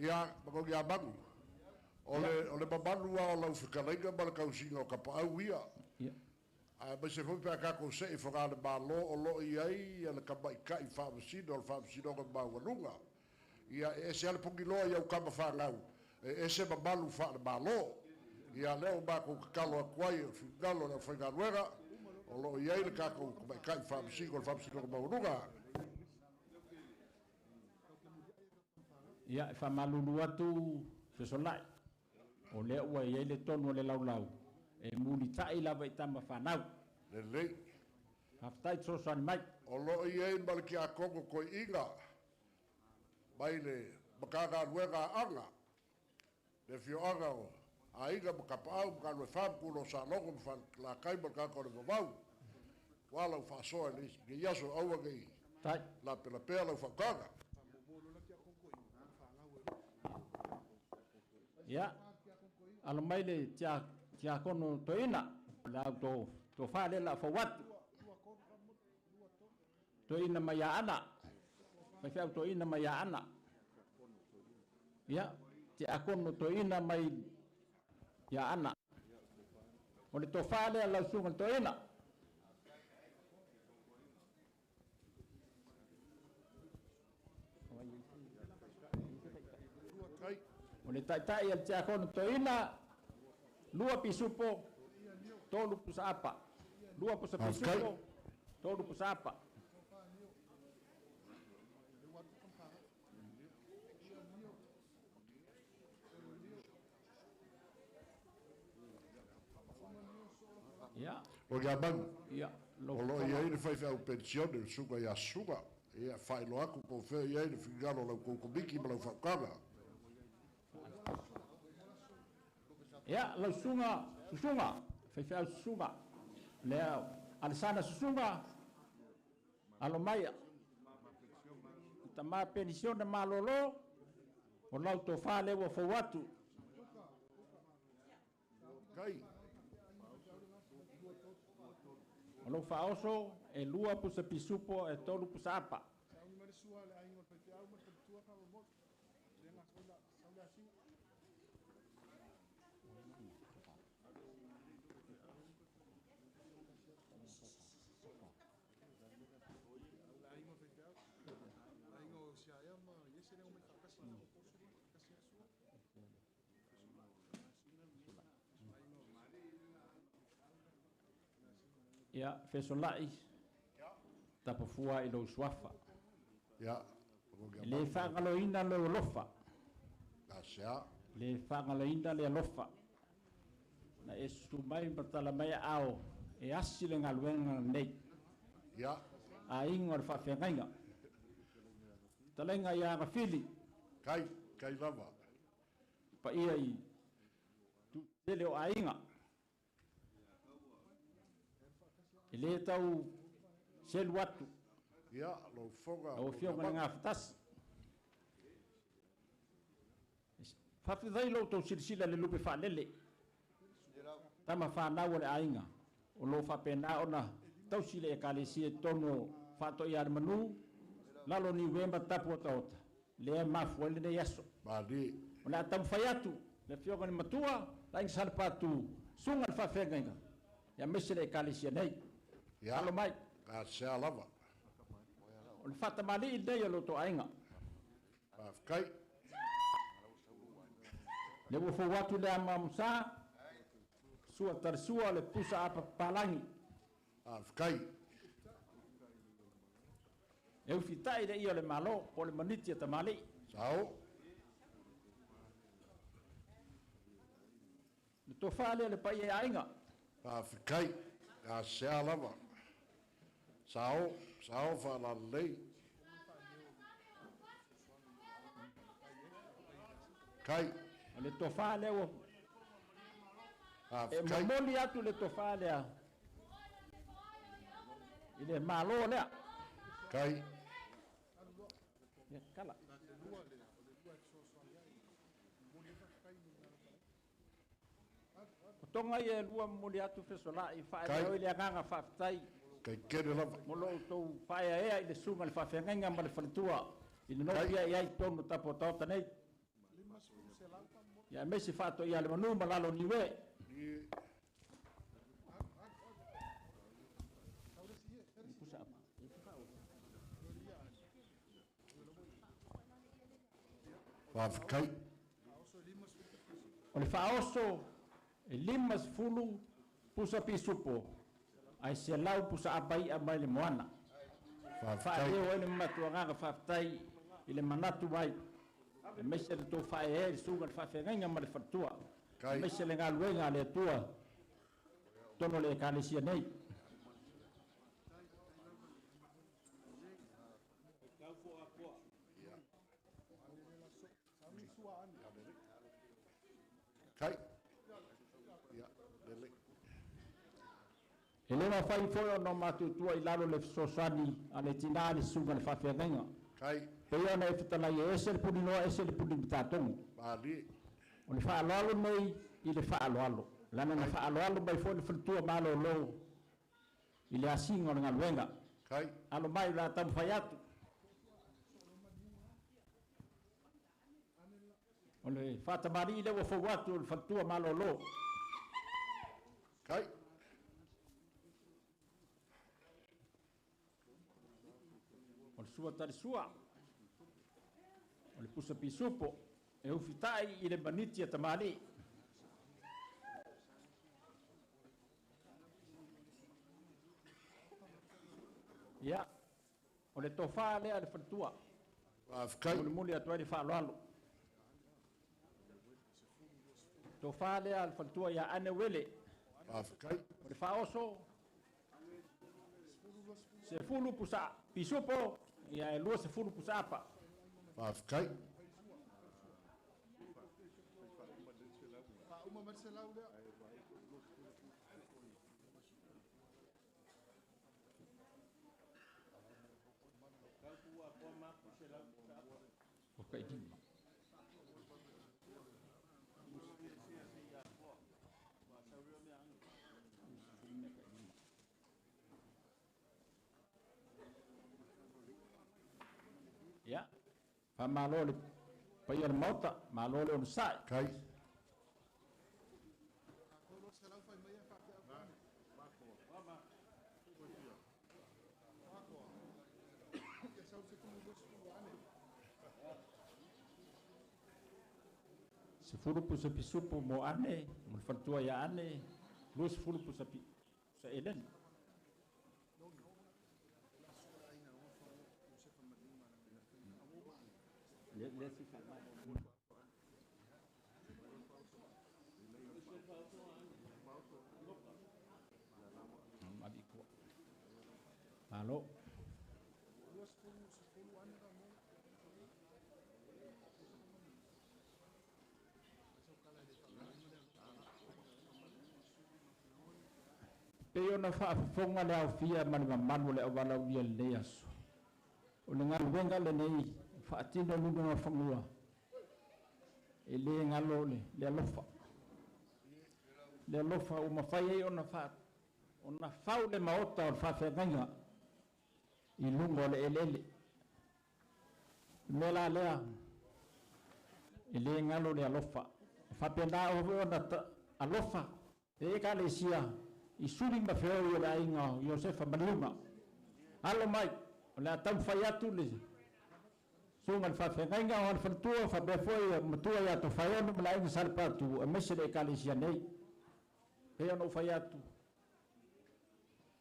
Ia, mako ia mangu. O le mamalu a o lau whikalenga ma le kausinga o kapau ia. A mai se foi pe a kako se e whanga le malo o lo i ai a le kamai kai whamasino o le whamasino o mauanunga. Ia e se ale pungi loa i au kama whangau. E se mamalu wha le malo. Ia leo mako kakalo a kwai o whingalo na whaingaruera. O lo i ai le kako kamai kai whamasino o le whamasino o mauanunga. Ia e whamalulu atu whesolai. O le ua i le tonu o le laulau. E muli tai lava i tama whanau. Le lei. Haftai trosan mai. O lo i ei mali ki a kongo koe inga. Mai le makanga ruenga anga. Le fio anga o. A inga makapau, makalue whampu no sa longo la kai makanga o le mamau. Wala u whasoa le isi. Ge yaso aua gei. Tai. La pela pea lau whakanga. Ia. Alo mai le tia kono toina. La to whale la whawatu. Toina mai a ana. Mai whiau toina mai a ana. Ia. Tia kono toina mai ia ana. O le to whale la sunga toina. O le taitai al tia kono toina. Lua pisupo. Tolu pusapa. Lua pusa pisupo. Tolu pusapa. Ya. O ia mangu. Ya. O lo i ei le fai au pensione, suga ia suga. Ia fai lo aku po fe i ei le fingalo lau koukomiki ma lau whakanga. Ya, lau susunga. Fai susunga. Lea, alisana susunga. Alo maya. Tama pensione malolo. O lau to fale wa fawatu. Kai. O lau faoso e lua pusa pisupo e tolu pusa apa. Ya, fesolai. Tapa fua i lo swafa. Ya. Le whangaloina lo lofa. Asia. Le whangaloina le lofa. Na e sumai patala mai ao. E asi le ngaluenga nei. Ya. A ingo le whawhengainga. Talenga ia ngawhili. Kai lava. Pa ia i. Tu tele o a inga. E le tau selu atu. Ia, lo fonga. O fionga ngā whatasi. Whawhidhai lo tau sirisila le lupe whanele. Tama whanau le ainga. o lo whapena ona tausile e kalesi e tono whato i manu lalo ni wemba tapu o taota le mafuele ne yaso Mali. o le atam whai atu le whioga ni matua la inga salpatu sunga le whawhenga inga ia mesele e kalesi nei Ya. alo mai Ka se alava. o le whata mali i nei o lo to ainga Afkai. le wafo watu le ama musa sua tarsua le pusa apa palangi Afkai. e ufitai le ia le malo o le maniti e tamali Sao. le tofale le pai e ainga Afkai. Ka se alava. Sao. Sao fa la lei. Kai. o le tofale o e Afkai. momoli atu le tofale a i le malo lea Kai. ia kala o tonga i e lua moli atu fesola i whae Kai. leo i le anganga whaftai Kai kere lava. mo lo tau whae ea i le sunga le whawhenga ma le whaletua i le Kai. nopia i ai tonu tapo tauta nei ia mesi whato i ale manu ma lalo niwe Afkai. o le whaoso e limas fulu pusa pisupo ai se lau pusa apai a mai le moana whae Afkai. o ene matua nganga whaftai i le manatu mai e mese le tō whae e le sunga le whawhenga ma le whatua Kai. mese le ngā luenga le atua tono le kālesia nei Kai. Ya. Lele. e le mawhai foi o no matutua i lalo le sosani a le tina le sunga le whawhenga Kai. pe ona e fitalai e ese le puni noa ese le puni mitatongu Mali. o le whaaloalo nei i le whaaloalo lana na whaaloalo mai foi le whatua malo lo i le asinga o le ngaluenga Kai. alo mai la tamu whai atu o le whatamari i le wa fau atu o le whatua malo lo Kai. o le sua tari sua o le pusa pisupo e ufitai i le maniti a tamari ia o le tofa lea le whatua Afkai. o le muli atua i le whaaloalo tofa lea le whatua ia ane wele Afkai. o le whaoso se fulu pusa pisupo ia e lua se fulu pusa apa Afkai. o kai dima ia fa malo le pa ia le Maota malo le Umusaga Kai. se fulu pusa pisupo mo ane mo le whatua ia ane lua se fulu pusa sa elen le si fa mai mabiko malo pe ona whaafonga le au fia mani mamanu le awala uia le aso. O le ngalu wenga le nei whaatino nunga ngā whangua. E le ngalo le alofa. Le alofa o mawhai e ona ona fau le maota o le whawhengainga i lungo le elele. Me la lea i le ngalo le alofa. Whapena o ona alofa e ka le sia i suri mawheo i o le ainga o Iosefa Maniunga. Alo mai, o le atau whai atu le sunga le whawhengainga o le whantua whabefoi matua i ato whai anu mala inga sarpatu a mese le ka le sia nei. He ono whai atu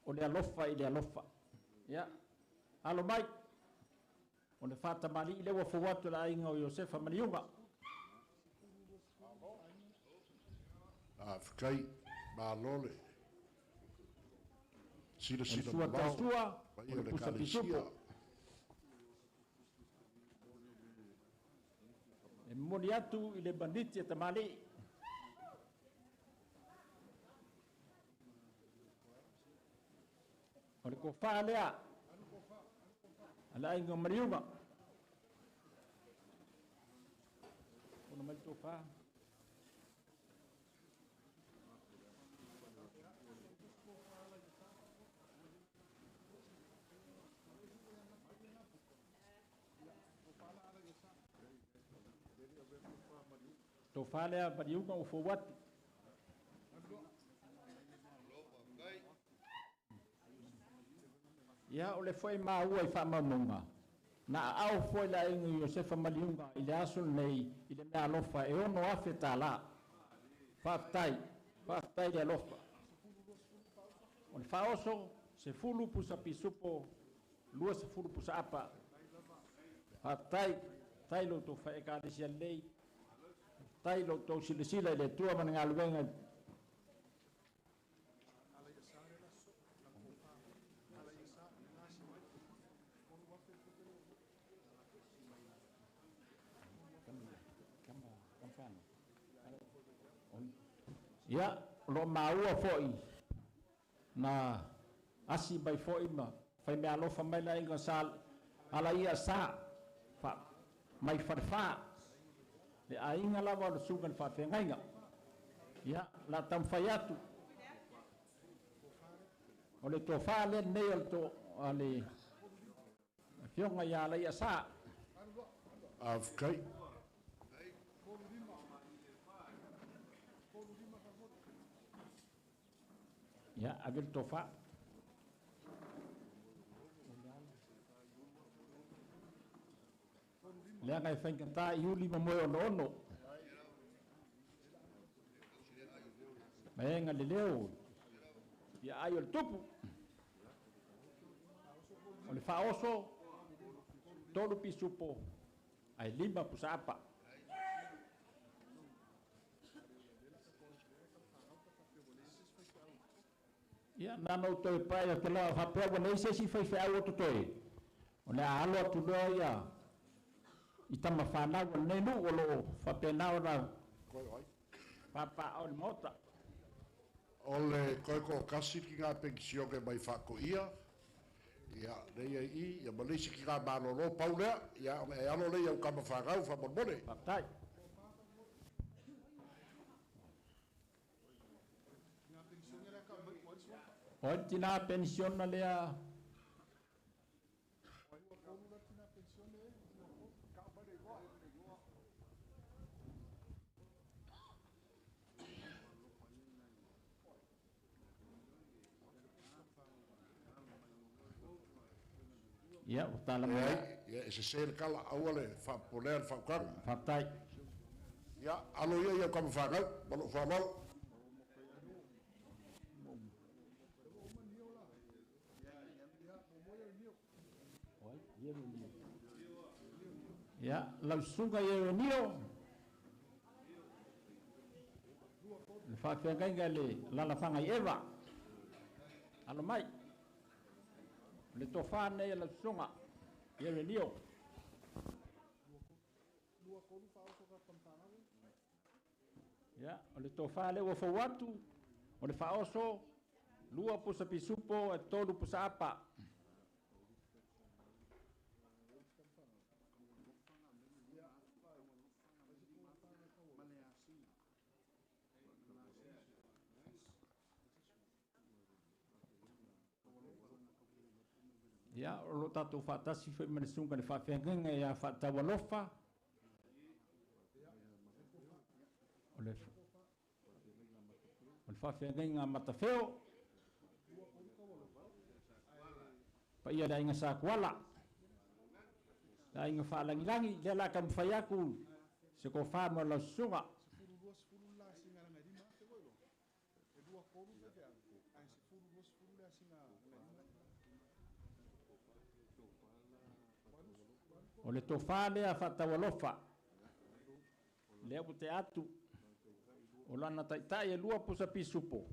o le alofa i le alofa. Ya, alo mai, o le whatamari i le wa whawatu la inga o Iosefa Maniunga. Whikai, Malole. Sila sila Sua mau. tasua, Pai o o le le pusa kalesia. pisupo. E moni atu i le banditi e tamali. O le kofa lea. Ala inga Mariunga. Ona mai tofa. Tofa lea Mariunga o fowatu. Ia o le foi maua i whamamunga. Na au foi la inga Iosefa Mariunga i le aso nei i le mea alofa e ono afe tā la. Whaftai le alofa. O le whaoso se fulu pusa pisupo lua se fulu pusa apa. Whaftai, tai lo to whaeka le sia lei. Tai lo to silasila i le tua mana ngā luenga. Ia, lo maua foi na asi bai foi ma fai me alofa mai la inga sal ala ia sa fa mai farfa le ainga lava o sugan fa fengainga ia la tam fai atu o le to fa le nei o to ale fionga ia la ia sa Whikai. ia agil to fa le ngai fai kanta iuli ma mo ono maenga le leo ia ai o tupu o le faoso tolu pisupo ai lima pusapa ia nano toi pai o te la fa pe nei se si fai fa o to toi o le alo tu do ia i tama fa na o nei no o lo fa pe na o na papa o Maota O le koe kasi ki ngā pengisio ke mai whako ia. Ia, nei ai i, ia malisi ki ngā mālolo paulea. Ia, e alo lei au kama whakau, whamonmone. papai o tina pension na lea ia o tala E mai ai, ia, e se sele kala aua le whapolea le whakukanga. papai Ia, alo ia i au kama whakau, malo whamalo. ia lau sunga ia nio le whawhiangainga le lalawhanga i ewa alo mai le tofa nei lau sunga ia nio ia o le tofa le ua fawatu o le whaoso lua pusa pisupo e tolu pusa apa Ia, o lo tātou whātasi whai mana sunga le whawhengenga ia whātawalofa. O le whawhengenga matawheo. Pa ia la inga sa kuala. La inga whaalangilangi, le la kam whai aku. Se ko whāma lau sunga. O le tofa lea whatawalofa. Lea po te atu. O lana taitai e lua pusa pisupo.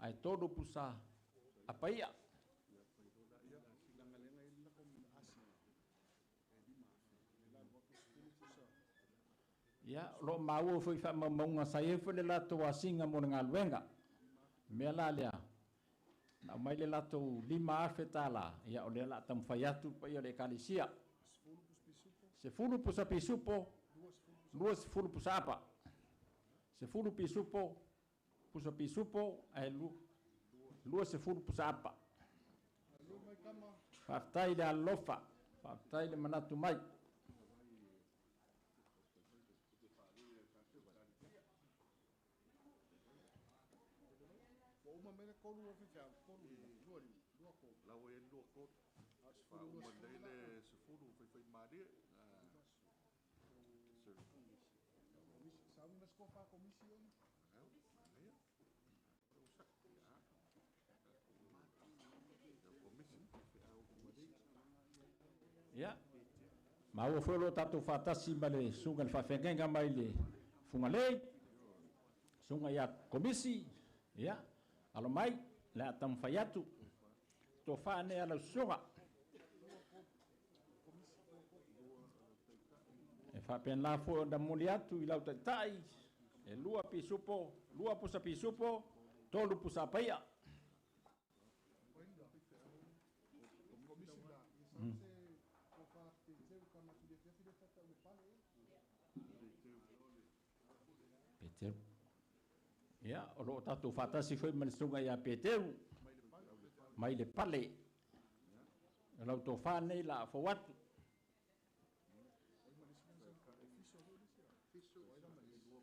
Ai todo pusa apaia. Ia, lo maua foi wha maunga saefu le lato a singa mo ngā luenga. Mea la lea. Na mai le lato 5 afe tala. Ia o le la tam whaiatu pa ia le kalisia. Se fulu pusa pisupo, 2 fulu pusa apa. Se fulu pisupo, pusa pisupo, ai 2 se fulu pusa apa. Whaftai le alofa, whaftai le manatu mai. Ya, mau foi lo tatu fatasi bale sunga le whawhengenga mai le funga lei, sunga ia komisi, ya, alo mai, le atam whaiatu, to whane ala sunga. E whapen la fo da muli atu I lau tai, e lua pisupo, lua pusa pisupo, tolu pusa paia. Peter. Ya, o lo tatu fatasi foi mal sunga ia Peter. Mai le pale. Lau to fane la fo watu.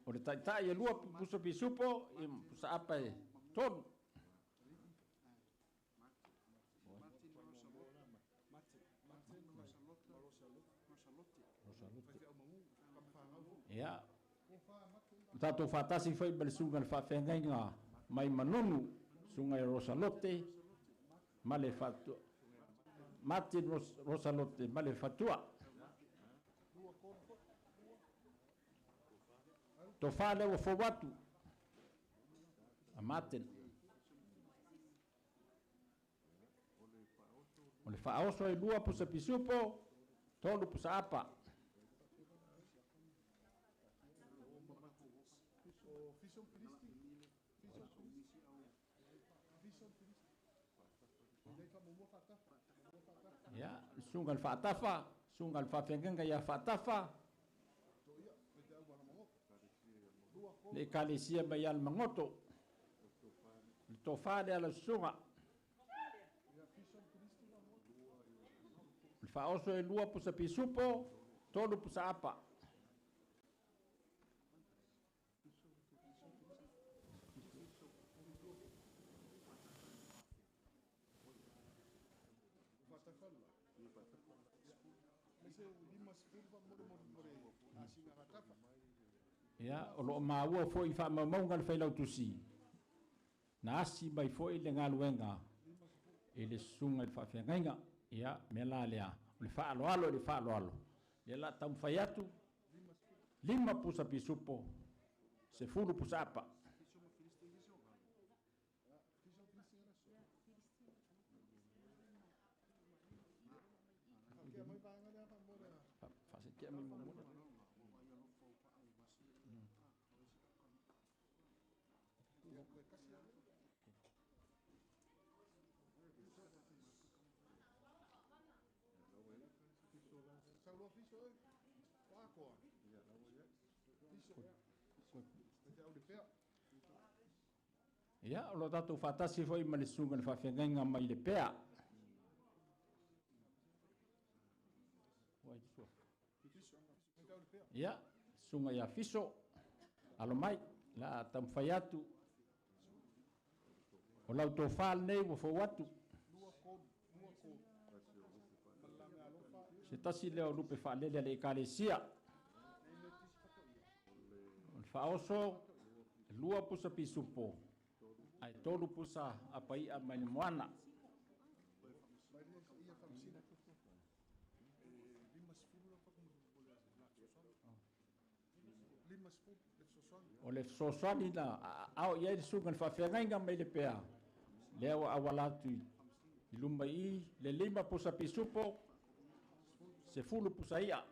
O le taitai e lua pusa pisupo, e pusa apa e tonu. Ya. Tato fatasi foi bel sunga le whawhengenga mai manunu sunga e Rosalote, male fatu. Martin Rosalote, male fatua. To fale o fo watu. A Martin. O le whaoso e lua pusa pisupo, tolu pusa apa. Ya, sungal fatafa, sungal whawhengenga ia fatafa. Le kalisia mai al mangoto. Le tofade ala sunga. Le faoso e lua pusa pisupo, tolu pusa apa. Ya, o lo maua foi fa maunga le failau tusi. Na asi mai foi le ngaluenga. E le sunga le whawhengenga. Ya, me la lea. Le whaaloalo, le whaaloalo. Le la tam whaiatu. 5 pusa pisupo. Se fulu pusa apa. Fase kia mi mumuna. Ya, lo tatu fatasi foi ma le sunga le whawhengenga mai le pea. Wai so. Ia, sunga ia fiso. Alo mai, la tam fai atu. O lau tō whāle nei wa fo watu. Se tasi leo lupe whaalele le ekalesia. O whaoso, lua pusa pisupo. Ai tolu pusa apai a mai moana. O le sosani na au ia le sunga le whawhiangainga mai le pea. Leo awalatu i luma i le 5 pusa pisupo se fulu pusa ia.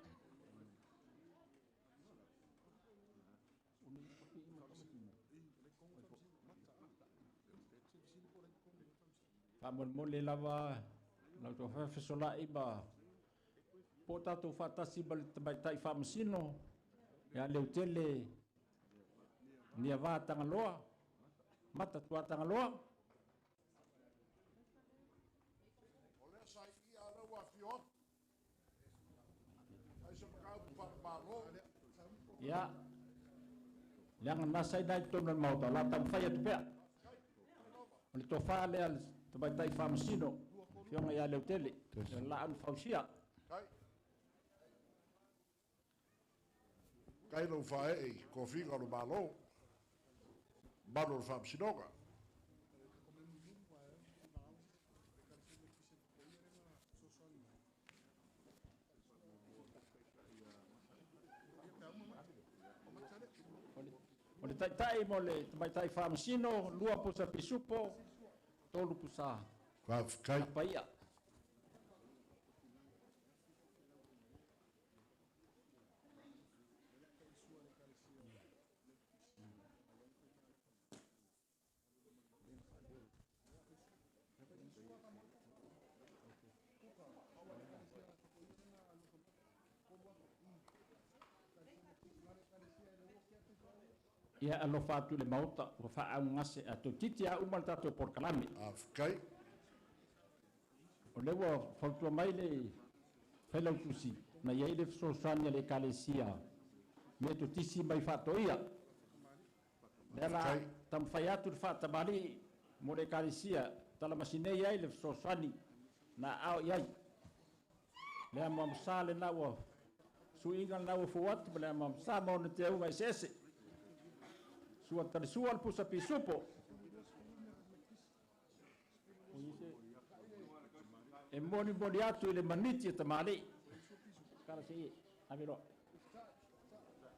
Whamon lava lau tō whawhisola i ba po tātou whatasi ba le tamaitai whamasino ia leu tele nia wā tangaloa mata tua tangaloa. Ole sai i ala wa fio. Ai se makau pa malo. Ia leanga nasai dai tonu Maota la tam whai atu pea. O le tō whale al tamaitai whamasino fionga ia leu tele la anu whausia. Kai no fae ko finga no malo. Malo fa psinoga. O le taitai mo le tamaitai whamasino lua pusa pisupo tolu pusa Kai paia. Ia alo fatu le Maota wa faa ngase ato titi a umal tato por kalame. Afkai. O lewa fautua mai le felau tusi na ia ile so sanya le kalesia me to tisi mai fato ia. Dela tam fayatu fata bali mo le kalesia tala masine ia ile so sani na au ia. Le mam sale na wa suingal na wa fuat le mam sa mo ne te vai sese. Suat tali sual pusa pisupo. E moni moni atu ile maniti te mali. Kala si aviro.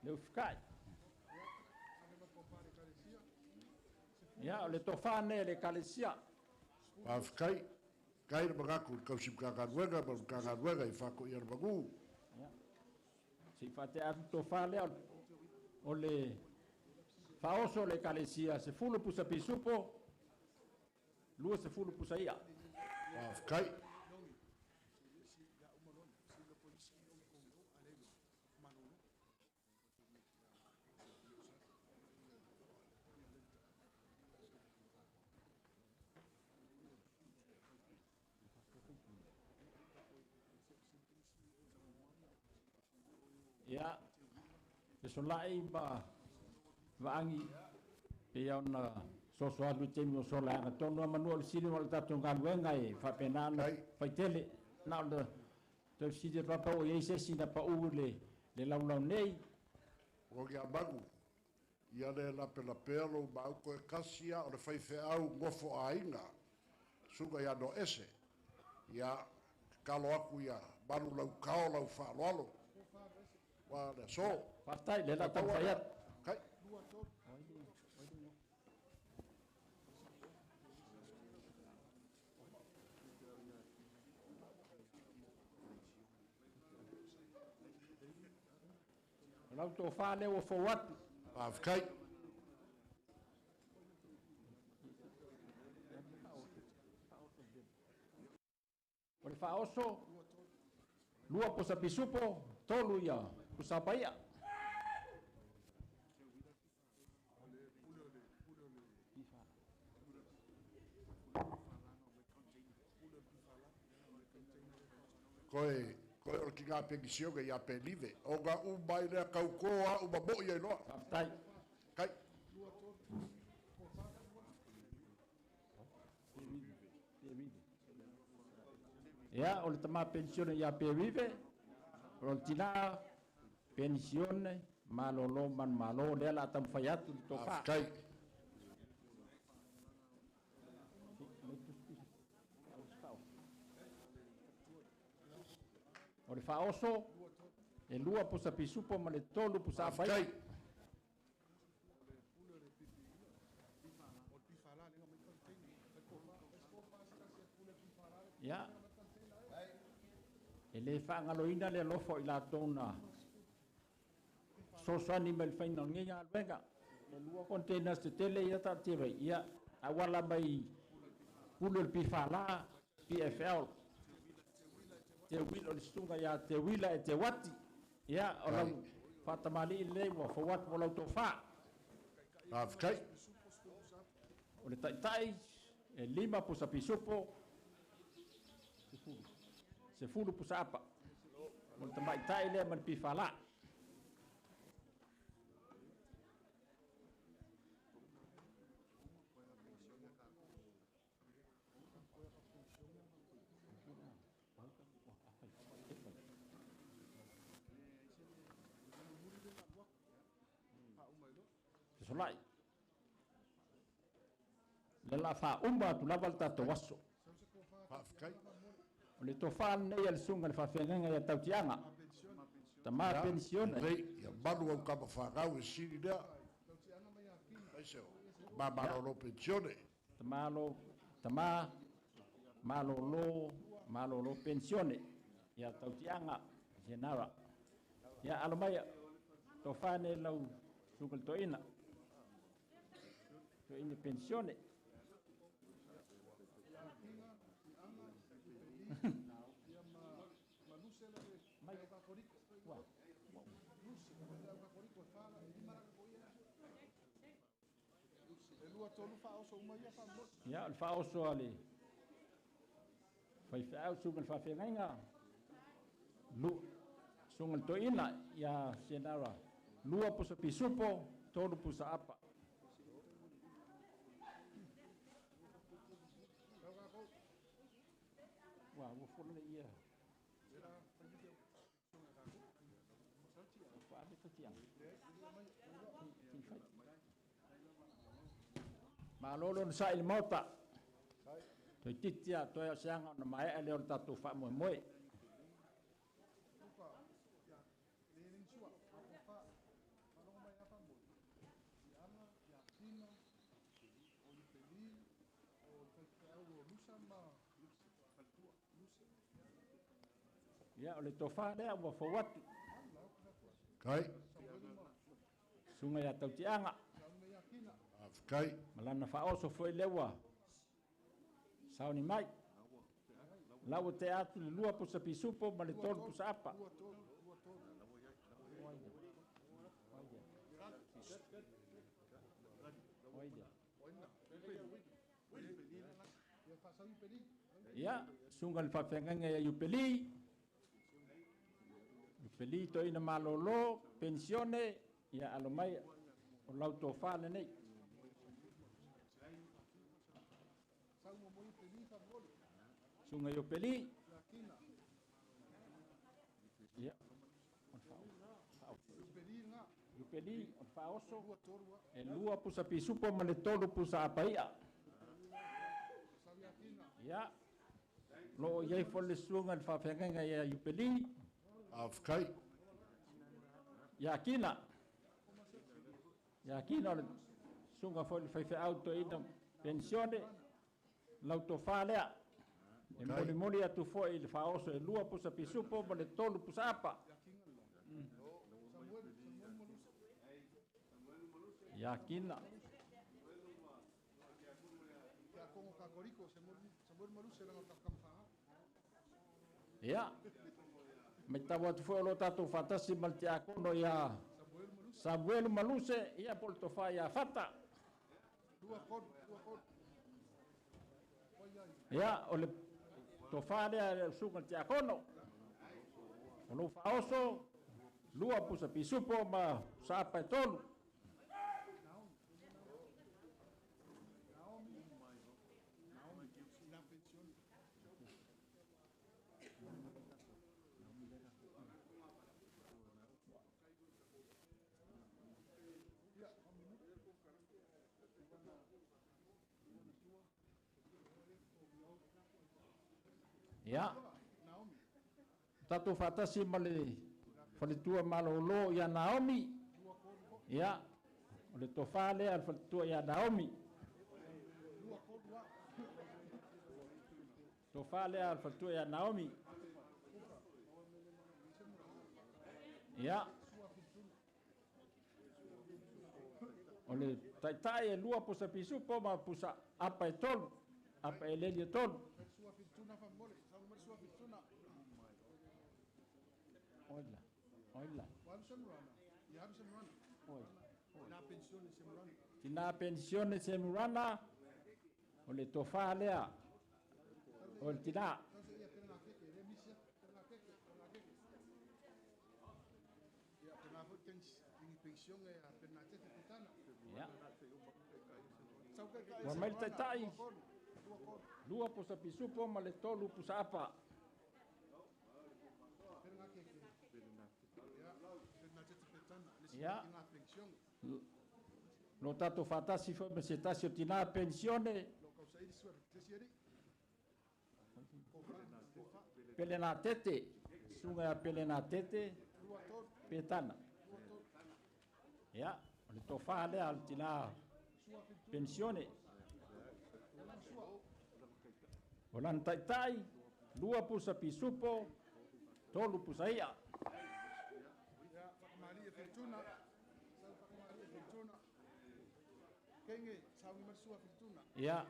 Le ufkai. Ya le tofane le kalesia. Afkai. Kai magaku kau sip kakaruega ba kakaruega I fako ia bagu. Ya. Si fate atu tofale o le faoso le kalesia se fulu pusa pisupo. Lua se fulu pusa ia. Afkai. Ya, solai ba vangi pe ona sosoalu temi o sola nga tonu manual sini wal tatu ngaluenga e fa penana faitele na o te sidi papa o yese sina pa ule le laulau nei o ya bagu ia le la pelo ba ko kasia o le fai fe au ngofo ainga suga ya no ese ya kalo aku ya balu lau kao lau fa lolo wa le so partai le la tam fayat kai lau to fale o fowat afkai o le faoso lua posa pisupo tolu ia kusapaia Ko o ki ngā pengisionga ia pelive. O ngā umai lea kaukoa uma mo ia inoa. Aftai. Kai. Ia, o le tama pensione ia pe vive. O le tina pensione malolo man malo le la tam fayatu to fa. Kai. O le faoso e lua po sa pisupo ma le tolu po sa fai. Kai. Ia. E le whaangaloina le lofo i la tōna. Sosani me le whainal ngenga alwenga. Le lua containers te tele ia ta tere. Ia awala mai kulu le pifala, PFL. Te wila le stunga ia te wila e te wati. Ia o lau whatamali i le wa fawat mo lau tō wha. Kai. O le taitai e 5 po sa pisupo. Se fulu po sa apa. O le tamai tai le man pifala. Solai. Le la fa umba tu lava ta to waso. Kai. O le to fa nei al sunga le fa fenga ya tau tianga. Tama pensione. Rei, ia manu au kama whakau e siri lea. Aise o. Ma malo pensione. Tama malolo pensione. Ya tau tianga jenara. Ya alomaya to fa ne lau sunga to ina. To ina pensione. Ya, el faoso ali. Fai fao sungal fa fenga. Lu sungal to ina ya senara. Lua po sa pisupo, todo po sa apa. Wah, wo fo le ia. Fa de tiang. Malolo sa il Maota. Toi titia toi sianga na mai ale o tatu fa mo moi. Ya ole tofa le wa fo wat. Kai. Sunga ya tau tianga. Kai. Malana fa oso foi lewa. Sauni mai. Lawa te atu le lua po sa pisupo ma le tolu po sa apa. Ya, sunga le whawhenga ya yupeli. Yupeli to ina malolo, pensione, ya alomai o lau tō whāne nei. Sunga yupeli. Ya, yupeli, on whaoso. E lua pusa pisupo ma le tolu pusa apaia. Ya, lo iai fole sunga le whawhenga ya yupeli. Afkai. Ya kina. Ya kina le sunga fole whaife auto ina pensione. Lau to whalea. E moli moli atu fo i le whaoso e lua pusa pisupo ma le tolu pusa apa. Ya kina. Ya. Me tawa tu fo lo tatu fatasi mal ti akono ya Samuel Maluse ia polto fa ya fata. Ya ole to fa le sunga ti akono. O lo faoso, lua pusa pisupo ma sa apa tolu. Ya. Tatu fatasi male falitua malolo ya Naomi. Ya. Ole tofale al falitua ya Naomi. Tofale al falitua ya Naomi. Ya. Ole tai lua pusa pisupo ma pusa apa etol. Apa eleli etol. Oila. Oila. Tina pensione semurana. Ole tofa lea. Ole tina. Ya. Wamel tai. Lua pusa pisupo ma le tolu pusa apa. Ya. No tato fatasi fo mesetasio tina pensione. Pelena tete. Sunga pelena tete. Petana. Ya. Le tofa le al tina pensione. Olan tai. Lua pusa pisupo. Tolu pusa ia. Ya.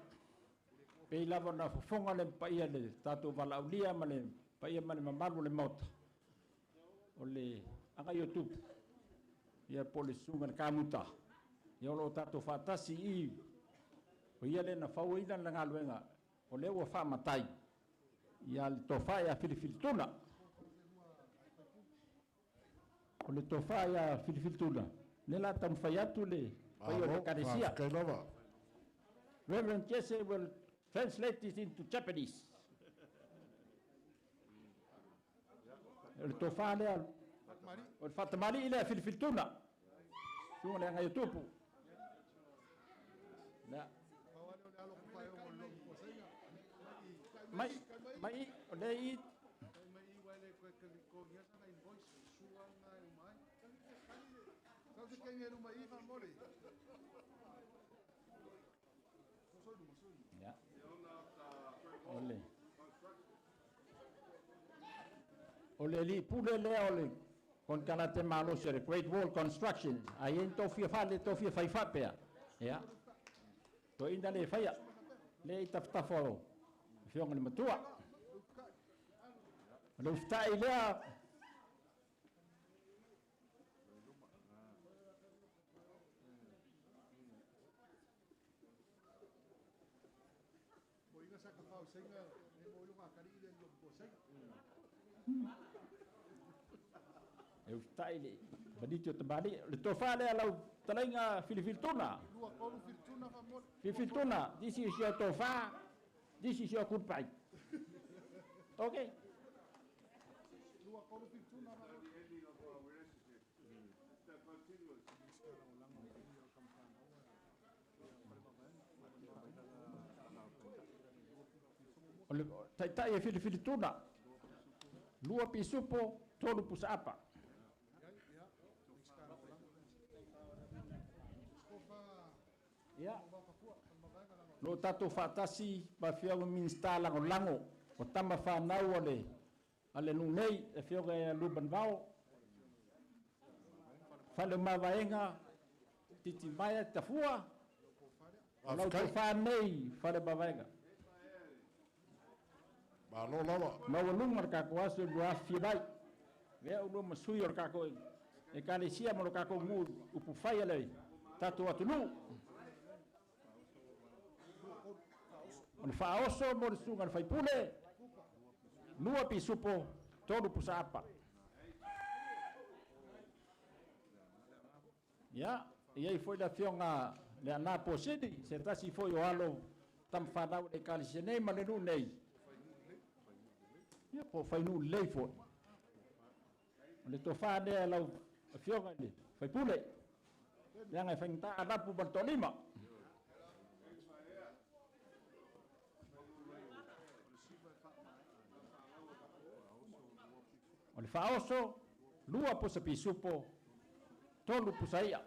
Pela bona fonga le paia le tatu valaulia male paia male mamalu le Maota. Ole anga YouTube. Ya polisunga kamuta. Ya lo tatu fatasi I. O ia le na fauina le ngaluenga. Ole wa fa matai. Ya le tofa ya filifiltuna. Ole tofa ya filifiltuna. Nela tam fayatu le paia le karesia. Reverend Jesse will translate this into Japanese. El tofale al fatamali ile filfiltuna. Sunga le ngai tupu. Na. Mai ole I Ya. Ole. Ole li pule le ole con canate malo sere Great Wall Construction. Ayen tofia fale tofia fai fapea. Ya. To inda le faya. Le taftafo. Fiong le matua. Lo stai le Eu stai badito tabali le tofale ala talenga filifiltuna filifiltuna this is your tofa this is your goodbye. Okay. Tai e filifiltuna lua pisupo tolu pusa apa. Ya. Lo tatu fatasi ba fiago minstala lango o tama fa nau ale nunei e fiago e luban vao fale mavaenga titi maya tafua lau te fa nei fale mavaenga ba lo lava mau lumar ka ko aso do afirai ve o no masuyor ka ko e kalesia mo ka ko mu upu fai ale tatu atulu on fa oso mo sunga fai pule lua pisupo todo pusapa Ia, ia foi da fionga le ana posidi, se tasi foi o alo tam whanau e kalisi nei ma le nu nei. Ia po fai nu lei foi. Le to whane lau fionga ni, fai pule. Ia ngai fai ngta anapu bantolima. O le whaoso, lua po sa pisupo, tolu po sa ia.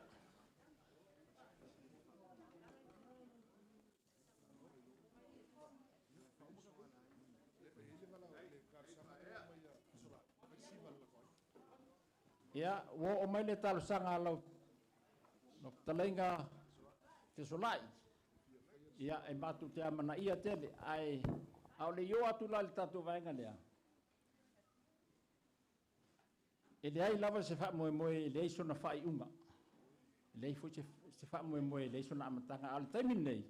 Ia, wo o mai le talo sanga lau no talenga te solai. Ia, e matu te amana ia tele, ai, au le yo atu la le tatu vaenga lea. E le ai lava se wha moe moe le iso na whai unga. Le ai fo se wha moe moe le iso na amatanga ale taimin nei.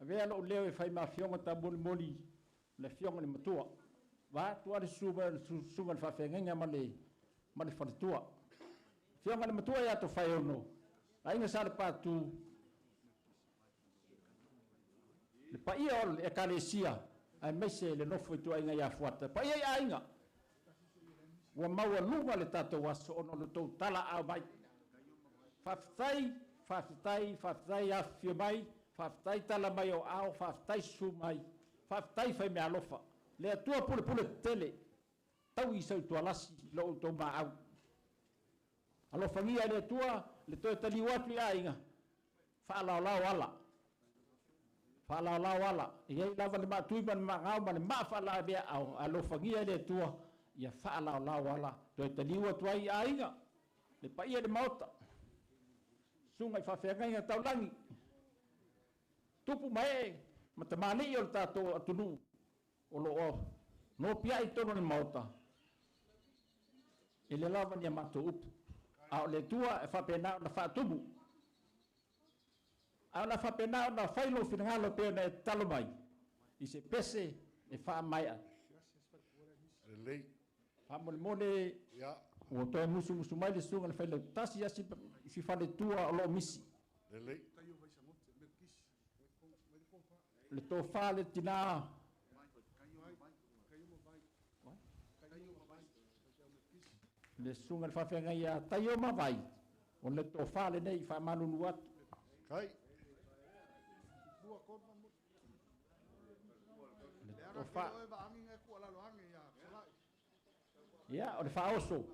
A vea lo leo e whai ma fionga ta moli moli le fionga ni matua. Wa tua le sunga le whawhengenga ma le whanatua. Fionga ni matua e ato whai ono. A inga sa le pātu. Le pa ia ol e kalesia. Ai meise le nofo i tua inga ia fuata. Pa ia ia inga. Wa maua lunga le tato waso ono le tau tala au mai. Whawhtai a fio mai, whawhtai tala mai o au, whawhtai su mai, whawhtai whai mea lofa. Le atua pule pule tele, tau i sau tua lasi, lo tau ma au. Alofa ngia le atua, le toi tali watu ia inga, whaalao ala. Whaalao ala, iei lava le matui man ma ngau man ma whaalao bea au, alofa ngia le atua, ia whaalao ala, toi tali watu ai a inga, le pa ia le maota. Sungai whawhenga inga tau langi. Tupu mai, ma te mani i o le tātou atunu, o lo o, no pia i tono ni maota. E le lava ni a mato upu. A o le tua e whapenao na whaatumu. A o na whapenao na whailo whingalo peo na e talo mai. I se pese e wha mai a. Lei. Whamole mone, o toi musu mai le sunga le whaile tasi asi si whale tua o lo misi. Lei. Le tō whale tina. Le sunga le whawhenga ia taio mawai. O le tō whale nei whamanunu atu. Kai. Le tō whale. Ia, o le whaoso.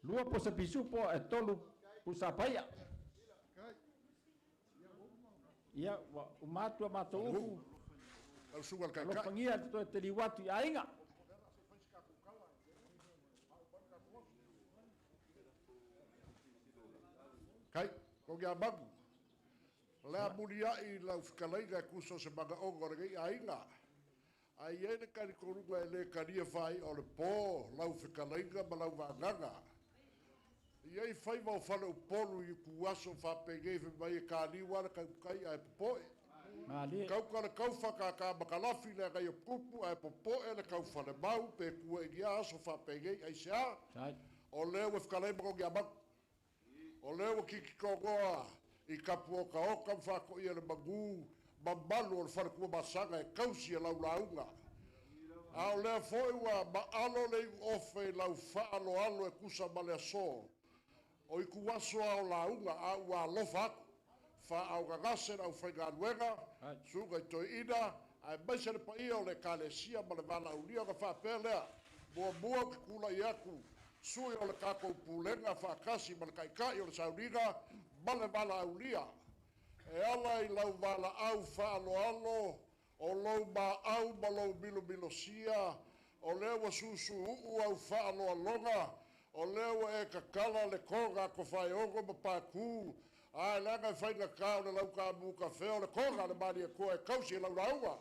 Lua po sa pisupo e tolu po sa paia. Ia, o matua mato uku. Au sunga kai Lo kai. pangia to te liwatu i ainga. Kai, ko kia magu. Lea muria i lau whikalaiga kuso se manga ongore i ainga. Ai ene kari korunga e le karia whai o le pō, lau whikalaiga ma lau wanganga. Iei whai mau whale o polu i kuaso whapengei mai e kāni wara kai ai popoe. Kau kare kau whakaka makalafi le kai o kupu ai popoe le kau whale mau pe kua i gia aso whapengei ai sea. O leo e whikalai mako kia magu. O leo kiki kongoa i kapu o ka oka mwhako i ele magu mamalu o le whanakua masanga e kausi e lau launga. A o lea foi ua maalo le ofe lau whaalo alo e kusa male aso. O i kuwaso ao launga a ua alofa aku. Wha au gangase au whainganuenga, sunga i toi ina, ai maise le paia o le kalesia ma le vala unia ka whapea lea. Mua ki kula i aku. Sui o le kako pulenga whakasi ma le kaikai o le sauniga ma le vala aulia. E ala i lau vala au whaalo alo, o lau ma au ma lau milo sia, o lewa susu uu au whaalo alonga, o lewa e kakala le konga ko whai ongo ma pākū, ai langa i whainga kao le lau ka muka wheo le konga le mani e koe kausi e lau raunga.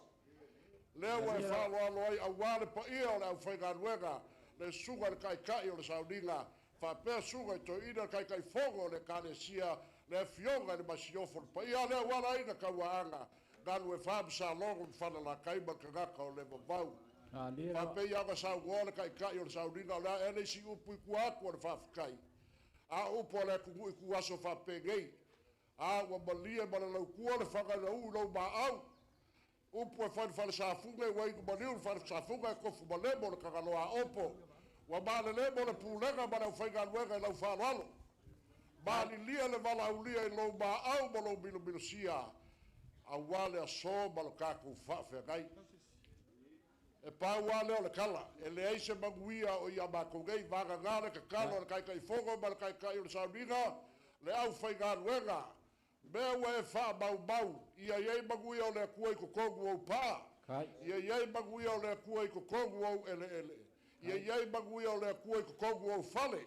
Lewa e whaalo alo ai au wale pa ia o le au whainga nuenga, le sunga le kaikai o le sauninga, whapea sunga i toi ina kaikai fongo le kalesia, le fionga le masiofo, pa ia lea wala ina kawaanga, nganu e whamsa longo mwhana la kaima kangaka o le mawau. Whapea ia ka sau ngō le kaikai o le sauninga, o lea ene si upu i kuaku o le whawhakai. A upo le ku aso fa pegei. A wa malia ma le kua le fanga na lo ma au. Upo e fa sa funga wa ku maliu fa sa funga ko fu male mo ka lo a opo. Wa ma le mo le pulega ma le fa ga luega lo fa lo. Ma li lia le vala ulia lo ma au mo lo bilo sia. A wale a so ma lo ka ku fa fe gai. E pa wale o le kala. E le aise maguia o ia ma kongei vaga ngale ka kalo le kai fogo ma le kai o le sauriga. Le au fai ga luega. Mea ua e wha mau ia iei maguia o le kua i kokongu au pā. Ia iei maguia o le kua i kokongu au ele. Ia iei maguia o le kua i kokongu au fale.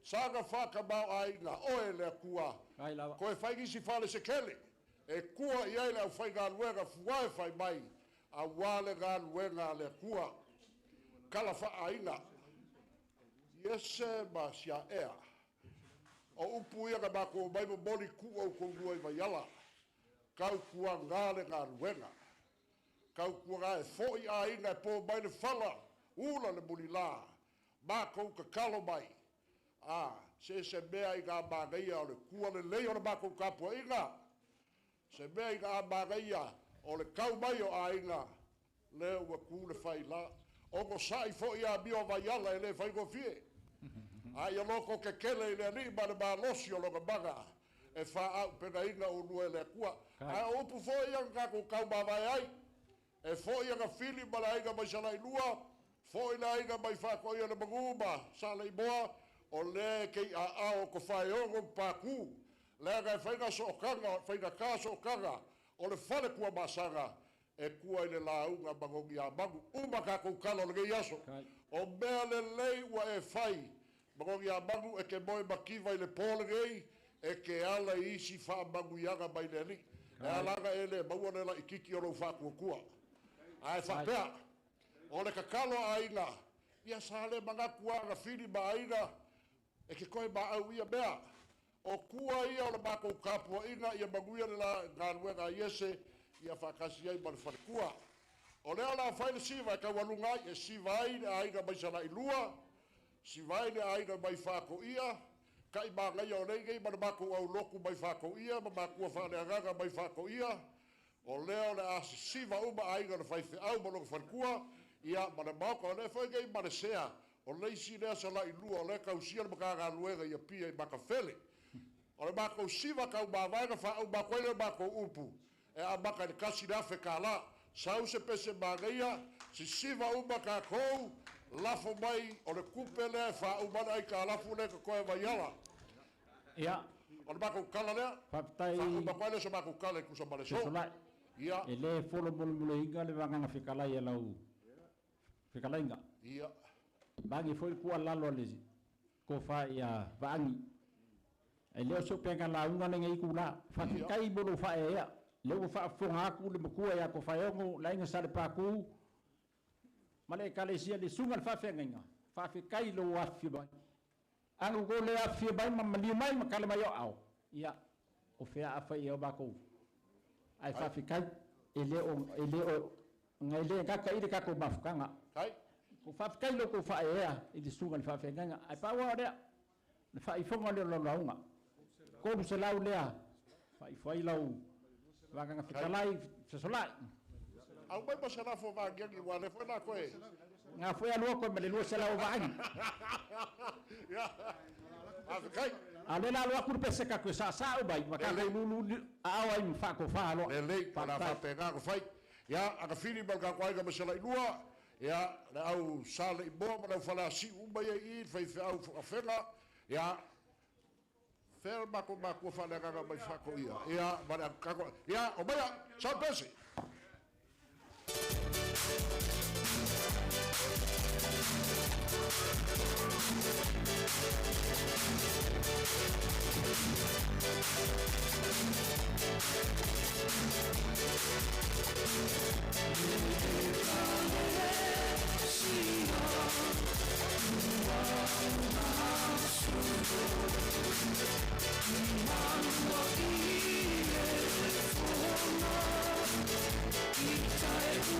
Sanga whaka mau ai ngā oe le kua. Ko e whaigisi whale se kele. E kua iei le au whai ngā luenga fuae whai mai. A wale ngā luenga le kua. Kala wha aina. Iese ma sia ea. O upu ia ka bako mai mo moli ku o kongua i Vaiala. Kau kua ngale ngā ruenga. Kau kua ngā e foi a inga e po mai le fala. Ula le muli la. Mako ka kalo mai. Se mea i ngā māgaia o le kua le lei o le mako kapua inga. Se mea i ngā māgaia o le kau mai o a inga. Le ua ku le whai la. O ko sai foi a mio Vaiala e le whai ko fie. Ai o loko ke kele i le ni ma le malosi o loka maga. E wha au pena inga o nue le kua. Ai o upu fo ia kako kau mawai ai. E fo ia ka fili ma la inga mai salai lua. Fo ina inga mai whako ia le maguma. Salai moa o le kei a ao ko whai ongo paku. Le kai whainga so okanga, whainga ka so okanga. O le whale kua masanga. E kua i le launga magongi a magu. Uma kako kalo le gei aso. O mea le lei ua e whai. Magongi a magu e ke moe makiva i le pole gei, e ke ala isi wha magu iaga mai le li. E alanga e le maua nela i kiki o rau wha kua. A e whapea, o le kakalo a inga, ia sa le manga kua nga whiri ma inga, e ke koe ma au ia mea. O kua ia o le mako kapua inga, ia magu ia nela ngā ruenga iese, ia whakasi ai ma le whare kua. O lea la whaile siva e ka walungai, e siva ai a inga mai sana i lua, si vai le aina mai whako ia, kai māngai o neigei, mana mako au loku mai whako ia, ma mako whane agaga mai whako ia, o leo le asi siva uma aina na whaife au maloko whankua, ia mana mako o le whaigei mana sea, o leisi lea sa lai lua, o le kausia na makaga luega ia pia i makawhele. O le mako siva kau mawaiga wha au mako ele mako upu, e a maka ni kasi nafe ka la, sau se pese māngaia, si siva uma ka kou, lafo mai o le kupele fa umana ai ka lafu le ka koe Vaiala. Ia. O le mako kala lea. Whaptai. Fa umakwale se mako kala i kusa male so. Ia. E le folo mole inga le wanganga whikalai e lau. Whikalai inga. Ia. Bangi foi kua lalo le ko fa ia vangi. E leo so penga la unga nenga i kula. Whakikai bolo fa e ea. Leo fa fonga aku le makua ia ko fa yongo la inga sare paku. Male kalesia le sunga le whawhenga. Whawhekai lo afi bai. Angu go le afi bai ma mali mai ma kale mai o au. Ia. O whea awha i au bako. Ai whawhekai e le o ngai le kaka ire kako mafukanga. Kai. Ko whawhekai lo ko whaea i le sunga le whawhenga. Ai paua rea. Le whaifonga le lo launga. Koru se lau lea. Whai lau. Wanganga whikalai fisolai. Au mai masa na fo vangi wa le fo na koe. Nga foi a lua koe me le lua se lau vangi. Ia. A kai. A le la lua kuru pese ka koe sa o bai. Maka kai lulu a awa i mwhako whalo. Le lei para whapega ko fai. Ia, a ka whiri malka koe ka masala i lua. Ia, le au sale i moa ma lau whala si umai e i fai au whenga. Ia, fer mako whale kaka mai whako ia. Ia, mara kako. Ia, o mea, sa pese. Itae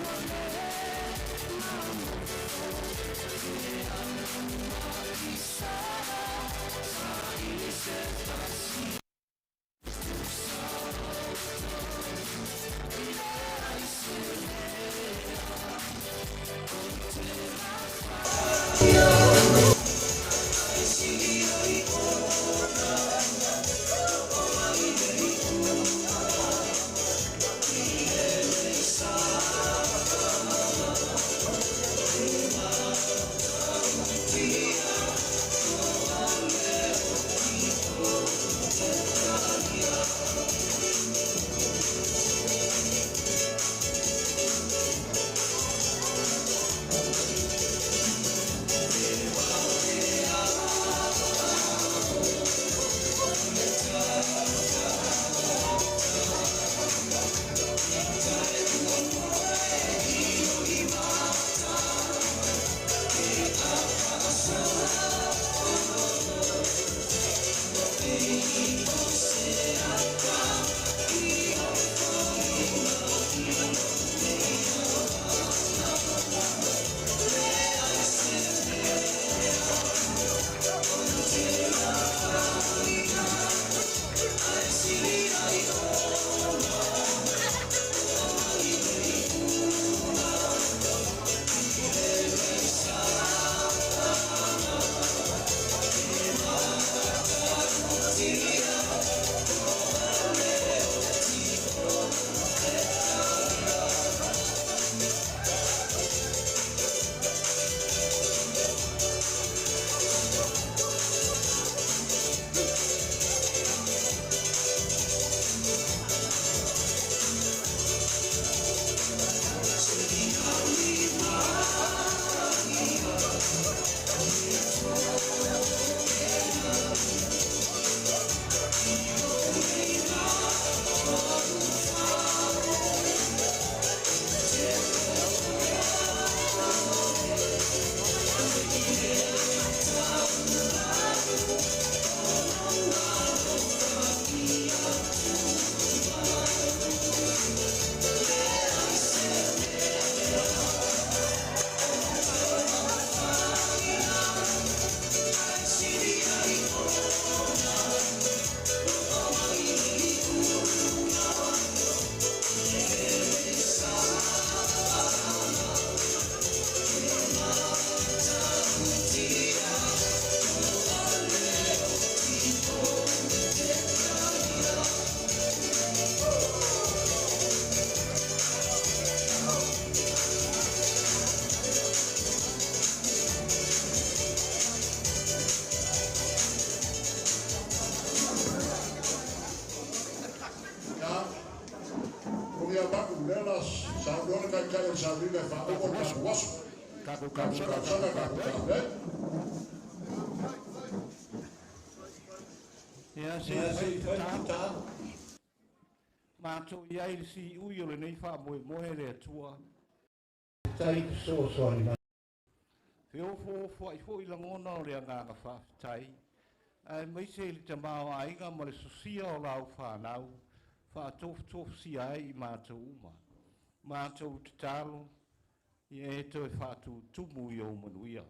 me fa o wasu. Kako. Ia se ta. Mātou ia i si ui o le nei wha moe le atua. Tai so ni. Feo fo i langona o le anganga whawhitai. Ai mai se li te mao ainga ma le sosia o lau whanau. Wha tofu si ai i mātou uma. Mātou te talo. I e toi whātu tumu i o manuia.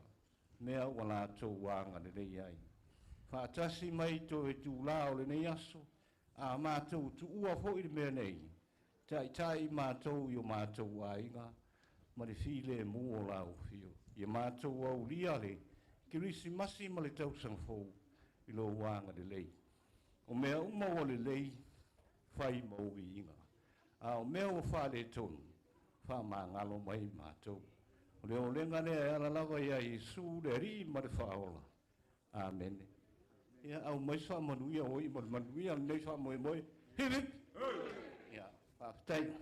Mea ua lātou wanga le nei ai. Whātasi mai to e tū lao le nei aso. A mātou tu ua fo i mea nei. Tai mātou i o mātou ainga. Ma le file mu o lau fio. I mātou au lia le. Kirisi masi ma le tau sangfou. I lo wanga le lei. O mea uma o le lei. Whai mau i inga. A o mea o wha le tonu. Wha maa ngalo mai mātou. O leo lenga ne ala lava ia i su le ri ma le whaola. Amen. Ia au mai wha manuia oi ma manuia nei wha moe. Hiri! Ia, whaftai.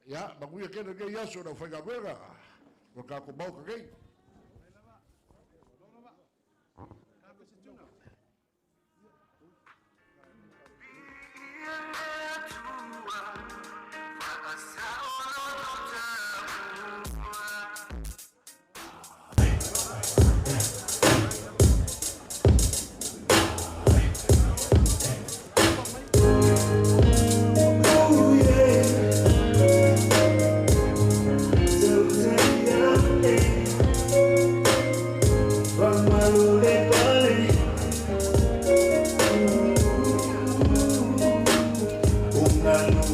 Ia, maguia kena kei aso na whainga wera. Ko kako mau ka kei.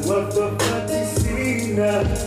What the fuck is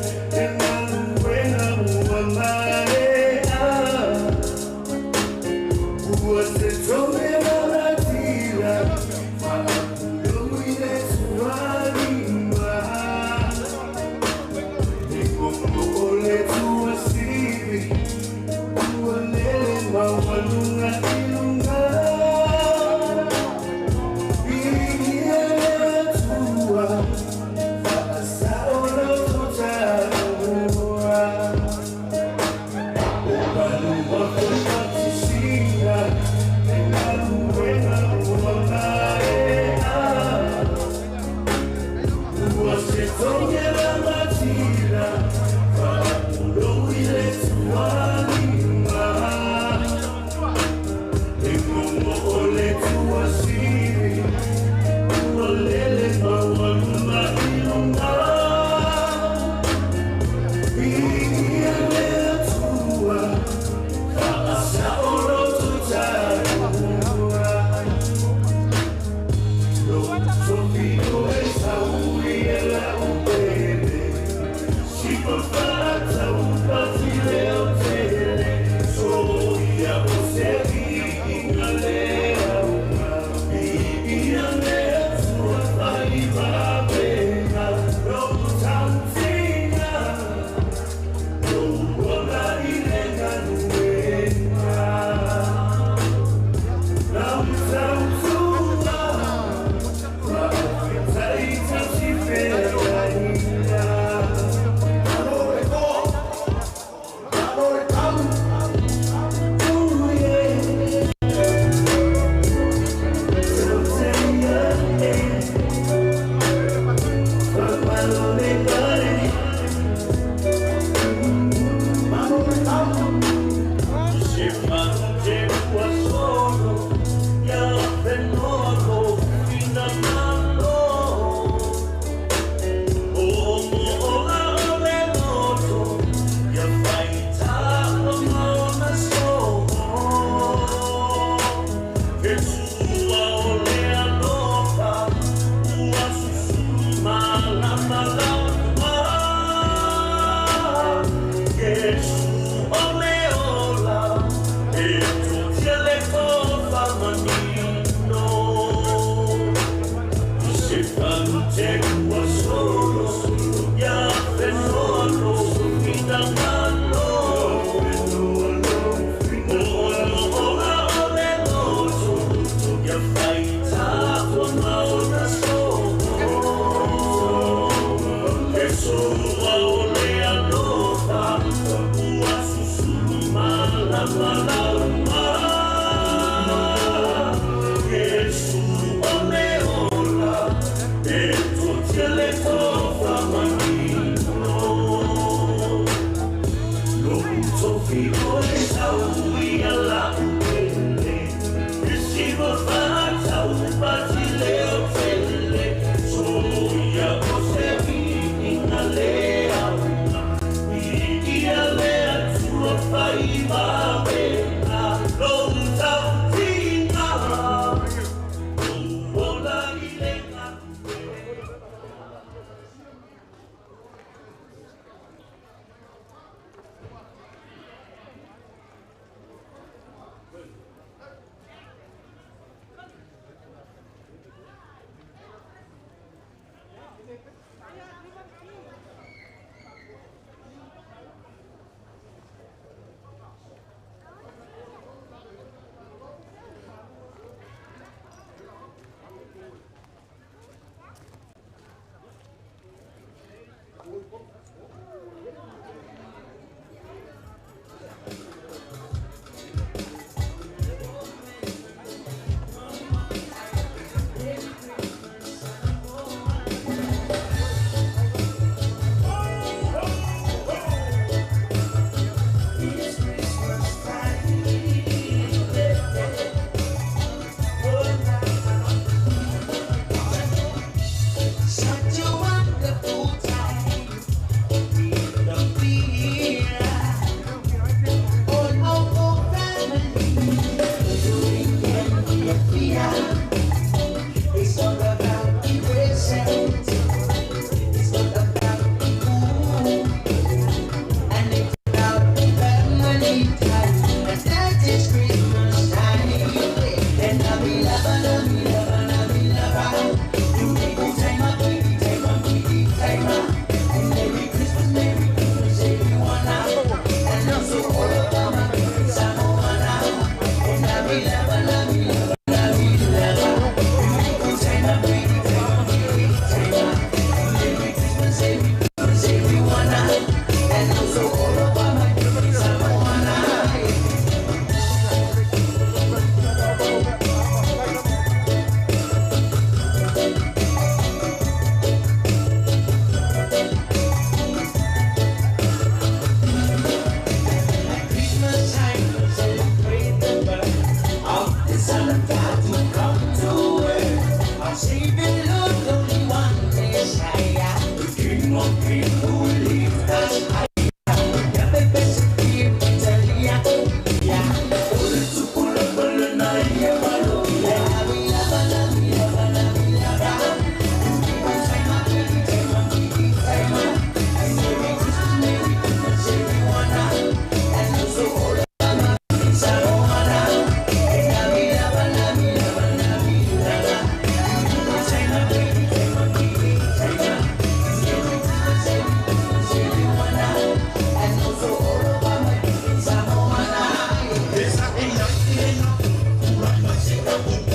Malau